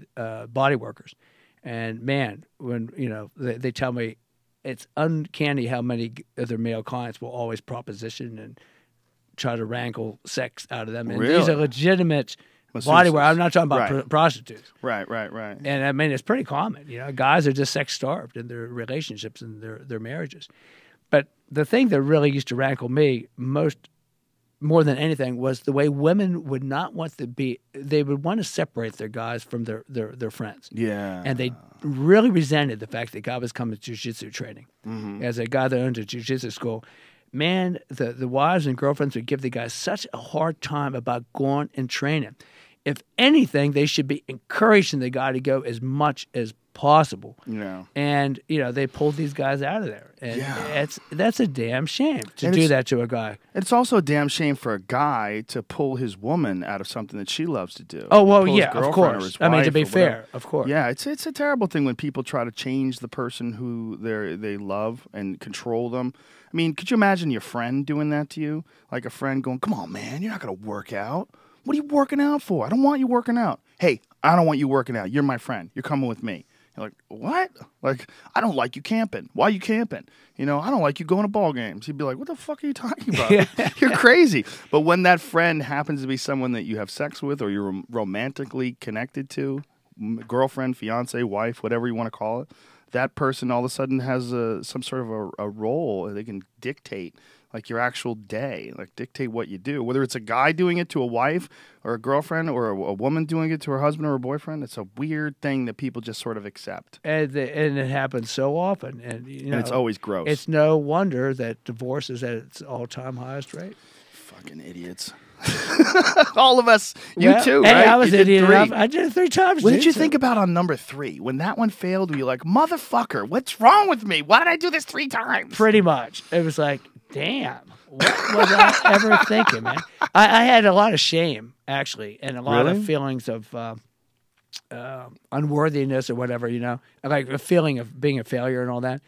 body workers. And, man, when, you know, they tell me it's uncanny how many of their male clients will always proposition and try to wrangle sex out of them. And really? These are legitimate body work. I'm not talking about prostitutes. Right. And, I mean, it's pretty common. You know, guys are just sex-starved in their relationships and their marriages. But the thing that really used to rankle me more than anything was the way women would not want to be. They would want to separate their guys from their friends. Yeah. And they really resented the fact that guy was coming to jiu-jitsu training. As a guy that owned a jiu-jitsu school, man, the wives and girlfriends would give the guys such a hard time about going and training. If anything, they should be encouraging the guy to go as much as possible. Yeah. And, you know, they pulled these guys out of there. And that's a damn shame to do that to a guy. It's also a damn shame for a guy to pull his woman out of something that she loves to do. Oh, well, yeah, of course. I mean, to be fair, of course. Yeah, it's a terrible thing when people try to change the person who they love and control them. I mean, could you imagine your friend doing that to you? Like a friend going, "Come on, man, you're not going to work out. What are you working out for? I don't want you working out. Hey, I don't want you working out. You're my friend. You're coming with me." You're like, "What? Like, I don't like you camping. Why are you camping? You know, I don't like you going to ball games." He'd be like, "What the fuck are you talking about? You're crazy." But when that friend happens to be someone that you have sex with or you're romantically connected to, girlfriend, fiance, wife, whatever you want to call it, that person all of a sudden has some sort of a role. They can dictate like your actual day, like dictate what you do. Whether it's a guy doing it to a wife or a girlfriend, or a woman doing it to her husband or a boyfriend, it's a weird thing that people just sort of accept. And it happens so often. And, you know, and it's always gross. It's no wonder that divorce is at its all-time highest rate. Fucking idiots. All of us. You too, hey, right? I was idiot enough. I did it 3 times. What did you think about on number 3? When that one failed, were you like, "Motherfucker, what's wrong with me? Why did I do this 3 times?" Pretty much. It was like, damn, what was I ever thinking, man? I had a lot of shame, actually, and a lot of feelings of unworthiness or whatever, like a feeling of being a failure and all that.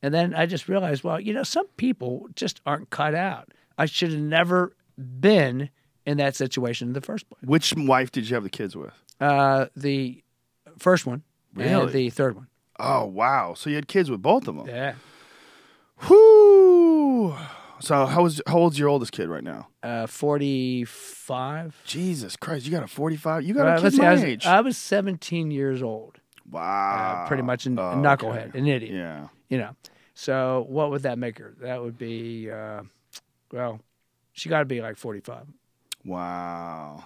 And then I just realized, well, some people just aren't cut out. I should have never been in that situation in the first place. Which wife did you have the kids with? The first one and the third one. Oh, wow. So you had kids with both of them. Yeah. Whoo! So how old's your oldest kid right now? 45. Jesus Christ, you got a 45? You got a kid my age. I was 17 years old. Wow. Pretty much a knucklehead, an idiot. Yeah. So what would that make her? That would be, she got to be like 45. Wow.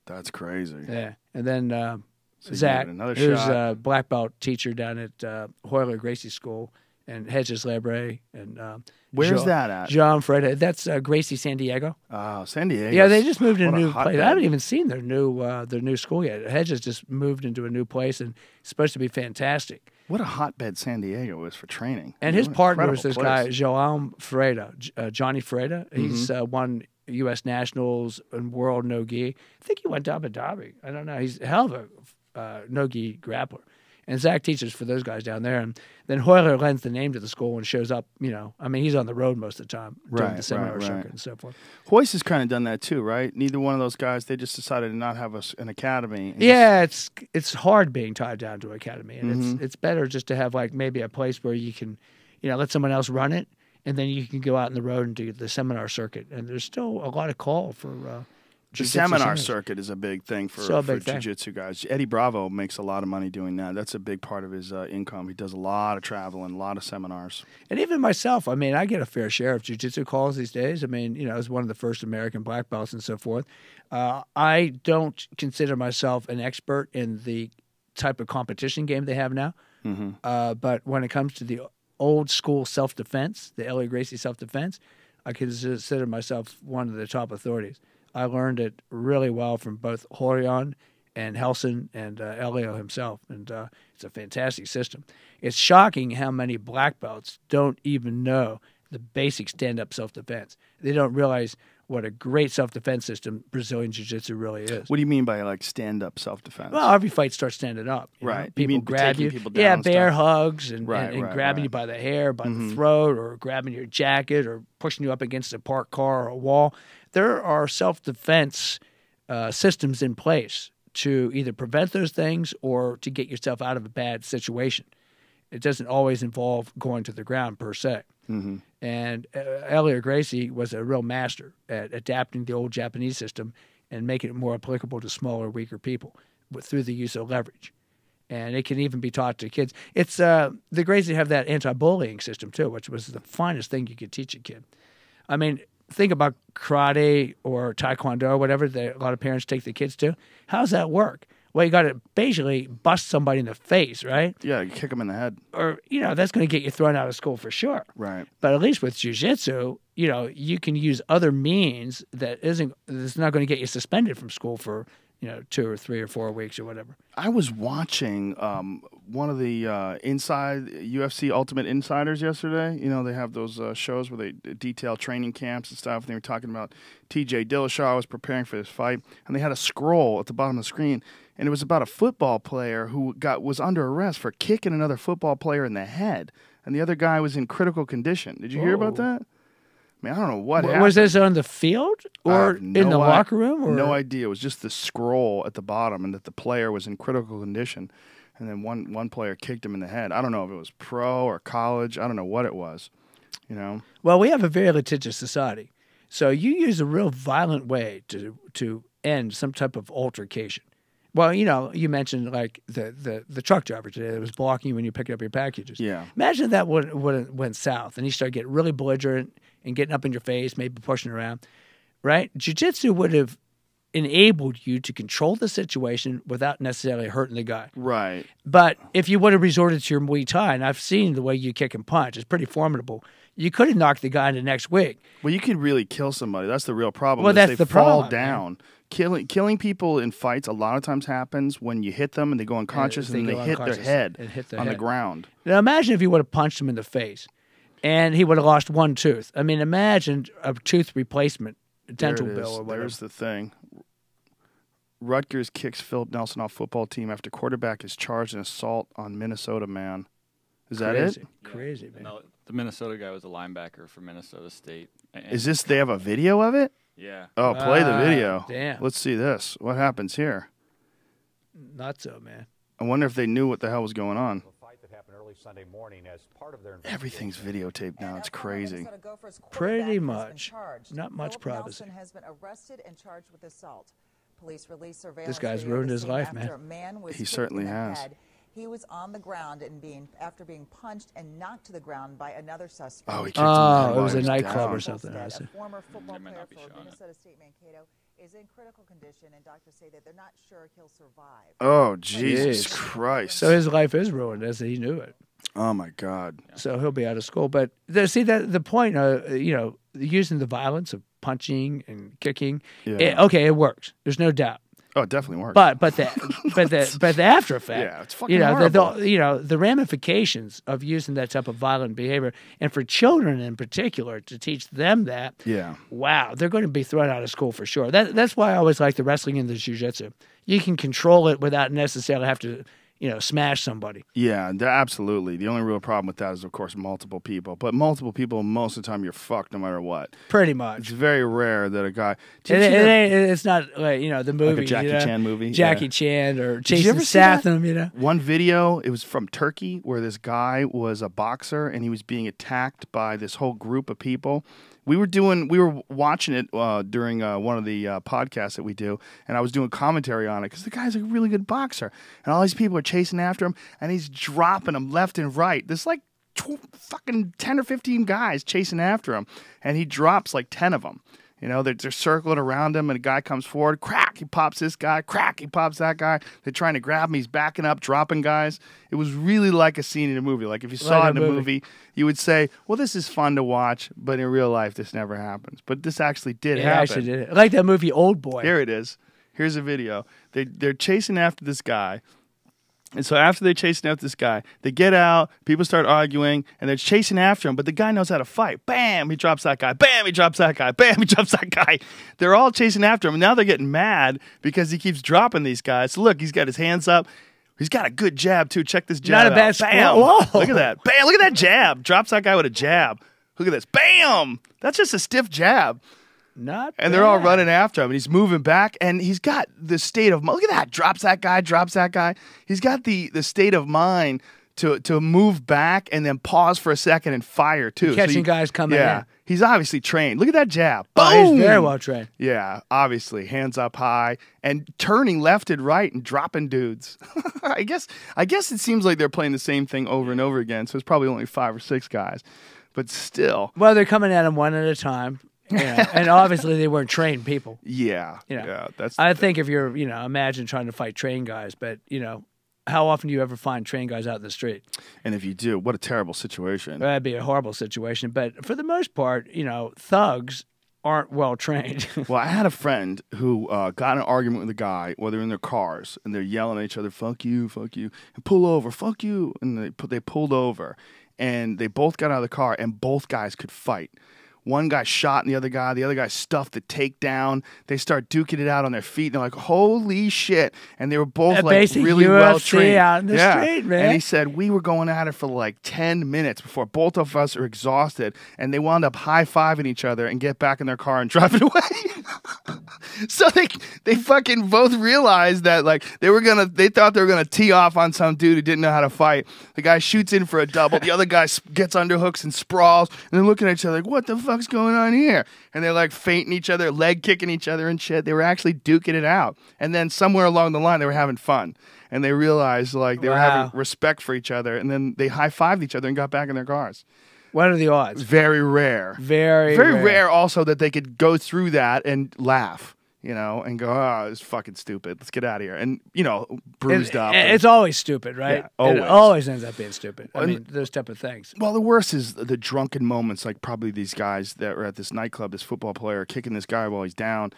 That's crazy. Yeah. And then so Zach, who's a black belt teacher down at Hoyler Gracie School and Hedges Libre. And where's that at? John Freda. That's Gracie, San Diego. Oh, San Diego. Yeah, they just moved into a new place. I haven't even seen their new school yet. Hedges just moved into a new place and it's supposed to be fantastic. What a hotbed San Diego is for training. And his partner is this guy, João Ferreira, Johnny Ferreira. He's won U.S. Nationals and World No-Gi. I think he went to Abu Dhabi. I don't know. He's a hell of a no-gi grappler. And Zach teaches for those guys down there. And then Hoyler lends the name to the school and shows up, he's on the road most of the time doing the seminar circuit and so forth. Hoist has kind of done that too, right? Neither one of those guys, they just decided to not have an academy. Yeah, it's hard being tied down to an academy. And it's better just to have like maybe a place where you can, let someone else run it. And then you can go out on the road and do the seminar circuit. And there's still a lot of call for the seminar circuit is a big thing for jiu-jitsu guys. Eddie Bravo makes a lot of money doing that. That's a big part of his income. He does a lot of travel and a lot of seminars. And even myself, I get a fair share of jiu-jitsu calls these days. As one of the first American black belts and so forth. I don't consider myself an expert in the type of competition game they have now. But when it comes to the old school self-defense, the Elliot Gracie self-defense, I consider myself one of the top authorities. I learned it really well from both Horion and Helson and Elio himself, and it's a fantastic system. It's shocking how many black belts don't even know the basic stand-up self-defense. They don't realize what a great self-defense system Brazilian Jiu-Jitsu really is. What do you mean by like stand-up self-defense? Well, every fight starts standing up. Right. People grab you. People down bear hugs and right, grabbing you by the hair, by the throat, or grabbing your jacket, or pushing you up against a parked car or a wall. There are self-defense systems in place to either prevent those things or to get yourself out of a bad situation. It doesn't always involve going to the ground per se. And Elliot Gracie was a real master at adapting the old Japanese system and making it more applicable to smaller, weaker people through the use of leverage. And it can even be taught to kids. It's the Gracie have that anti-bullying system too, which was the finest thing you could teach a kid. Think about karate or taekwondo or whatever that a lot of parents take the kids to. How does that work? Well, you got to basically bust somebody in the face, right? Yeah, you kick them in the head. Or, that's going to get you thrown out of school for sure. Right. But at least with jiu-jitsu, you can use other means that's not going to get you suspended from school for, 2 or 3 or 4 weeks or whatever. I was watching one of the Inside UFC Ultimate Insiders yesterday. They have those shows where they detail training camps and stuff. And they were talking about T.J. Dillashaw was preparing for this fight, and they had a scroll at the bottom of the screen, and it was about a football player who was under arrest for kicking another football player in the head, and the other guy was in critical condition. Did you hear about that? I don't know what happened. Was this on the field or in the locker room? Or? No idea. It was just the scroll at the bottom and that the player was in critical condition. And then one player kicked him in the head. I don't know if it was pro or college. I don't know what it was, Well, we have a very litigious society. So you use a real violent way to end some type of altercation. Well, you mentioned like the truck driver today that was blocking you when you picked up your packages. Yeah. Imagine that went south and he started getting really belligerent and getting up in your face, maybe pushing around, right? Jiu-jitsu would have enabled you to control the situation without necessarily hurting the guy. Right. But if you would have resorted to your Muay Thai, and I've seen the way you kick and punch, it's pretty formidable, you could have knocked the guy in the next week. Well, you could really kill somebody. That's the real problem. Well, that's the problem. Fall down. Killing people in fights a lot of times happens when you hit them and they go unconscious and they hit their head on the ground. Now imagine if you would have punched him in the face. and he would have lost one tooth. I mean, imagine a tooth replacement, a dental There it bill is. or whatever. There's the thing. Rutgers kicks Philip Nelson off football team after quarterback is charged in assault on Minnesota man. Is that Crazy. it? Crazy, man. No, the Minnesota guy was a linebacker for Minnesota State. And- Is this? They have a video of it? Yeah. Oh, play the video. Damn. Let's see this. What happens here? Not so, man. I wonder if they knew what the hell was going on. Fight that happened early Sunday morning as part of their Everything's videotaped now. It's crazy. Pretty much. Not much privacy. Nelson has been arrested and charged with assault. Police released surveillance. This guy's video of ruined the his scene life, after man. a man was He kicked certainly in the has. head. He was on the ground and after being punched and knocked to the ground by another suspect. Oh, he kicked him in the head it while was he a nightclub down. or something. I see. A former football They might player not be for showing it. Minnesota State Mankato is in critical condition, and doctors say that they're not sure he'll survive. Oh, Jesus Jeez. Christ. So his life is ruined as he knew it. Oh, my God. So he'll be out of school. But see that the point, using the violence of punching and kicking. Yeah. It works. There's no doubt. Oh, it definitely works. But the after effect. Yeah, it's fucking horrible. The ramifications of using that type of violent behavior, and for children in particular, to teach them that. Yeah. Wow, they're going to be thrown out of school for sure. That's why I always like the wrestling and the jiu-jitsu. You can control it without necessarily have to smash somebody. Yeah, absolutely. The only real problem with that is, of course, multiple people. But multiple people, most of the time, you're fucked no matter what. Pretty It's much. very rare that a guy. It's not like, the movie. Like a Jackie Chan movie? Jackie Yeah. Chan or you Jason ever see that? Statham, One video, it was from Turkey, where this guy was a boxer and he was being attacked by this whole group of people. We were watching it during one of the podcasts that we do, and I was doing commentary on it because the guy's a really good boxer, and all these people are chasing after him, and he's dropping them left and right. There's like fucking 10 or 15 guys chasing after him, and he drops like 10 of them. They're circling around him, and a guy comes forward, crack, he pops this guy, crack, he pops that guy. They're trying to grab him, he's backing up, dropping guys. It was really like a scene in a movie. Like if you saw it in a movie, you would say, well, this is fun to watch, but in real life, this never happens. But this actually did happen. actually did. I like that movie Old Boy. Here it is. Here's a video. They're chasing after this guy. And so after they're chasing after this guy, they get out, people start arguing, and they're chasing after him, but the guy knows how to fight. Bam, he drops that guy. Bam, he drops that guy. Bam, he drops that guy. They're all chasing after him, and now they're getting mad because he keeps dropping these guys. So look, he's got his hands up. He's got a good jab, too. Check this jab Not a bad out. spot. Bam. Whoa. Look at that. Bam, look at that jab. Drops that guy with a jab. Look at this. Bam. That's just a stiff jab. And they're all running after him, and he's moving back, and he's got the state of mind. Look at that. Drops that guy. He's got the state of mind to move back and then pause for a second and fire, too. Catching guys coming in. He's obviously trained. Look at that jab. Boom! Oh, he's very well trained. Yeah, obviously. Hands up high and turning left and right and dropping dudes. I guess it seems like they're playing the same thing over and over again, so it's probably only 5 or 6 guys. But still. Well, they're coming at him one at a time. And obviously they weren't trained people. Yeah. I think if you're, imagine trying to fight trained guys, but, how often do you ever find trained guys out in the street? And if you do, what a terrible situation. That'd be a horrible situation. But for the most part, thugs aren't well trained. Well, I had a friend who got in an argument with a guy while they're in their cars, and they're yelling at each other, fuck you, and pull over, fuck you. And they pulled over, and they both got out of the car, and both guys could fight. One guy shot the other guy stuffed the takedown. They start duking it out on their feet, and they're like, holy shit. And they were both like really UFC well trained. out in the street, man. And he said, we were going at it for like 10 minutes before both of us are exhausted, and they wound up high-fiving each other and get back in their car and drive it away. So they fucking both realized that like they thought they were gonna tee off on some dude who didn't know how to fight. The guy shoots in for a double. The other guy gets underhooks and sprawls, and they're looking at each other like, what the fuck's going on here? And they're like feinting each other, leg kicking each other and shit. They were actually duking it out. And then somewhere along the line, they were having fun, and they realized like they were having respect for each other, and then they high-fived each other and got back in their cars. What are the odds? Very rare. Very rare also that they could go through that and laugh. and go, oh, it's fucking stupid. Let's get out of here. And, bruised up. It's always stupid, right? Yeah, always. It always ends up being stupid. I mean, those type of things. Well, the worst is the drunken moments, like probably these guys that were at this nightclub, this football player kicking this guy while he's down.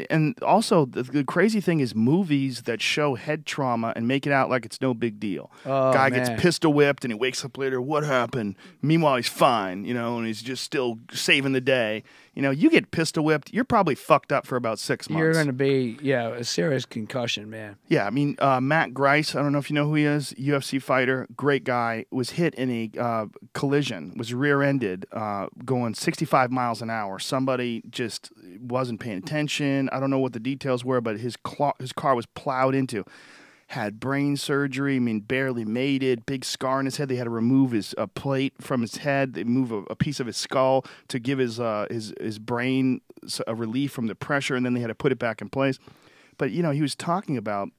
And also, the crazy thing is movies that show head trauma and make it out like it's no big deal. Guy gets pistol whipped and he wakes up later. What happened? Meanwhile, he's fine, and he's just still saving the day. You get pistol whipped, you're probably fucked up for about 6 months. You're going to be, a serious concussion, man. Yeah, I mean, Matt Grice, I don't know if you know who he is, UFC fighter, great guy, was hit in a collision, was rear-ended, going 65 miles an hour. Somebody just wasn't paying attention. I don't know what the details were, but his car was plowed into. Had brain surgery, barely made it, big scar on his head. They had to remove his plate from his head. They move a piece of his skull to give his brain a relief from the pressure, and then they had to put it back in place. But, he was talking about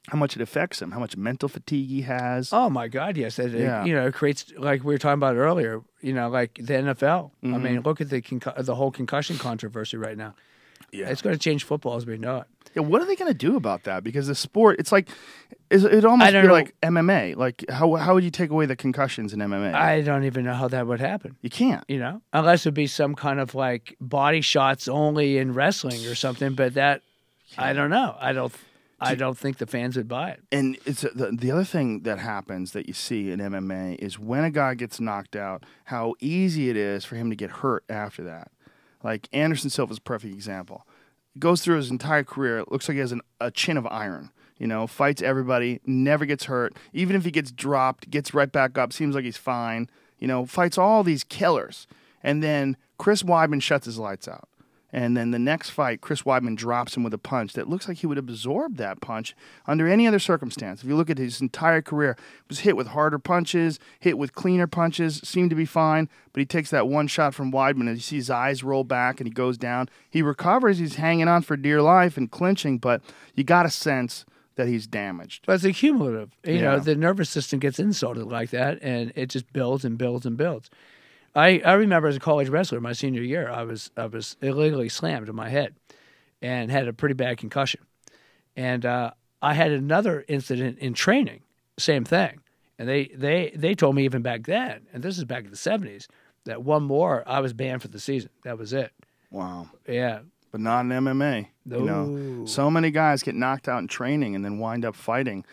how much it affects him, how much mental fatigue he has. Oh, my God, yes. It creates, like we were talking about earlier, like the NFL. Mm-hmm. I mean, look at the whole concussion controversy right now. Yeah. It's going to change football as we know it. Yeah, what are they going to do about that? Because the sport, it's like, it almost feels like MMA. Like, how would you take away the concussions in MMA? I don't even know how that would happen. You can't. Unless it be some kind of like body shots only in wrestling or something. But that, I don't know. I don't think the fans would buy it. And it's the other thing that happens that you see in MMA is when a guy gets knocked out, how easy it is for him to get hurt after that. Like Anderson Silva's a perfect example. Goes through his entire career. It looks like he has a chin of iron. Fights everybody, never gets hurt. Even if he gets dropped, gets right back up, seems like he's fine. Fights all these killers. And then Chris Weidman shuts his lights out. And then the next fight, Chris Weidman drops him with a punch that looks like he would absorb that punch under any other circumstance. If you look at his entire career, he was hit with harder punches, hit with cleaner punches, seemed to be fine, but he takes that one shot from Weidman and you see his eyes roll back and he goes down. He recovers, he's hanging on for dear life and clinching, but you got a sense that he's damaged. But it's a cumulative. The nervous system gets insulted like that and it just builds and builds and builds. I remember as a college wrestler, my senior year, I was illegally slammed in my head and had a pretty bad concussion. And I had another incident in training, same thing. And they told me even back then, and this is back in the 70s, that one more, I was banned for the season. That was it. Wow. Yeah. But not in MMA. No. So many guys get knocked out in training and then wind up fighting.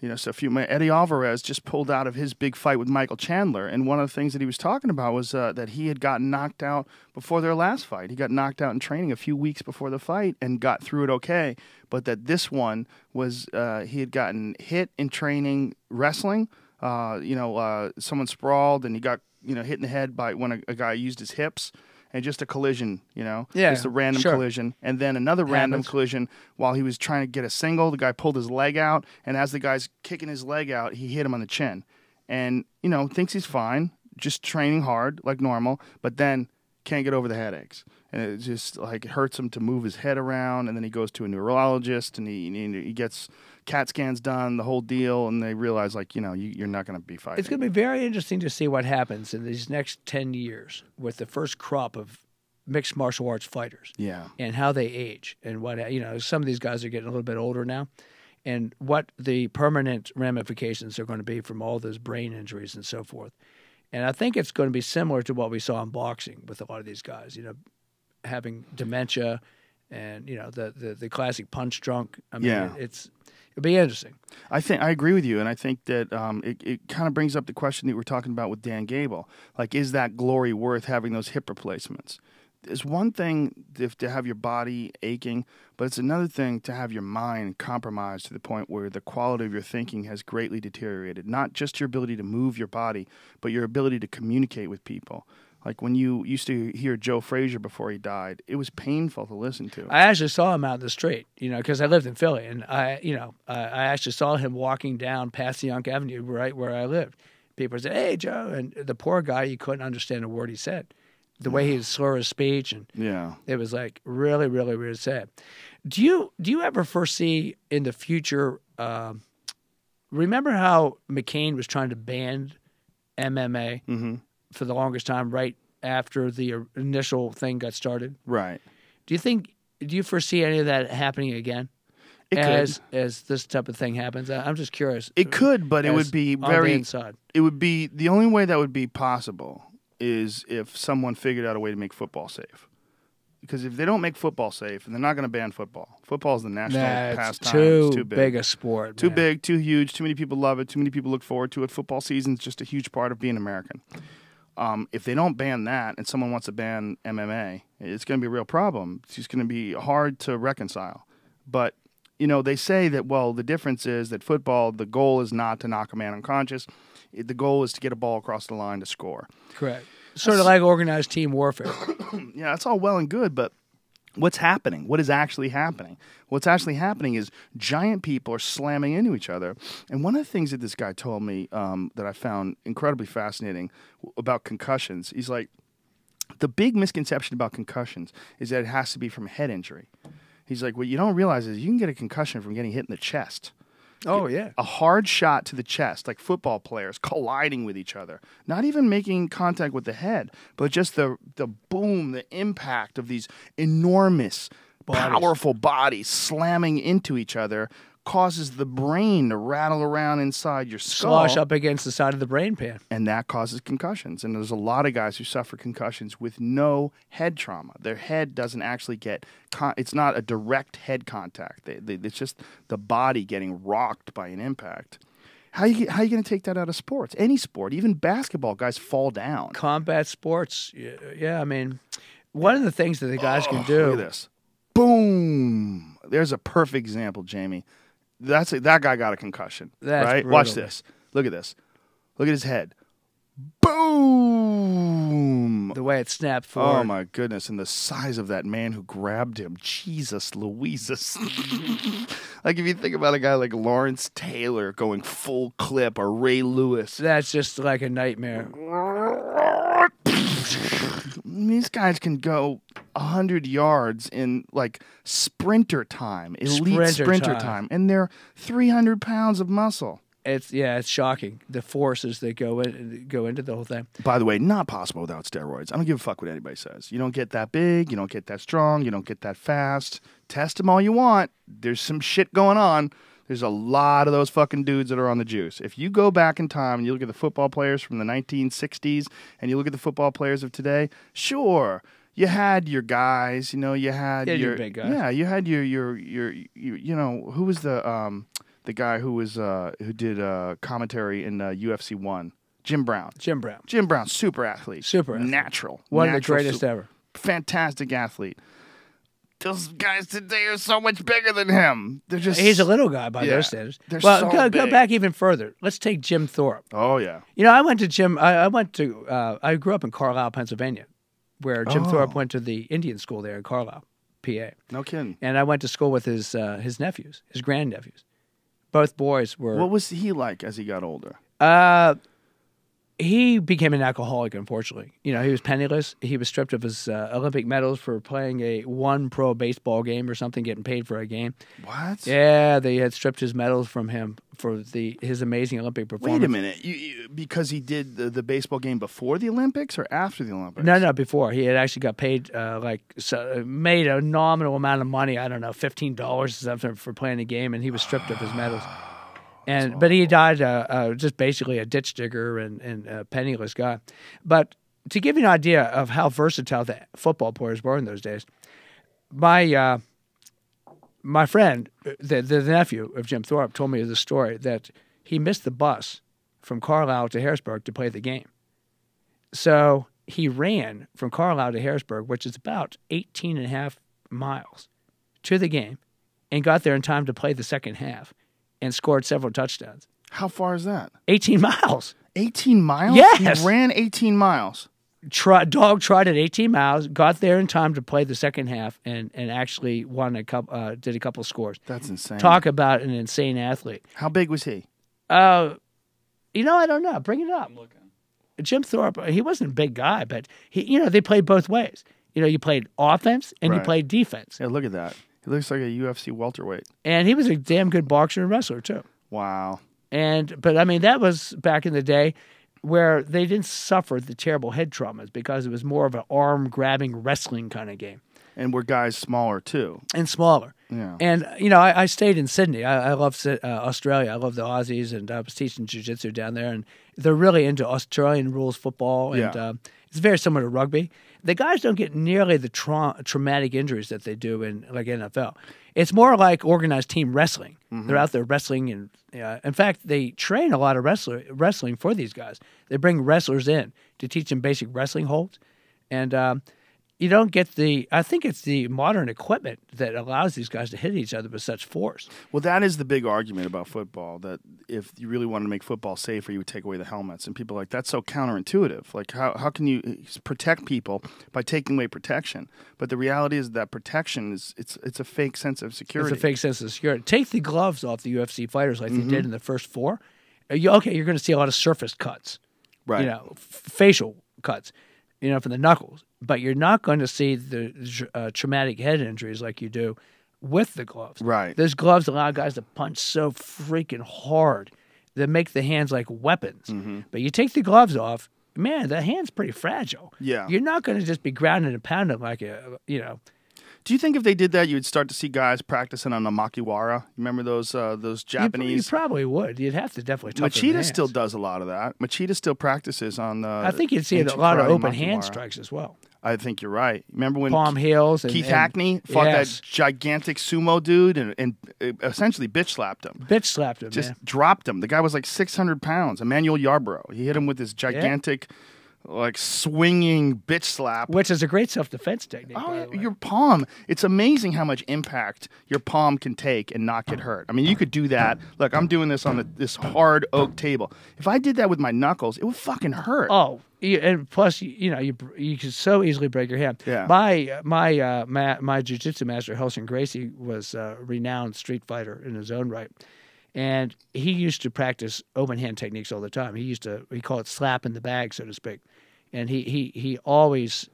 Eddie Alvarez just pulled out of his big fight with Michael Chandler, and one of the things that he was talking about was that he had gotten knocked out before their last fight. He got knocked out in training a few weeks before the fight and got through it okay, but that this one was he had gotten hit in training wrestling. Someone sprawled and he got hit in the head by when a guy used his hips. And just a collision, just a random collision. And then another random collision while he was trying to get a single. The guy pulled his leg out, and as the guy's kicking his leg out, he hit him on the chin. And, thinks he's fine, just training hard like normal, but then can't get over the headaches. And it just like it hurts him to move his head around, and then he goes to a neurologist, and he gets CAT scans done, the whole deal, and they realize you're not going to be fighting. It's going to be very interesting to see what happens in these next 10 years with the first crop of mixed martial arts fighters. Yeah. And how they age and what some of these guys are getting a little bit older now, and what the permanent ramifications are going to be from all those brain injuries and so forth. And I think it's going to be similar to what we saw in boxing with a lot of these guys, having dementia and, the classic punch drunk. I mean, it'll be interesting. I agree with you, and I think that it kind of brings up the question that we were talking about with Dan Gable. Like, is that glory worth having those hip replacements? It's one thing to have your body aching, but it's another thing to have your mind compromised to the point where the quality of your thinking has greatly deteriorated. Not just your ability to move your body, but your ability to communicate with people. Like when you used to hear Joe Frazier before he died, it was painful to listen to. I actually saw him out in the street, because I lived in Philly, and I actually saw him walking down past the Yonk Avenue right where I lived. People said, "Hey, Joe," and the poor guy, you couldn't understand a word he said. The way he would slur his speech, and it was like really, really, really sad. Do you ever foresee in the future? Remember how McCain was trying to ban MMA for the longest time, right after the initial thing got started? Right. Do you think Do you foresee any of that happening again? As this type of thing happens, I'm just curious. It could, but it would be very inside. It would be the only way that would be possible is if someone figured out a way to make football safe. Because if they don't make football safe, and they're not going to ban football. Football is the national pastime. It's too big a sport. Too big, too huge. Too many people love it. Too many people look forward to it. Football season's just a huge part of being American. If they don't ban that, and someone wants to ban MMA, it's going to be a real problem. It's just going to be hard to reconcile. But they say that, well, the difference is that football, the goal is not to knock a man unconscious. The goal is to get a ball across the line to score. Correct. Sort of like organized team warfare. Yeah, that's all well and good, but what's happening? What is actually happening? What's actually happening is giant people are slamming into each other. And one of the things that this guy told me that I found incredibly fascinating about concussions, he's like, the big misconception about concussions is that it has to be from a head injury. He's like, what you don't realize is you can get a concussion from getting hit in the chest. Oh, yeah. A hard shot to the chest, like football players colliding with each other. Not even making contact with the head, but just the boom, the impact of these enormous, powerful bodies slamming into each other causes the brain to rattle around inside your skull. Slosh up against the side of the brain pan. And that causes concussions. And there's a lot of guys who suffer concussions with no head trauma. Their head doesn't actually get, it's not a direct head contact. It's just the body getting rocked by an impact. How you going to take that out of sports? Any sport, even basketball, guys fall down. Combat sports, yeah, I mean, one of the things that the guys can do. Look at this. Boom. There's a perfect example, Jamie. That guy got a concussion, right? Brutal. Watch this. Look at this. Look at his head. Boom! The way it snapped forward. Oh, my goodness. And the size of that man who grabbed him. Jesus Louises. Like, if you think about a guy like Lawrence Taylor going full clip or Ray Lewis. That's just like a nightmare. These guys can go 100 yards in, like, sprinter time, elite sprinter time. And they're 300 pounds of muscle. It's shocking, the forces that go into the whole thing. By the way, not possible without steroids. I don't give a fuck what anybody says. You don't get that big. You don't get that strong. You don't get that fast. Test them all you want. There's some shit going on. There's a lot of those fucking dudes that are on the juice. If you go back in time and you look at the football players from the 1960s and you look at the football players of today, sure, you had your guys. You had your big guys. Yeah, you had your who was the guy who was who did commentary in UFC 1? Jim Brown. Jim Brown, super athlete. Natural. One of the greatest ever. Fantastic athlete. Those guys today are so much bigger than him. He's a little guy by their standards. Go back even further. Let's take Jim Thorpe. Oh, yeah. I grew up in Carlisle, Pennsylvania, where Jim Thorpe went to the Indian school there in Carlisle, PA. No kidding. And I went to school with his nephews, his grandnephews. Both boys were... What was he like as he got older? He became an alcoholic, unfortunately. He was penniless. He was stripped of his Olympic medals for playing one pro baseball game or something, getting paid for a game. What? Yeah, they had stripped his medals from him for his amazing Olympic performance. Wait a minute. Because he did the baseball game before the Olympics or after the Olympics? No, before. He had actually got paid, made a nominal amount of money, I don't know, $15 or something for playing a game, and he was stripped of his medals. But he died just basically a ditch digger and a penniless guy. But to give you an idea of how versatile the football players were in those days, my friend, the nephew of Jim Thorpe, told me the story that he missed the bus from Carlisle to Harrisburg to play the game. So he ran from Carlisle to Harrisburg, which is about 18 and a half miles, to the game, and got there in time to play the second half. And scored several touchdowns. How far is that? 18 miles. 18 miles? Yes. He ran 18 miles. Dog trotted 18 miles, got there in time to play the second half, and actually did a couple scores. That's insane. Talk about an insane athlete. How big was he? I don't know. Bring it up. I'm looking. Jim Thorpe, he wasn't a big guy, but they played both ways. You played offense and you played defense. Yeah, look at that. He looks like a UFC welterweight. And he was a damn good boxer and wrestler, too. Wow. But I mean, that was back in the day where they didn't suffer the terrible head traumas because it was more of an arm-grabbing wrestling kind of game. And were guys smaller too. And smaller. Yeah. And, you know, I stayed in Sydney. I love Australia. I love the Aussies, and I was teaching jiu-jitsu down there. And they're really into Australian rules football, and it's very similar to rugby. The guys don't get nearly the traumatic injuries that they do in, like, NFL. It's more like organized team wrestling. Mm-hmm. They're out there wrestling, and in fact, they train a lot of wrestling for these guys. They bring wrestlers in to teach them basic wrestling holds, and you don't get I think it's the modern equipment that allows these guys to hit each other with such force. Well, that is the big argument about football, that if you really wanted to make football safer, you would take away the helmets. And people are like, that's so counterintuitive. Like, how can you protect people by taking away protection? But the reality is that protection it's a fake sense of security. It's a fake sense of security. Take the gloves off the UFC fighters like they did in the first 4. You're going to see a lot of surface cuts. Right. You know, facial cuts, you know, from the knuckles. But you're not going to see the traumatic head injuries like you do with the gloves. Right. Those gloves allow guys to punch so freaking hard that make the hands like weapons. Mm-hmm. But you take the gloves off, man, the hand's pretty fragile. Yeah. You're not going to just be grounding and pounding like a, you know. Do you think if they did that, you would start to see guys practicing on the makiwara? Remember those Japanese? You probably would. You'd have to definitely toughen the Machida hands. still does a lot of that. Machida still practices on the. I think you'd see a lot of open hand strikes as well. I think you're right. Remember when Palm heels Keith Hackney fought that gigantic sumo dude and essentially bitch slapped him. Just dropped him. The guy was like 600 pounds. Emmanuel Yarbrough. He hit him with this gigantic, like, swinging bitch slap. Which is a great self-defense technique. Oh, your palm. It's amazing how much impact your palm can take and not get hurt. I mean, you could do that. Look, I'm doing this on this hard oak table. If I did that with my knuckles, it would fucking hurt. Oh, and plus, you could so easily break your hand. Yeah. My jiu-jitsu master, Helsing Gracie, was a renowned street fighter in his own right. And he used to practice open hand techniques all the time. He called it slap in the bag, so to speak. And he always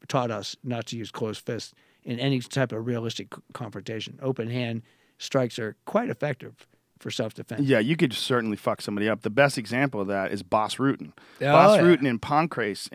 taught us not to use closed fists in any type of realistic confrontation. Open hand strikes are quite effective for self-defense. Yeah, you could certainly fuck somebody up. The best example of that is Boss Rutten. Boss Rutten and Pancrase,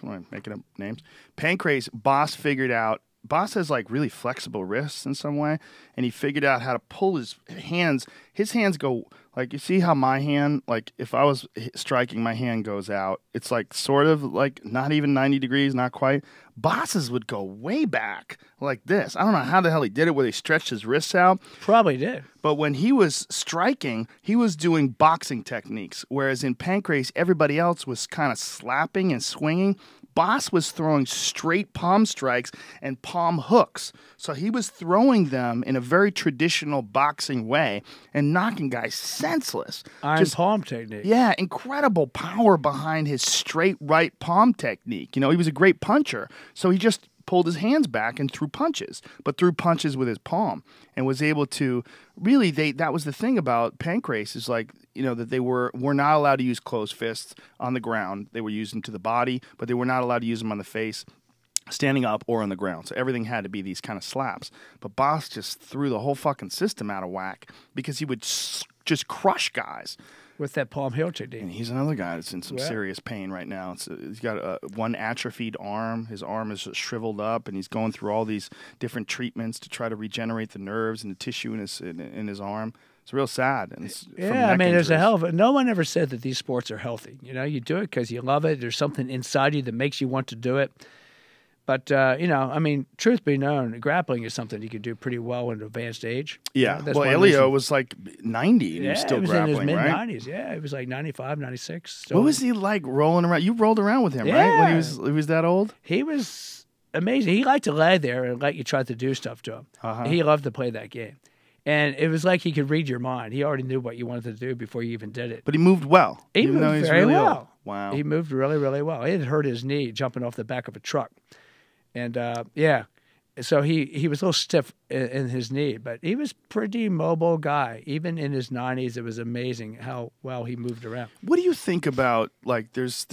what am I making up names? Pancrase, Boss figured out, Boss has like really flexible wrists in some way, and he figured out how to pull his hands. His hands go, like, you see how my hand, like, if I was striking, my hand goes out. It's like sort of like not even 90 degrees, not quite. Boss's would go way back like this. I don't know how the hell he did it, where he stretched his wrists out. Probably did. But when he was striking, he was doing boxing techniques, whereas in Pancrase, everybody else was kind of slapping and swinging. Boss was throwing straight palm strikes and palm hooks. So he was throwing them in a very traditional boxing way and knocking guys senseless. Iron palm technique. Yeah, incredible power behind his straight right palm technique. You know, he was a great puncher. So he just pulled his hands back and threw punches, but threw punches with his palm and was able to really, that was the thing about Pancrase, is like, you know, that they were not allowed to use closed fists on the ground. They were used them to the body, but they were not allowed to use them on the face, standing up or on the ground. So everything had to be these kind of slaps. But Boss just threw the whole fucking system out of whack because he would just crush guys. With that palm heel technique. And he's another guy that's in some serious pain right now. He's got one atrophied arm. His arm is shriveled up, and he's going through all these different treatments to try to regenerate the nerves and the tissue in his arm. It's real sad. And it's I mean, there's a hell of it. No one ever said that these sports are healthy. You know, you do it because you love it. There's something inside you that makes you want to do it. But, you know, I mean, truth be known, grappling is something you can do pretty well in advanced age. Yeah. You know, well, Elio was like 90 and he was still grappling, in his right? mid-90s. Yeah, he was like 95, 96. So. What was he like rolling around? You rolled around with him, right? When he was that old? He was amazing. He liked to lay there and let you try to do stuff to him. Uh-huh. He loved to play that game. And it was like he could read your mind. He already knew what you wanted to do before you even did it. But he moved well. He moved very well. Old. Wow. He moved really, really well. He had hurt his knee jumping off the back of a truck. And, so he was a little stiff in his knee, but he was pretty mobile guy. Even in his 90s, it was amazing how well he moved around. What do you think about, like, there's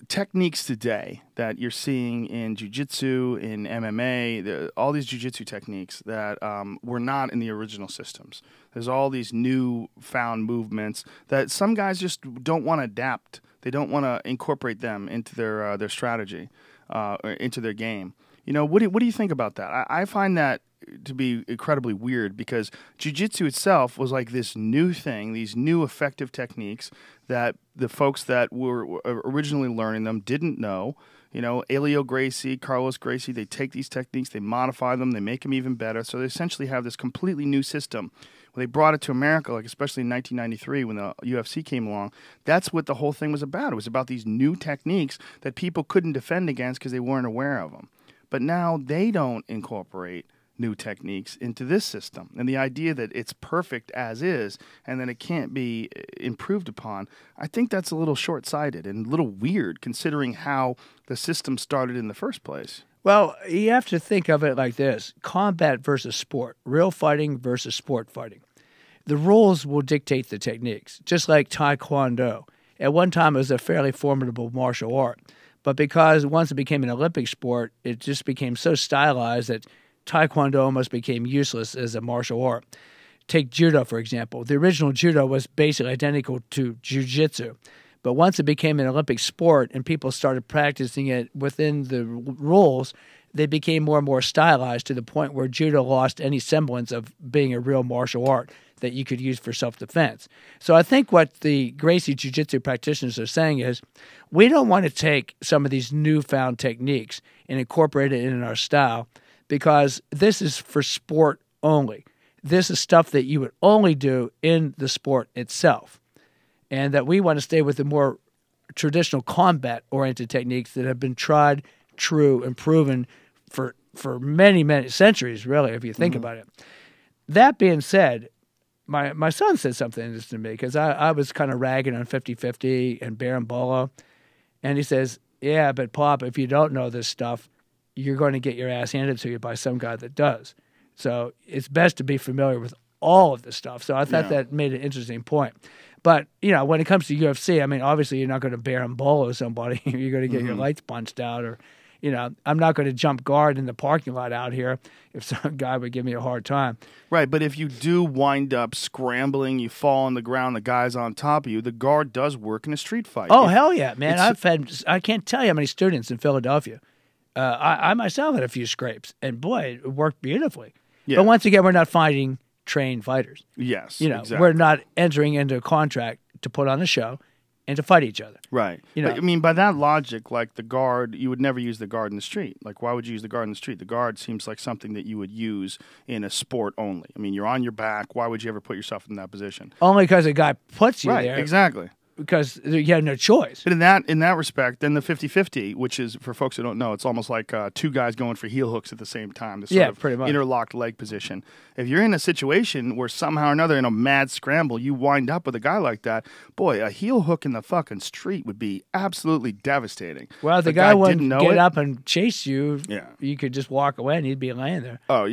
techniques today that you're seeing in jiu-jitsu, in MMA, all these jiu-jitsu techniques that were not in the original systems. There's all these new found movements that some guys just don't want to adapt. They don't want to incorporate them into their strategy, or into their game. What do you think about that? I find that to be incredibly weird because jiu-jitsu itself was like this new thing, these new effective techniques that the folks that were originally learning them didn't know. Elio Gracie, Carlos Gracie, they take these techniques, they modify them, they make them even better. So they essentially have this completely new system. When they brought it to America, like especially in 1993 when the UFC came along, that's what the whole thing was about. It was about these new techniques that people couldn't defend against because they weren't aware of them. But now they don't incorporate new techniques into this system. And the idea that it's perfect as is and that it can't be improved upon, I think that's a little short-sighted and a little weird considering how the system started in the first place. Well, you have to think of it like this. Combat versus sport. Real fighting versus sport fighting. The rules will dictate the techniques, just like Taekwondo. At one time, it was a fairly formidable martial art. But because once it became an Olympic sport, it just became so stylized that Taekwondo almost became useless as a martial art. Take judo, for example. The original judo was basically identical to jiu-jitsu. But once it became an Olympic sport and people started practicing it within the rules, they became more and more stylized to the point where judo lost any semblance of being a real martial art that you could use for self-defense. So I think what the Gracie Jiu-Jitsu practitioners are saying is we don't want to take some of these newfound techniques and incorporate it in our style because this is for sport only. This is stuff that you would only do in the sport itself. And that we want to stay with the more traditional combat-oriented techniques that have been tried, true, and proven for many, many centuries, really, if you think about it. That being said, my son said something interesting to me because I was kind of ragging on 50-50 and Berimbolo. And he says, yeah, but Pop, if you don't know this stuff, you're going to get your ass handed to you by some guy that does. So it's best to be familiar with all of this stuff. So I thought that made an interesting point. But, when it comes to UFC, I mean, obviously you're not going to Berimbolo somebody. You're going to get your lights punched out or, I'm not going to jump guard in the parking lot out here if some guy would give me a hard time. Right, but if you do wind up scrambling, you fall on the ground, the guy's on top of you, the guard does work in a street fight. Oh, hell yeah, man. I can't tell you how many students in Philadelphia. I myself had a few scrapes, and boy, it worked beautifully. Yeah. But once again, we're not fighting trained fighters. Yes, exactly. We're not entering into a contract to put on a show and to fight each other. Right. But, I mean, by that logic, like the guard, you would never use the guard in the street. Like, why would you use the guard in the street? The guard seems like something that you would use in a sport only. I mean, you're on your back. Why would you ever put yourself in that position? Only because a guy puts you there. Right, exactly. Because you have no choice. But in that respect, then the 50-50, which is, for folks who don't know, it's almost like two guys going for heel hooks at the same time. This sort of pretty much. Interlocked leg position. If you're in a situation where somehow or another in a mad scramble, you wind up with a guy like that, boy, a heel hook in the fucking street would be absolutely devastating. Well, if the guy wouldn't get up and chase you, you could just walk away and he'd be laying there. Oh,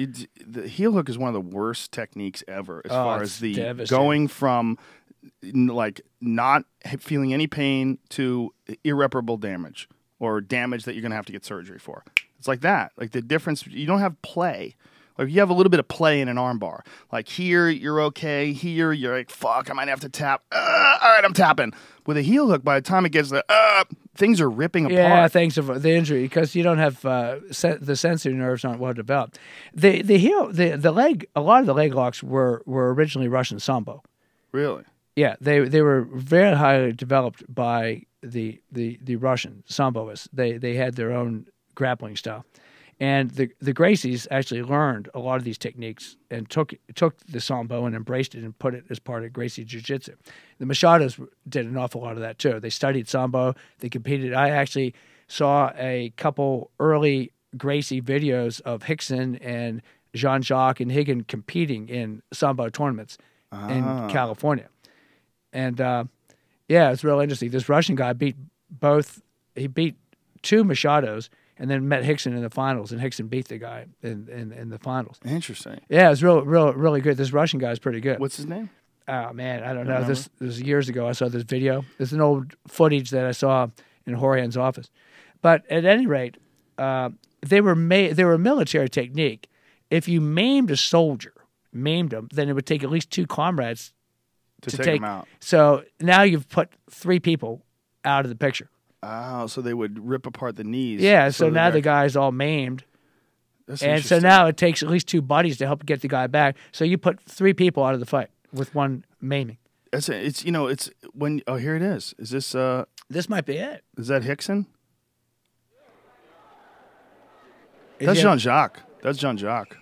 the heel hook is one of the worst techniques ever as far as the going from like not feeling any pain to irreparable damage or damage that you're going to have to get surgery for. It's like that. Like the difference, you don't have play. Like you have a little bit of play in an arm bar. Like here, you're okay. Here, you're like, fuck, I might have to tap. All right, I'm tapping. With a heel hook, by the time it gets things are ripping apart. Yeah, thanks for the injury because you don't have the sensory nerves aren't well developed. The leg, a lot of the leg locks were originally Russian Sambo. Really? Yeah, they were very highly developed by the Russian Samboists. They had their own grappling style. And the Gracies actually learned a lot of these techniques and took the Sambo and embraced it and put it as part of Gracie Jiu-Jitsu. The Machados did an awful lot of that too. They studied Sambo, they competed. I actually saw a couple early Gracie videos of Hickson and Jean-Jacques and Higgin competing in Sambo tournaments in California. And, it's real interesting. This Russian guy beat two Machados and then met Hickson in the finals, and Hickson beat the guy in the finals. Interesting. Yeah, it was really good. This Russian guy is pretty good. What's his name? Oh, man, I don't know. This was years ago. I saw this video. It's an old footage that I saw in Horian's office. But at any rate, they were military technique. If you maimed a soldier, then it would take at least two comrades to take him out. So now you've put three people out of the picture. Oh, so they would rip apart the knees. Yeah, so now the guy's all maimed. And so now it takes at least 2 buddies to help get the guy back. So you put 3 people out of the fight with 1 maiming. It's when here it is. Is this This might be it. Is that Hickson? That's Jean-Jacques. That's Jean-Jacques.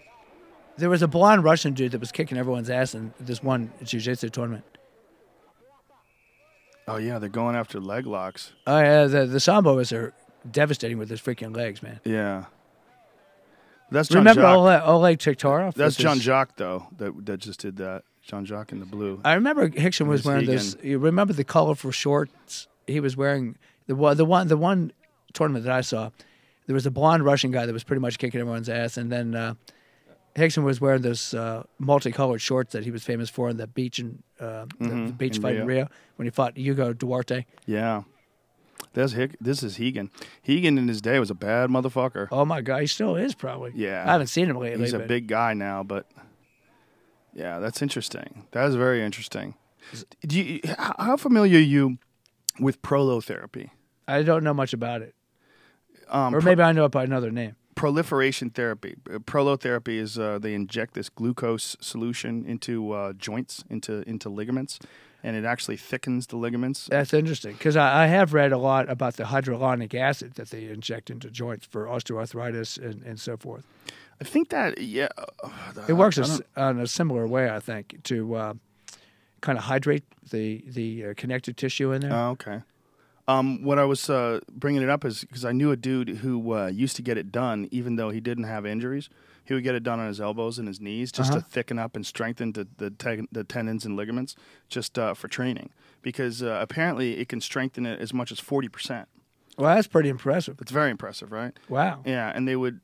There was a blonde Russian dude that was kicking everyone's ass in this one jiu-jitsu tournament. Oh yeah, they're going after leg locks. Oh yeah, the Samboas are devastating with his freaking legs, man. Yeah. That's Jean-Jacques. Remember Oleg Chiktarov? That's Jean-Jacques, though, that just did that. Jean-Jacques in the blue. I remember Hickson was wearing this. You remember the colorful shorts he was wearing? The one tournament that I saw, there was a blonde Russian guy that was pretty much kicking everyone's ass, and then Hickson was wearing those multicolored shorts that he was famous for in the beach and the beach fight in Rio when he fought Hugo Duarte. Yeah. This is Hegan. Hegan in his day was a bad motherfucker. Oh my God, he still is probably. Yeah, I haven't seen him lately. He's a big guy now, but yeah, that's interesting. That is very interesting. How familiar are you with prolotherapy? I don't know much about it, or maybe I know it by another name. Proliferation therapy. Prolotherapy is they inject this glucose solution into joints, into ligaments. And it actually thickens the ligaments. That's interesting because I have read a lot about the hyaluronic acid that they inject into joints for osteoarthritis and so forth. I think that, yeah. It works in a similar way, I think, to kind of hydrate the connective tissue in there. Oh, okay. What I was bringing it up is because I knew a dude who used to get it done even though he didn't have injuries. He would get it done on his elbows and his knees just to thicken up and strengthen the tendons and ligaments just for training. Because apparently it can strengthen it as much as 40%. Well, that's pretty impressive. It's very impressive, right? Wow. Yeah, and they would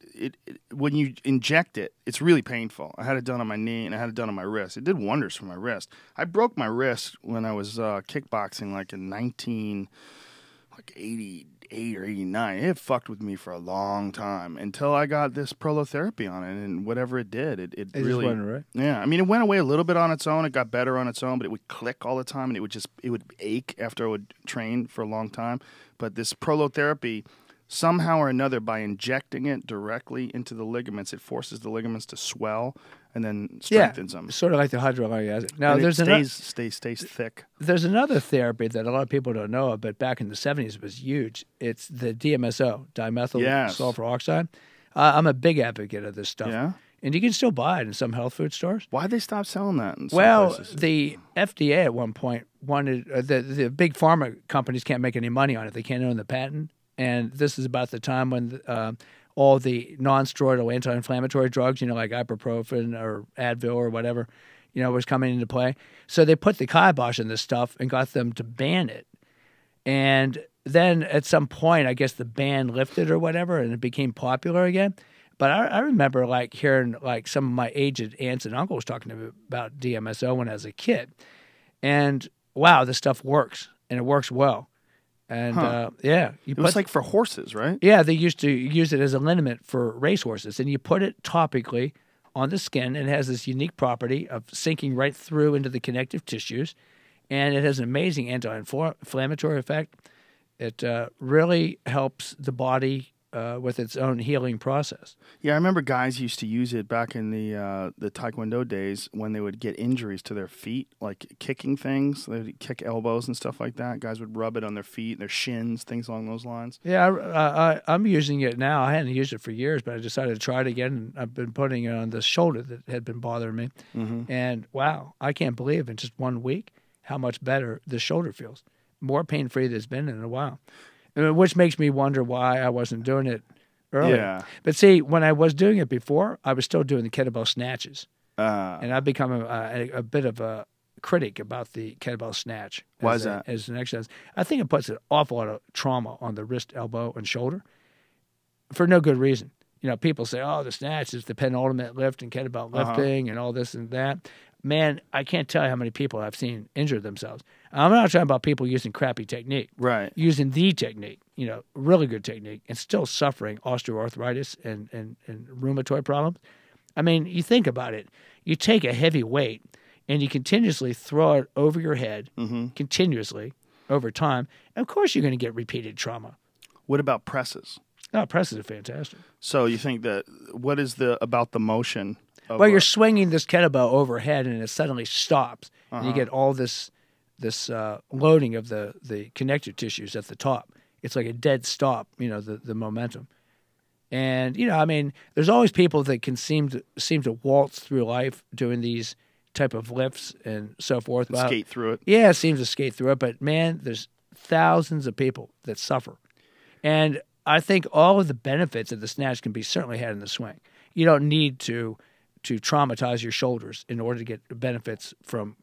when you inject it, it's really painful. I had it done on my knee and I had it done on my wrist. It did wonders for my wrist. I broke my wrist when I was kickboxing like in 1988 or 89. It fucked with me for a long time until I got this prolotherapy on it, and whatever it did, it really just went, right? Yeah, I mean, it went away a little bit on its own. It got better on its own, but it would click all the time, and it would ache after I would train for a long time. But this prolotherapy, somehow or another, by injecting it directly into the ligaments, it forces the ligaments to swell and then strengthens them. Sort of like the hyaluronic acid. Now, and stays thick. There's another therapy that a lot of people don't know of, but back in the 70s it was huge. It's the DMSO, dimethyl sulfur oxide. I'm a big advocate of this stuff. Yeah? And you can still buy it in some health food stores. Why'd they stop selling that in some places? The FDA at one point wanted the big pharma companies can't make any money on it. They can't own the patent. And this is about the time when all the non-steroidal anti-inflammatory drugs, like ibuprofen or Advil or whatever, was coming into play. So they put the kibosh in this stuff and got them to ban it. And then at some point, I guess the ban lifted or whatever, and it became popular again. But I remember hearing some of my aged aunts and uncles talking to me about DMSO when I was a kid. And wow, this stuff works, and it works well. And it was like for horses, right? Yeah, they used to use it as a liniment for racehorses, and you put it topically on the skin, and it has this unique property of sinking right through into the connective tissues, and it has an amazing anti-inflammatory effect. It really helps the body with its own healing process. Yeah, I remember guys used to use it back in the Taekwondo days when they would get injuries to their feet, like kicking things. They would kick elbows and stuff like that. Guys would rub it on their feet, their shins, things along those lines. Yeah, I'm using it now. I hadn't used it for years, but I decided to try it again. And I've been putting it on the shoulder that had been bothering me. Mm-hmm. And wow, I can't believe in just 1 week how much better the shoulder feels. More pain-free than it's been in a while. Which makes me wonder why I wasn't doing it earlier. Yeah. But see, when I was doing it before, I was still doing the kettlebell snatches. And I've become a bit of a critic about the kettlebell snatch. Why is that? As an exercise. I think it puts an awful lot of trauma on the wrist, elbow, and shoulder for no good reason. People say, oh, the snatch is the penultimate lift in kettlebell lifting and all this and that. Man, I can't tell you how many people I've seen injure themselves. I'm not talking about people using crappy technique. Right. Using the technique, really good technique, and still suffering osteoarthritis and rheumatoid problems. I mean, you think about it. You take a heavy weight and you continuously throw it over your head, continuously, over time. Of course you're going to get repeated trauma. What about presses? No, presses are fantastic. So you think that what is about the motion? Well, you're swinging this kettlebell overhead, and it suddenly stops, and you get all this loading of the connective tissues at the top. It's like a dead stop, the momentum. And there's always people that can seem to waltz through life doing these type of lifts and so forth. Skate through it. Yeah, it seems to skate through it, but man, there's thousands of people that suffer. And I think all of the benefits of the snatch can be certainly had in the swing. You don't need to traumatize your shoulders in order to get benefits from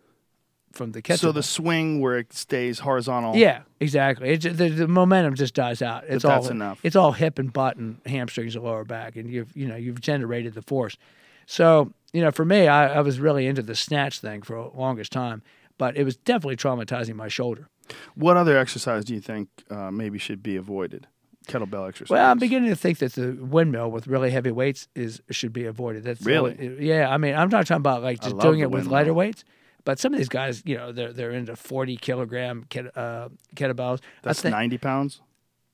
the kettlebell. So the swing where it stays horizontal. Yeah, exactly. The momentum just dies out. That's enough. It's all hip and butt and hamstrings and lower back, and you've generated the force. So for me, I was really into the snatch thing for the longest time, but it was definitely traumatizing my shoulder. What other exercise do you think maybe should be avoided? Kettlebell exercise. Well, I'm beginning to think that the windmill with really heavy weights should be avoided. That's really? Yeah, I'm not talking about like just doing it with lighter weights. But some of these guys, they're into 40-kilogram kettlebells. That's 90 pounds?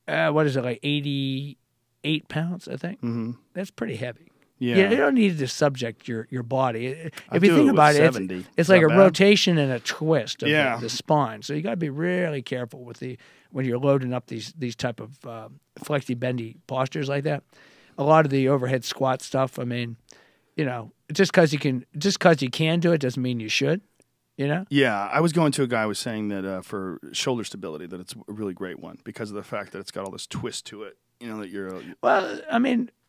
What is it, like 88 pounds, I think? Mm-hmm. That's pretty heavy. Yeah. You don't need to subject your body. If you think about it, it's like a rotation and a twist of the spine. So you got to be really careful with when you're loading up these type of flexy bendy postures like that. A lot of the overhead squat stuff, just because you can do it doesn't mean you should. Yeah, I was going to a guy who was saying that for shoulder stability that it's a really great one because of the fact that it's got all this twist to it. That you're. Well,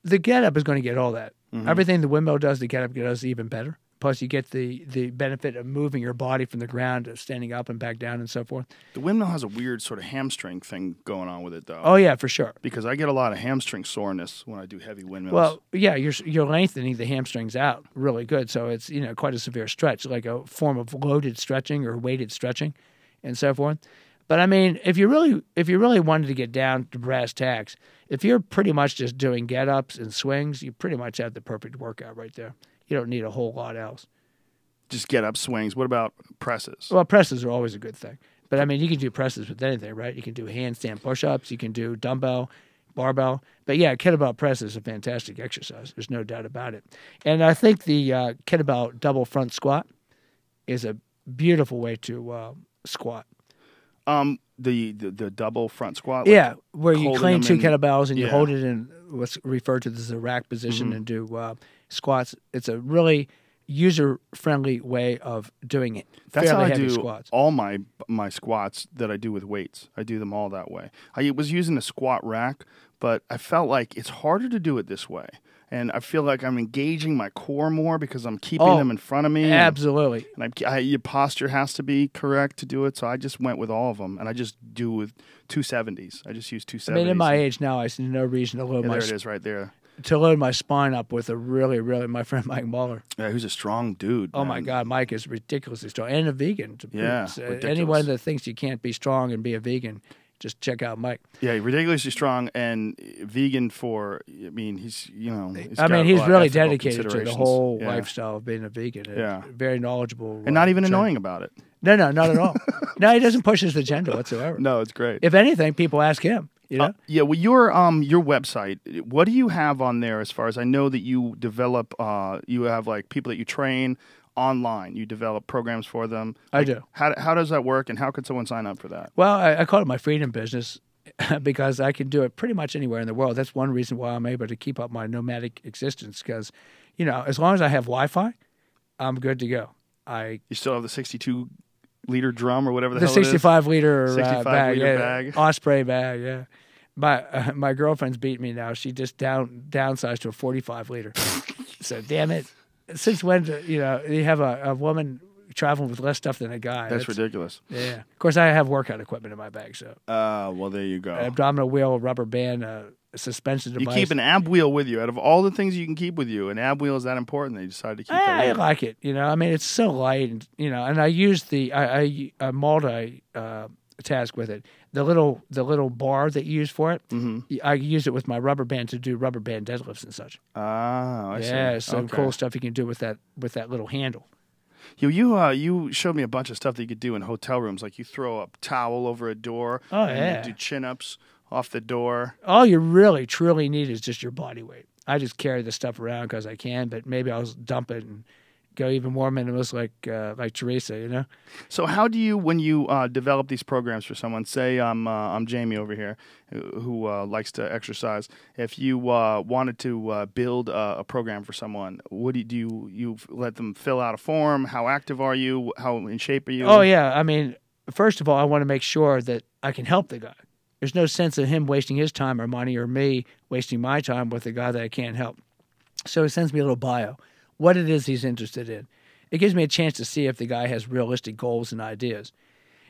the get up is going to get all that. Mm-hmm. Everything the windmill does, the get up does even better. Plus, you get the benefit of moving your body from the ground to standing up and back down and so forth. The windmill has a weird sort of hamstring thing going on with it, though. Oh, yeah, for sure. Because I get a lot of hamstring soreness when I do heavy windmills. Well, yeah, you're lengthening the hamstrings out really good, so it's quite a severe stretch, like a form of loaded stretching or weighted stretching and so forth. But if you really wanted to get down to brass tacks, if you're pretty much just doing get-ups and swings, you pretty much have the perfect workout right there. You don't need a whole lot else. Just get up swings. What about presses? Well, presses are always a good thing. But, you can do presses with anything, right? You can do handstand push-ups. You can do dumbbell, barbell. But, yeah, kettlebell press is a fantastic exercise. There's no doubt about it. And I think the kettlebell double front squat is a beautiful way to squat. The double front squat? Yeah, where you clean two kettlebells and you hold it in what's referred to as a rack position and do squats. It's a really user-friendly way of doing it. That's how I heavy do squats. All my squats that I do with weights. I do them all that way. I was using a squat rack, but I felt like it's harder to do it this way. And I feel like I'm engaging my core more because I'm keeping them in front of me. Absolutely. And your posture has to be correct to do it. So I just went with all of them. And I just do with 270s. I just use 270s. At my age now, I see no reason to load there it is right there. To load my spine up with a really, my friend Mike Muller. Yeah, who's a strong dude. Oh, my God. Mike is ridiculously strong. And a vegan. Anyone that thinks you can't be strong and be a vegan, just check out Mike. Yeah, ridiculously strong and vegan for. He's he's really dedicated to the whole lifestyle of being a vegan. Yeah, very knowledgeable and not even annoying about it. No, not at all. No, he doesn't push his agenda whatsoever. No, it's great. If anything, people ask him. Well, your website. What do you have on there? As far as I know, that you develop. You have like people that you train online. You develop programs for them. I do. How does that work, and how could someone sign up for that? Well, I call it my freedom business because I can do it pretty much anywhere in the world. That's one reason why I'm able to keep up my nomadic existence because, as long as I have Wi-Fi, I'm good to go. You still have the 62-liter drum or whatever the hell 65-liter 65-liter bag. Osprey bag, yeah. My girlfriend's beat me now. She just downsized to a 45-liter. So, damn it. Since when, you have a woman traveling with less stuff than a guy? That's ridiculous. Yeah. Of course, I have workout equipment in my bag, so. Well, there you go. An abdominal wheel, a rubber band, a suspension device. You keep an ab wheel with you. Out of all the things you can keep with you, an ab wheel is that important that you decided to keep it. I like it. It's so light, and I use I multi-task with it. The little bar that you use for it, I use it with my rubber band to do rubber band deadlifts and such. I see. Yeah, some cool stuff you can do with that little handle. You showed me a bunch of stuff that you could do in hotel rooms, like you throw a towel over a door. Oh, yeah. You do chin-ups off the door. All you really, truly need is just your body weight. I just carry the stuff around because I can, but maybe I'll dump it and go even more minimalist like Teresa, you know? So how do you, when you develop these programs for someone, say I'm Jamie over here who likes to exercise, if you wanted to build a program for someone, what do you let them fill out a form? How active are you? How in shape are you? Oh, yeah. I mean, first of all, I want to make sure that I can help the guy. There's no sense in him wasting his time or money or me wasting my time with a guy that I can't help. So he sends me a little bio, what it is he's interested in. It gives me a chance to see if the guy has realistic goals and ideas.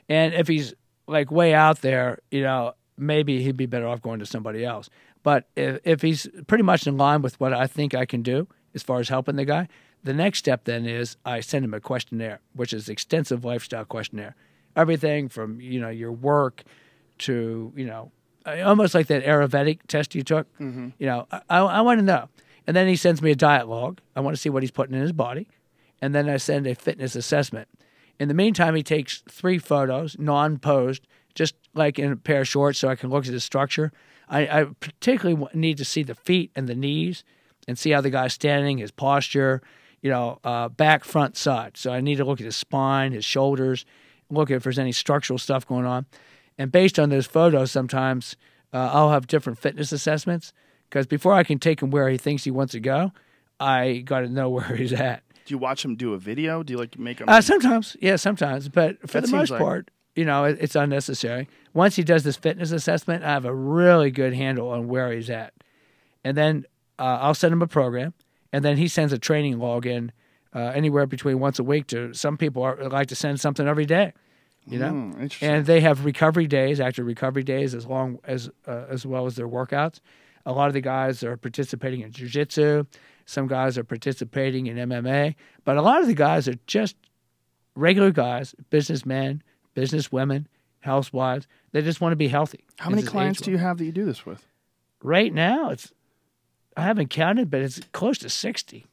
And if he's like way out there, you know, maybe he'd be better off going to somebody else. But if he's pretty much in line with what I think I can do as far as helping the guy, the next step then is I send him a questionnaire, which is extensive lifestyle questionnaire. Everything from, you know, your work to, you know, almost like that Ayurvedic test you took. Mm-hmm. You know, I want to know. And then he sends me a diet log. I want to see what he's putting in his body. And then I send a fitness assessment. In the meantime, he takes 3 photos, non-posed, just like in a pair of shorts so I can look at his structure. I particularly need to see the feet and the knees and see how the guy's standing, his posture, you know, back, front, side. So I need to look at his spine, his shoulders, look at if there's any structural stuff going on. And based on those photos, sometimes I'll have different fitness assessments because before I can take him where he thinks he wants to go, I got to know where he's at. Do you watch him do a video? Do you like make him? Sometimes, yeah, sometimes. But for the most part, you know, it's unnecessary. Once he does this fitness assessment, I have a really good handle on where he's at. And then I'll send him a program, and then he sends a training log in anywhere between once a week to some people like to send something every day. You know, and they have recovery days, active recovery days, as well as their workouts. A lot of the guys are participating in Jiu-Jitsu. Some guys are participating in MMA. But a lot of the guys are just regular guys, businessmen, businesswomen, housewives. They just want to be healthy. How many clients do you have that you do this with? Right now, I haven't counted, but it's close to 60.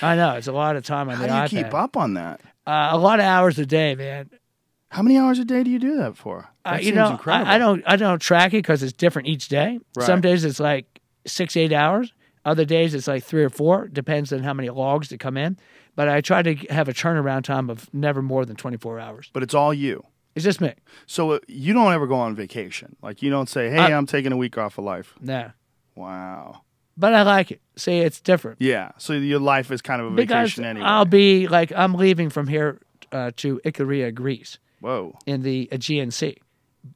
I know. It's a lot of time on the iPad. How do you keep up on that? A lot of hours a day, man. How many hours a day do you do that for? That seems incredible. I don't track it because it's different each day. Right. Some days it's like 6-8 hours. Other days it's like 3 or 4. Depends on how many logs that come in. But I try to have a turnaround time of never more than 24 hours. But it's all you. It's just me. So you don't ever go on vacation. Like you don't say, "Hey, I'm taking a week off of life." No. Wow. But I like it. See, it's different. Yeah. So your life is kind of a vacation anyway. I'll be like I'm leaving from here to Ikaria, Greece. Whoa. In the Aegean Sea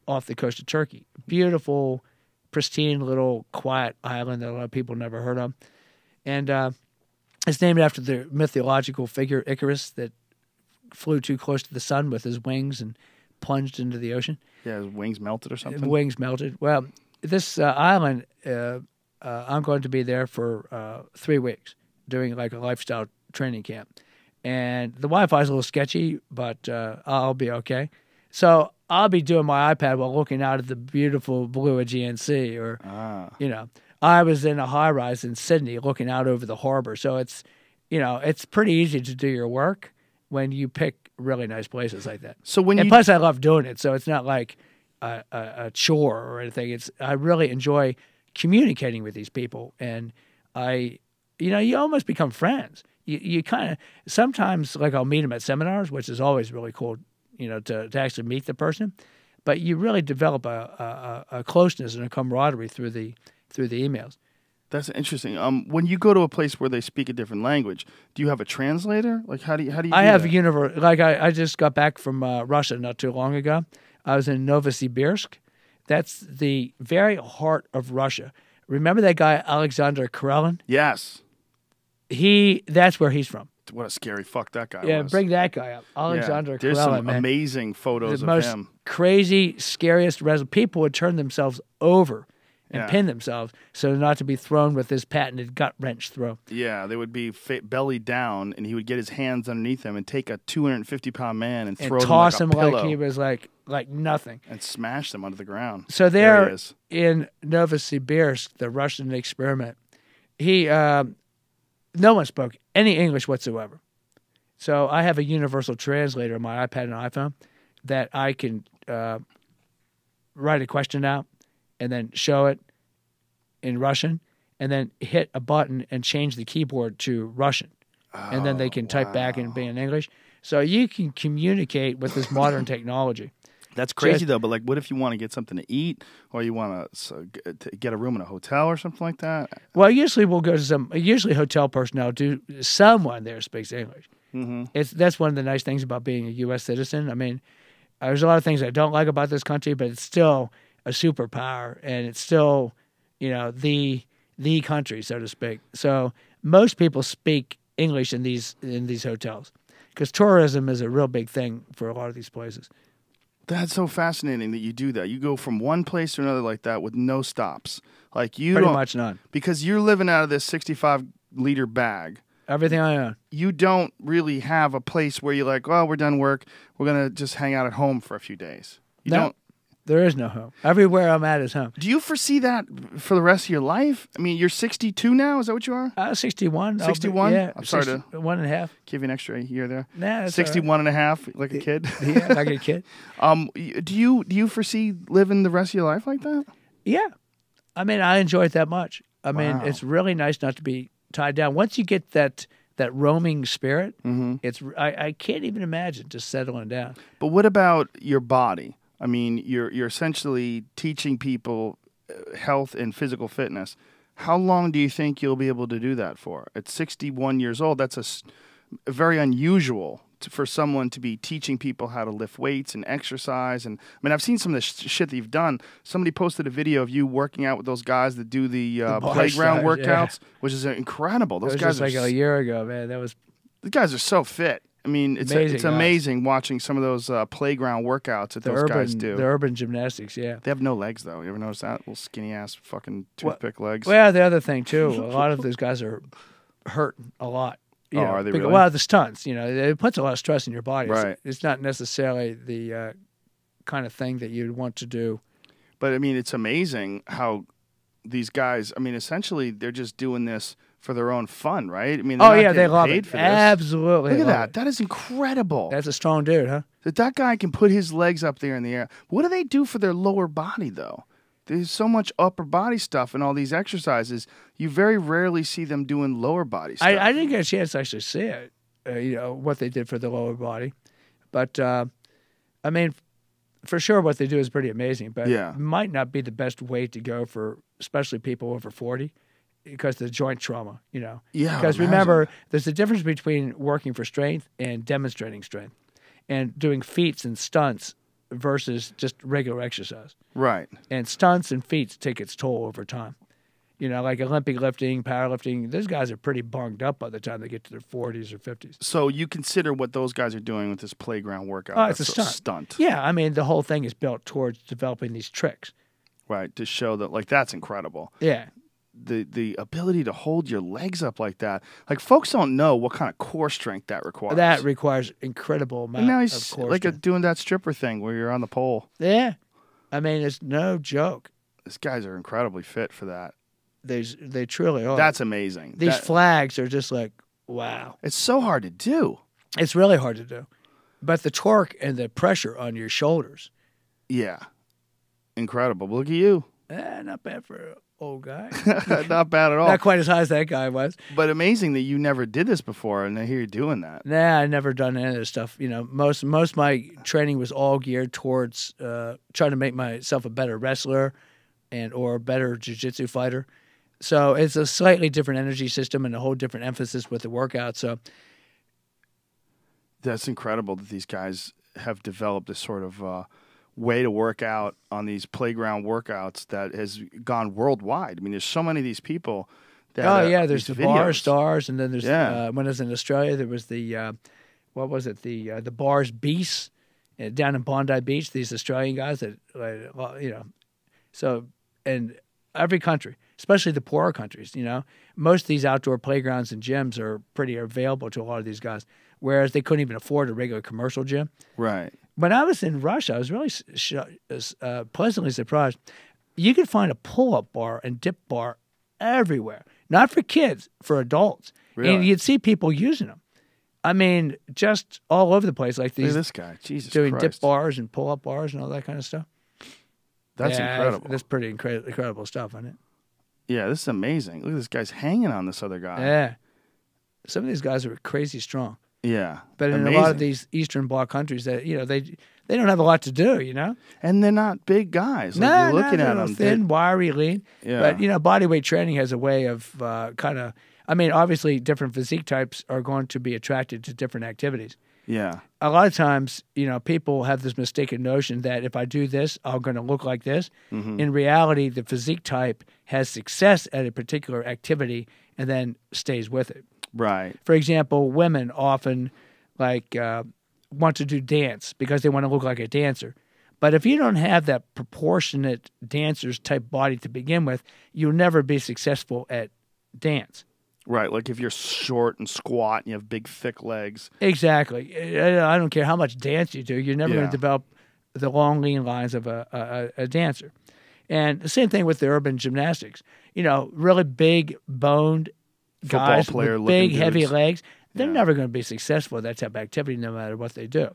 off the coast of Turkey. Beautiful, pristine little quiet island that a lot of people never heard of. And it's named after the mythological figure Icarus that flew too close to the sun with his wings and plunged into the ocean. Yeah, his wings melted or something? His wings melted. Well, this island, I'm going to be there for 3 weeks doing like a lifestyle training camp. And the Wi-Fi is a little sketchy, but I'll be okay. So I'll be doing my iPad while looking out at the beautiful blue Aegean Sea. Or, you know, I was in a high-rise in Sydney looking out over the harbor. So it's, you know, it's pretty easy to do your work when you pick really nice places like that. So when plus I love doing it, so it's not like a chore or anything. I really enjoy communicating with these people, and you almost become friends. You kind of sometimes like I'll meet them at seminars, which is always really cool, you know, to actually meet the person. But you really develop a closeness and a camaraderie through the emails. That's interesting. When you go to a place where they speak a different language, do you have a translator? Like how do you? I have a universe. Like I just got back from Russia not too long ago. I was in Novosibirsk. That's the very heart of Russia. Remember that guy Alexander Karelin? Yes. That's where he's from. What a scary fuck that guy was. Yeah, bring that guy up. Alexander Karelin, There's some man. amazing photos the of most him. Crazy, scariest people would turn themselves over and pin themselves so not to be thrown with this patented gut wrench throw. Yeah, they would be belly down, and he would get his hands underneath him and take a 250-pound man and throw toss him like he was like nothing. And smash them onto the ground. So there in Novosibirsk, the Russian experiment, no one spoke any English whatsoever. So I have a universal translator on my iPad and iPhone that I can write a question out, and then show it in Russian, and then hit a button and change the keyboard to Russian. And then they can type back and be in English. So you can communicate with this modern technology. That's crazy, though. But, like, what if you want to get something to eat, or you want to get a room in a hotel or something like that? Well, usually we'll go to usually hotel personnel someone there speaks English. That's one of the nice things about being a U.S. citizen. I mean, there's a lot of things I don't like about this country, but it's still a superpower, and it's still, the country, so to speak. So most people speak English in these hotels because tourism is a real big thing for a lot of these places. That's so fascinating that you do that. You go from one place to another like that with no stops. Like Pretty much none. Because you're living out of this 65-liter bag. Everything I own. You don't really have a place where you're like, well, we're done work. We're going to just hang out at home for a few days. You don't. There is no home. Everywhere I'm at is home. Do you foresee that for the rest of your life? I mean, you're 62 now. Is that what you are? 61. 61? Yeah. I'm sorry to 1.5. give you an extra year there. Nah, 61 and a half, like a kid. Yeah, like a kid. Do you foresee living the rest of your life like that? Yeah. I mean, I enjoy it that much. I mean, it's really nice not to be tied down. Once you get that roaming spirit, I can't even imagine just settling down. But what about your body? I mean, you're essentially teaching people health and physical fitness. How long do you think you'll be able to do that for? At 61 years old, that's very unusual for someone to be teaching people how to lift weights and exercise. And I mean, I've seen some of the shit that you've done. Somebody posted a video of you working out with those guys that do the playground workouts, which is incredible. Those guys just like a year ago, man. The guys are so fit. I mean, it's amazing watching some of those playground workouts that those guys do. The urban gymnastics, yeah. They have no legs, though. You ever notice that? Little skinny-ass fucking toothpick legs. Well, the other thing, too, a lot of those guys are hurting a lot. Are they really? Well, the stunts, it puts a lot of stress in your body. Right. It's not necessarily the kind of thing that you'd want to do. But, I mean, it's amazing how these guys, I mean, essentially, they're just doing this for their own fun, right? I mean, they love it. Absolutely. Look at that. That is incredible. That's a strong dude, huh? That guy can put his legs up there in the air. What do they do for their lower body, though? There's so much upper body stuff in all these exercises. You very rarely see them doing lower body stuff. I didn't get a chance to actually see it, what they did for the lower body. But, I mean, for sure what they do is pretty amazing. But it might not be the best way to go for especially people over 40. Because of the joint trauma, Yeah. Because remember, there's a difference between working for strength and demonstrating strength, and doing feats and stunts versus just regular exercise. Right. And stunts and feats take its toll over time. Like Olympic lifting, powerlifting, those guys are pretty bunged up by the time they get to their 40s or 50s. So you consider what those guys are doing with this playground workout? It's a stunt. Yeah, I mean, the whole thing is built towards developing these tricks. Right, to show that, like, that's incredible. Yeah. The ability to hold your legs up like that. Like, folks don't know what kind of core strength that requires. That requires incredible amount of core strength. And now he's doing that stripper thing where you're on the pole. Yeah. I mean, it's no joke. These guys are incredibly fit for that. They truly are. That's amazing. These flags are just like, wow. It's so hard to do. It's really hard to do. But the torque and the pressure on your shoulders. Yeah. Incredible. Look at you. Not bad for an old guy. Not bad at all. Not quite as high as that guy was. But amazing that you never did this before, and I hear you doing that. Nah, I never done any of this stuff. Most of my training was all geared towards trying to make myself a better wrestler or a better jiu-jitsu fighter. So it's a slightly different energy system and a whole different emphasis with the workout. So that's incredible that these guys have developed this sort of way to work out on these playground workouts that has gone worldwide. I mean, there's so many of these people that there's the bar stars, and then there's when I was in Australia, there was the the bars beasts down in Bondi Beach. These Australian guys that so and every country, especially the poorer countries, most of these outdoor playgrounds and gyms are pretty available to a lot of these guys, whereas they couldn't even afford a regular commercial gym. Right. When I was in Russia, I was really pleasantly surprised. You could find a pull-up bar and dip bar everywhere. Not for kids, for adults. Really? And you'd see people using them. I mean, just all over the place. Like these. Look at this guy. Jesus doing Christ. dip bars and pull-up bars and all that kind of stuff. That's incredible. That's pretty incredible stuff, isn't it? Yeah, this is amazing. Look at this guy's hanging on this other guy. Yeah. Some of these guys are crazy strong. Yeah. But in a lot of these Eastern Bloc countries, that they don't have a lot to do, And they're not big guys. Like you're looking at them. Thin, wiry, lean. Yeah. But, body weight training has a way of obviously different physique types are going to be attracted to different activities. Yeah. A lot of times, people have this mistaken notion that if I do this, I'm going to look like this. Mm-hmm. In reality, the physique type has success at a particular activity and then stays with it. Right. For example, women often want to do dance because they want to look like a dancer. But if you don't have that proportionate dancer's type body to begin with, you'll never be successful at dance. Right, like if you're short and squat and you have big, thick legs. Exactly. I don't care how much dance you do. You're never going to develop the long, lean lines of a dancer. And the same thing with the urban gymnastics. Really big, boned guys with big, heavy legs, they're never going to be successful at that type of activity no matter what they do.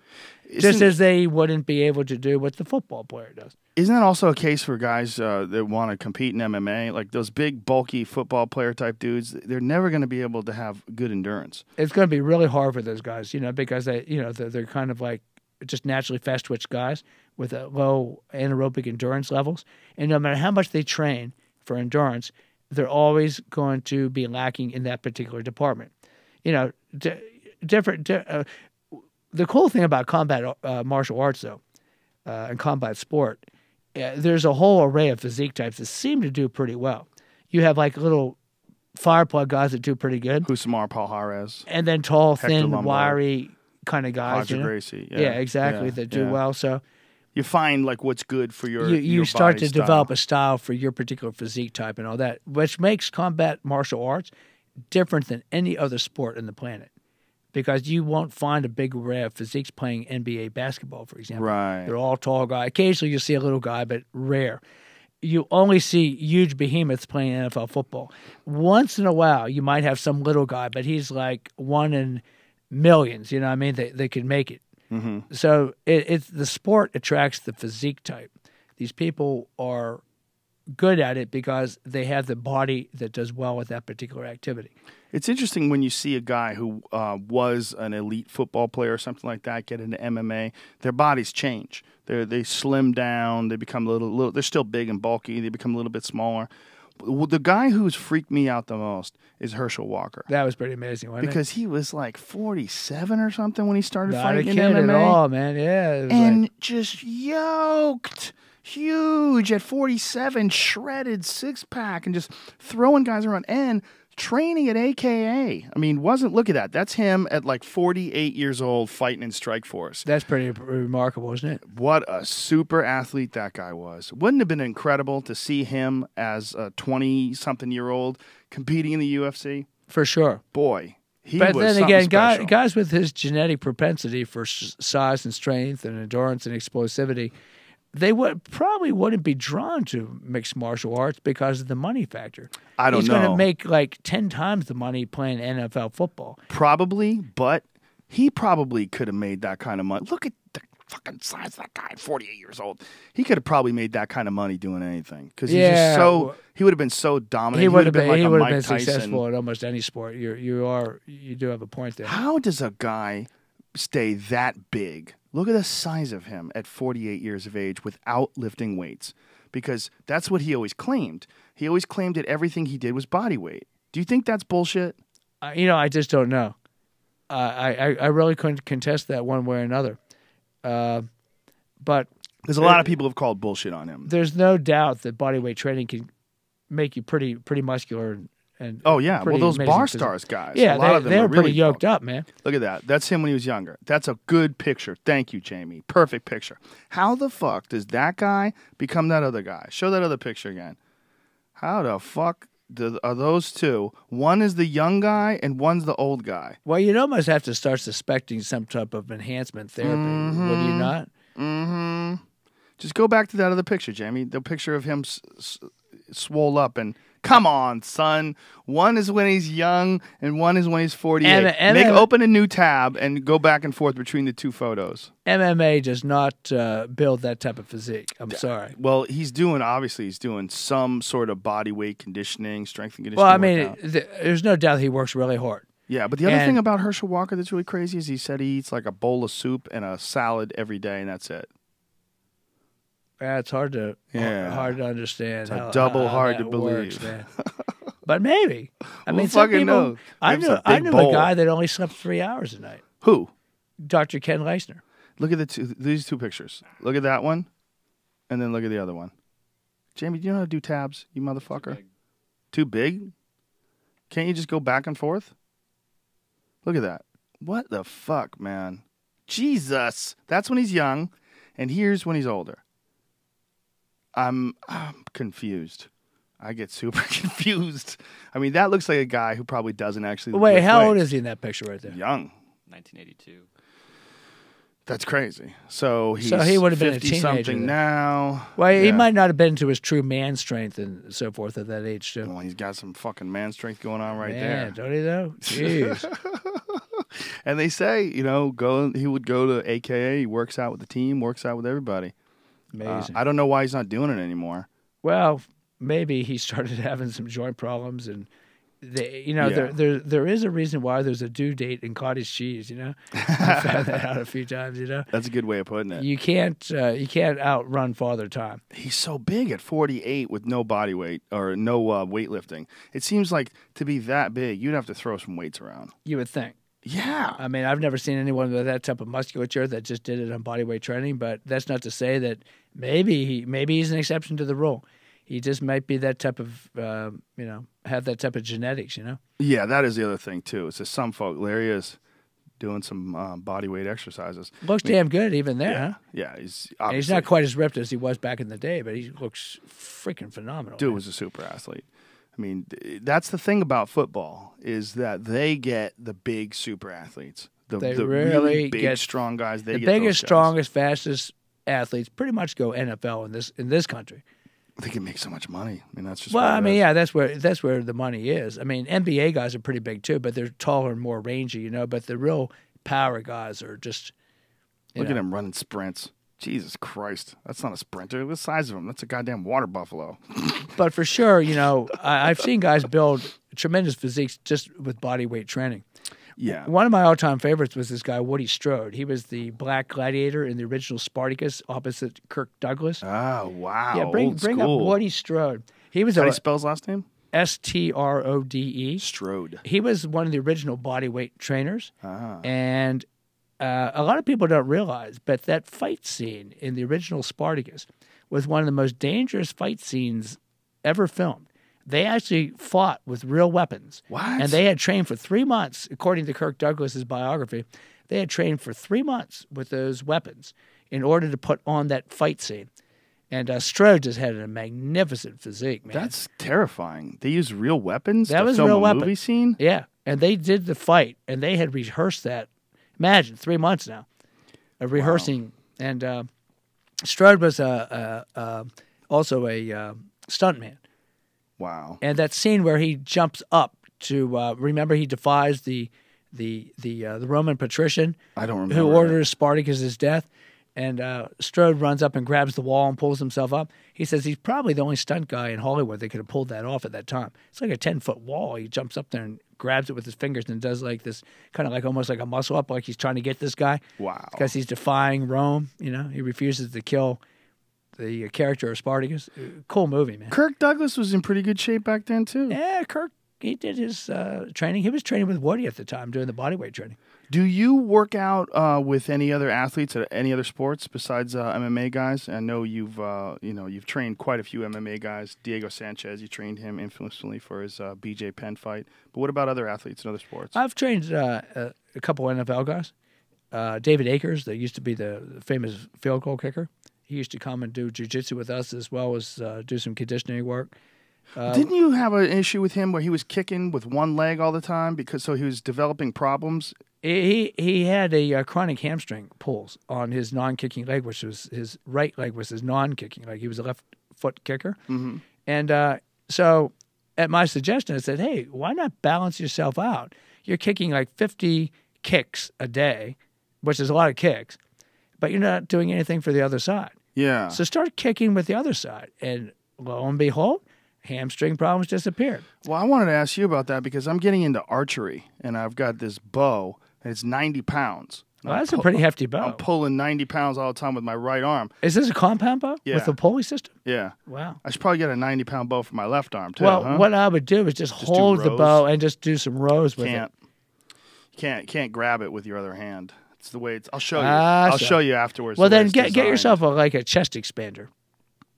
Just as they wouldn't be able to do what the football player does. Isn't that also a case for guys that want to compete in MMA? Like those big, bulky football player type dudes, they're never going to be able to have good endurance. It's going to be really hard for those guys, because they're kind of like just naturally fast twitch guys with low anaerobic endurance levels. And no matter how much they train for endurance, they're always going to be lacking in that particular department. The cool thing about combat martial arts, though, and combat sport, there's a whole array of physique types that seem to do pretty well. You have like little fire plug guys that do pretty good. Husamar Palhares. And then tall, Hector thin, Lombard, wiry kind of guys. Roger Gracie. Yeah, exactly, that do well. So you find like what's good for your you start to style. develop a style for your particular physique type and all that, which makes combat martial arts different than any other sport on the planet. Because you won't find a big array of physiques playing NBA basketball, for example. Right. They're all tall guys. Occasionally you'll see a little guy, but rare. You only see huge behemoths playing NFL football. Once in a while, you might have some little guy, but he's like one in millions. You know what I mean? They can make it. Mm-hmm. So it's the sport attracts the physique type. These people are good at it because they have the body that does well with that particular activity. It's interesting when you see a guy who was an elite football player or something like that get into MMA, their bodies change. They slim down, they become a little, they're still big and bulky, they become a little bit smaller. The guy who's freaked me out the most is Herschel Walker. That was pretty amazing, wasn't because he was like 47 or something when he started fighting in MMA. Not a kid at all, man. And just yoked. Huge at 47, shredded six-pack, and just throwing guys around and training at AKA. I mean, look at that. That's him at like 48 years old fighting in Strikeforce. That's pretty remarkable, isn't it? What a super athlete that guy was. Wouldn't it have been incredible to see him as a 20-something-year-old competing in the UFC? For sure. Boy, he but was then again, special. guys with his genetic propensity for size and strength and endurance and explosivity, they probably wouldn't be drawn to mixed martial arts because of the money factor. I don't know. He's going to make like 10 times the money playing NFL football. Probably, but he probably could have made that kind of money. Look at the fucking size of that guy at 48 years old. He could have probably made that kind of money doing anything because he's just so. He would have been so dominant. He would have been like he a would have Mike been Tyson. successful at almost any sport. You do have a point there. How does a guy stay that big? Look at the size of him at 48 years of age without lifting weights, because that's what he always claimed. He always claimed that everything he did was body weight. Do you think that's bullshit? I just don't know. I really couldn't contest that one way or another. But there's a lot of people have called bullshit on him. There's no doubt that body weight training can make you pretty muscular and oh yeah, well those bar stars guys, yeah, a lot of them they're are really pretty yoked up, man. Look at that. That's him when he was younger. That's a good picture. Thank you, Jamie. Perfect picture. How the fuck does that guy become that other guy? Show that other picture again. How the fuck are those two? One is the young guy and one's the old guy. Well, you'd almost have to start suspecting some type of enhancement therapy. Mm-hmm. Would you not? Mm-hmm. Just go back to that other picture, Jamie. The picture of him swole up and Come on, son. One is when he's young, and one is when he's 48. Open a new tab and go back and forth between the two photos. MMA does not build that type of physique. I'm sorry. Well, he's doing some sort of body weight conditioning, strength and conditioning. Well, I mean, there's no doubt he works really hard. Yeah, but the other thing about Herschel Walker that's really crazy is he said he eats like a bowl of soup and a salad every day, and that's it. Yeah, it's hard to understand. It's double hard to works, believe. Man. But maybe. I mean, some people. I knew a guy that only slept 3 hours a night. Who? Dr. Ken Leisner. Look at these two pictures. Look at that one, and then look at the other one. Jamie, do you know how to do tabs, you motherfucker? Too big? Can't you just go back and forth? Look at that. What the fuck, man? Jesus. That's when he's young, and here's when he's older. I'm confused. I get super confused. I mean, that looks like a guy who probably doesn't actually. Wait, how old is he in that picture right there? Young. 1982. That's crazy. So he would have been a 50 something now. Well, he might not have been to his true man strength and so forth at that age too. Well, he's got some fucking man strength going on right there. Don't he though? Jeez. And they say, he would go to AKA. He works out with the team, works out with everybody. Amazing. I don't know why he's not doing it anymore. Well, maybe he started having some joint problems, and there is a reason why there's a due date in cottage cheese. I found that out a few times. That's a good way of putting it. You can't outrun Father Time. He's so big at 48 with no body weight or no weightlifting. It seems like to be that big, you'd have to throw some weights around. You would think. Yeah. I mean, I've never seen anyone with that type of musculature that just did it on bodyweight training, but that's not to say that maybe he's an exception to the rule. He just might be that type of, have that type of genetics, Yeah, that is the other thing, too. It's just some folk. Larry is doing some bodyweight exercises. Looks damn good even there, huh? Yeah, he's not quite as ripped as he was back in the day, but he looks freaking phenomenal. Dude was a super athlete. I mean, that's the thing about football is that they get the big super athletes. The really big, strong guys. The biggest, strongest, fastest athletes pretty much go NFL in this country. They can make so much money. I mean, that's just that's where the money is. I mean, NBA guys are pretty big too, but they're taller and more rangy, But the real power guys are just look at him running sprints. Jesus Christ, that's not a sprinter. Look at the size of him. That's a goddamn water buffalo. But for sure, I've seen guys build tremendous physiques just with body weight training. Yeah. One of my all-time favorites was this guy, Woody Strode. He was the black gladiator in the original Spartacus opposite Kirk Douglas. Oh, wow. Yeah, bring up Woody Strode. He was How do you spell his last name? Strode. Strode. He was one of the original body weight trainers. And a lot of people don't realize, but that fight scene in the original Spartacus was one of the most dangerous fight scenes ever filmed. They actually fought with real weapons. What? And they had trained for 3 months, according to Kirk Douglas's biography. They had trained for 3 months with those weapons in order to put on that fight scene. And Strode just had a magnificent physique, man. That's terrifying. They used real weapons to film real a weapon. Movie scene? Yeah, and they did the fight, and they had rehearsed that. Imagine, 3 months now of rehearsing. Wow. And Strode was also a stuntman. Wow. And that scene where he jumps up to remember he defies the Roman patrician I don't remember who orders Spartacus' death, and Strode runs up and grabs the wall and pulls himself up. He says he's probably the only stunt guy in Hollywood that could have pulled that off at that time. It's like a 10-foot wall. He jumps up there and grabs it with his fingers and does like this kind of like almost like a muscle up, like he's trying to get this guy. Wow. Because he's defying Rome. He refuses to kill the character of Spartacus. Cool movie, man. Kirk Douglas was in pretty good shape back then, too. Yeah, Kirk, he did his training. He was training with Woody at the time, doing the bodyweight training. Do you work out with any other athletes at any other sports besides MMA guys? I know you've trained quite a few MMA guys. Diego Sanchez, you trained him infamously for his BJ Penn fight. But what about other athletes in other sports? I've trained a couple NFL guys. David Akers, that used to be the famous field goal kicker. He used to come and do jiu-jitsu with us as well as do some conditioning work. Didn't you have an issue with him where he was kicking with one leg all the time so he was developing problems? He had a chronic hamstring pulls on his non-kicking leg, which was his right leg was his non-kicking leg. He was a left foot kicker. Mm-hmm. And so at my suggestion, I said, hey, why not balance yourself out? You're kicking like 50 kicks a day, which is a lot of kicks, but you're not doing anything for the other side. Yeah. So start kicking with the other side. And lo and behold, hamstring problems disappeared. Well, I wanted to ask you about that because I'm getting into archery, and I've got this bow, and it's 90 pounds. Well, that's a pretty hefty bow. I'm pulling 90 pounds all the time with my right arm. Is this a compound bow with a pulley system? Yeah. Wow. I should probably get a 90-pound bow for my left arm, too. Well, what I would do is just hold the bow and just do some rows with it. You can't grab it with your other hand. It's the way it's. I'll show you. I'll show you afterwards. Well, then get yourself like a chest expander.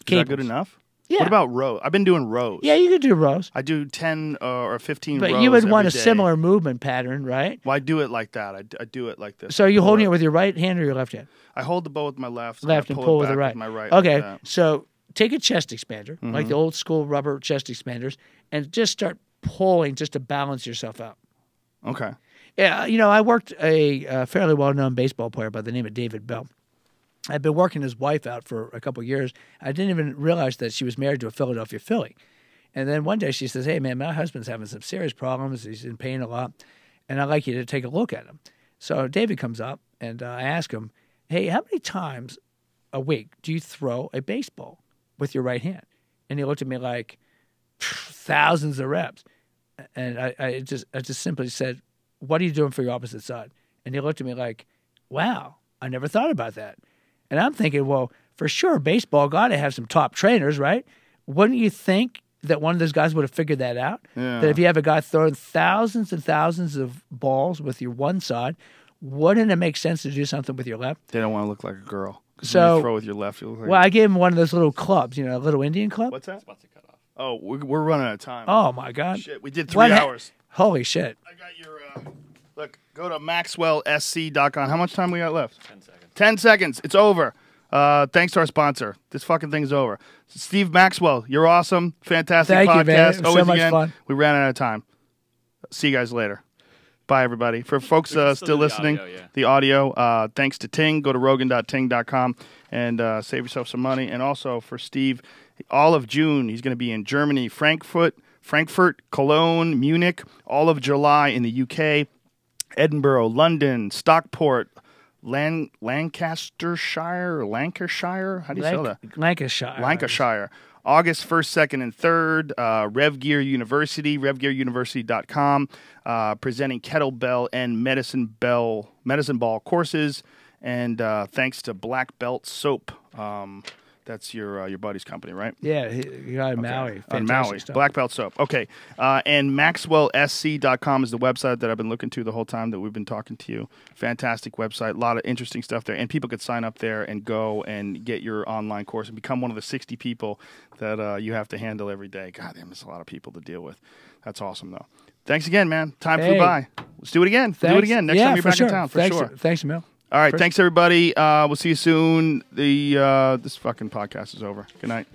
Is that good enough? Yeah. What about rows? I've been doing rows. Yeah, you could do rows. I do 10 or 15 rows. But you would want a day. similar movement pattern, right? Well, I do it like that. I do it like this. So are you holding it with your right hand or your left hand? I hold the bow with my left. Left and pull with the right. With my right. Okay, like so take a chest expander, like the old school rubber chest expanders, and just start pulling just to balance yourself out. Okay. Yeah, I worked a fairly well-known baseball player by the name of David Bell. I'd been working his wife out for a couple of years. I didn't even realize that she was married to a Philadelphia Philly. And then one day she says, hey, man, my husband's having some serious problems. He's in pain a lot, and I'd like you to take a look at him. So David comes up, and I ask him, hey, how many times a week do you throw a baseball with your right hand? And he looked at me like, thousands of reps. And I just simply said, what are you doing for your opposite side? And he looked at me like, wow, I never thought about that. And I'm thinking, well, for sure, baseball got to have some top trainers, right? Wouldn't you think that one of those guys would have figured that out? Yeah. That if you have a guy throwing thousands and thousands of balls with your one side, wouldn't it make sense to do something with your left? They don't want to look like a girl. So when you throw with your left, you look like I gave him one of those little clubs, a little Indian club. What's that? What's it cut off? Oh, we're running out of time. Oh, my God. Shit, we did 3 hours. Holy shit. I got your, look, go to maxwellsc.com. How much time we got left? 10 seconds. 10 seconds. It's over. Thanks to our sponsor. This fucking thing's over. Steve Maxwell, you're awesome. Fantastic Thank podcast. you, man. It was Always so much again. fun. We ran out of time. See you guys later. Bye, everybody. For folks still listening, the audio, thanks to Ting. Go to rogan.ting.com and save yourself some money. And also for Steve, all of June, he's going to be in Germany, Frankfurt, Cologne, Munich, all of July in the UK, Edinburgh, London, Stockport, Lancashire. How do you spell that? Lancashire. August 1st, 2nd, and 3rd, RevGear University, RevGearUniversity.com, presenting kettlebell and medicine ball courses, and thanks to Black Belt Soap. That's your buddy's company, right? Yeah, he got in Maui. On Maui. Stuff. Black Belt Soap. Okay. And MaxwellSC.com is the website that I've been looking to the whole time that we've been talking to you. Fantastic website. A lot of interesting stuff there. And people could sign up there and go and get your online course and become one of the 60 people that you have to handle every day. God damn, there's a lot of people to deal with. That's awesome, though. Thanks again, man. Time flew by. Let's do it again. Thanks. Do it again next time you're back in town, for thanks, sure. Thanks, Emil. All right, thanks everybody. We'll see you soon. This fucking podcast is over. Good night.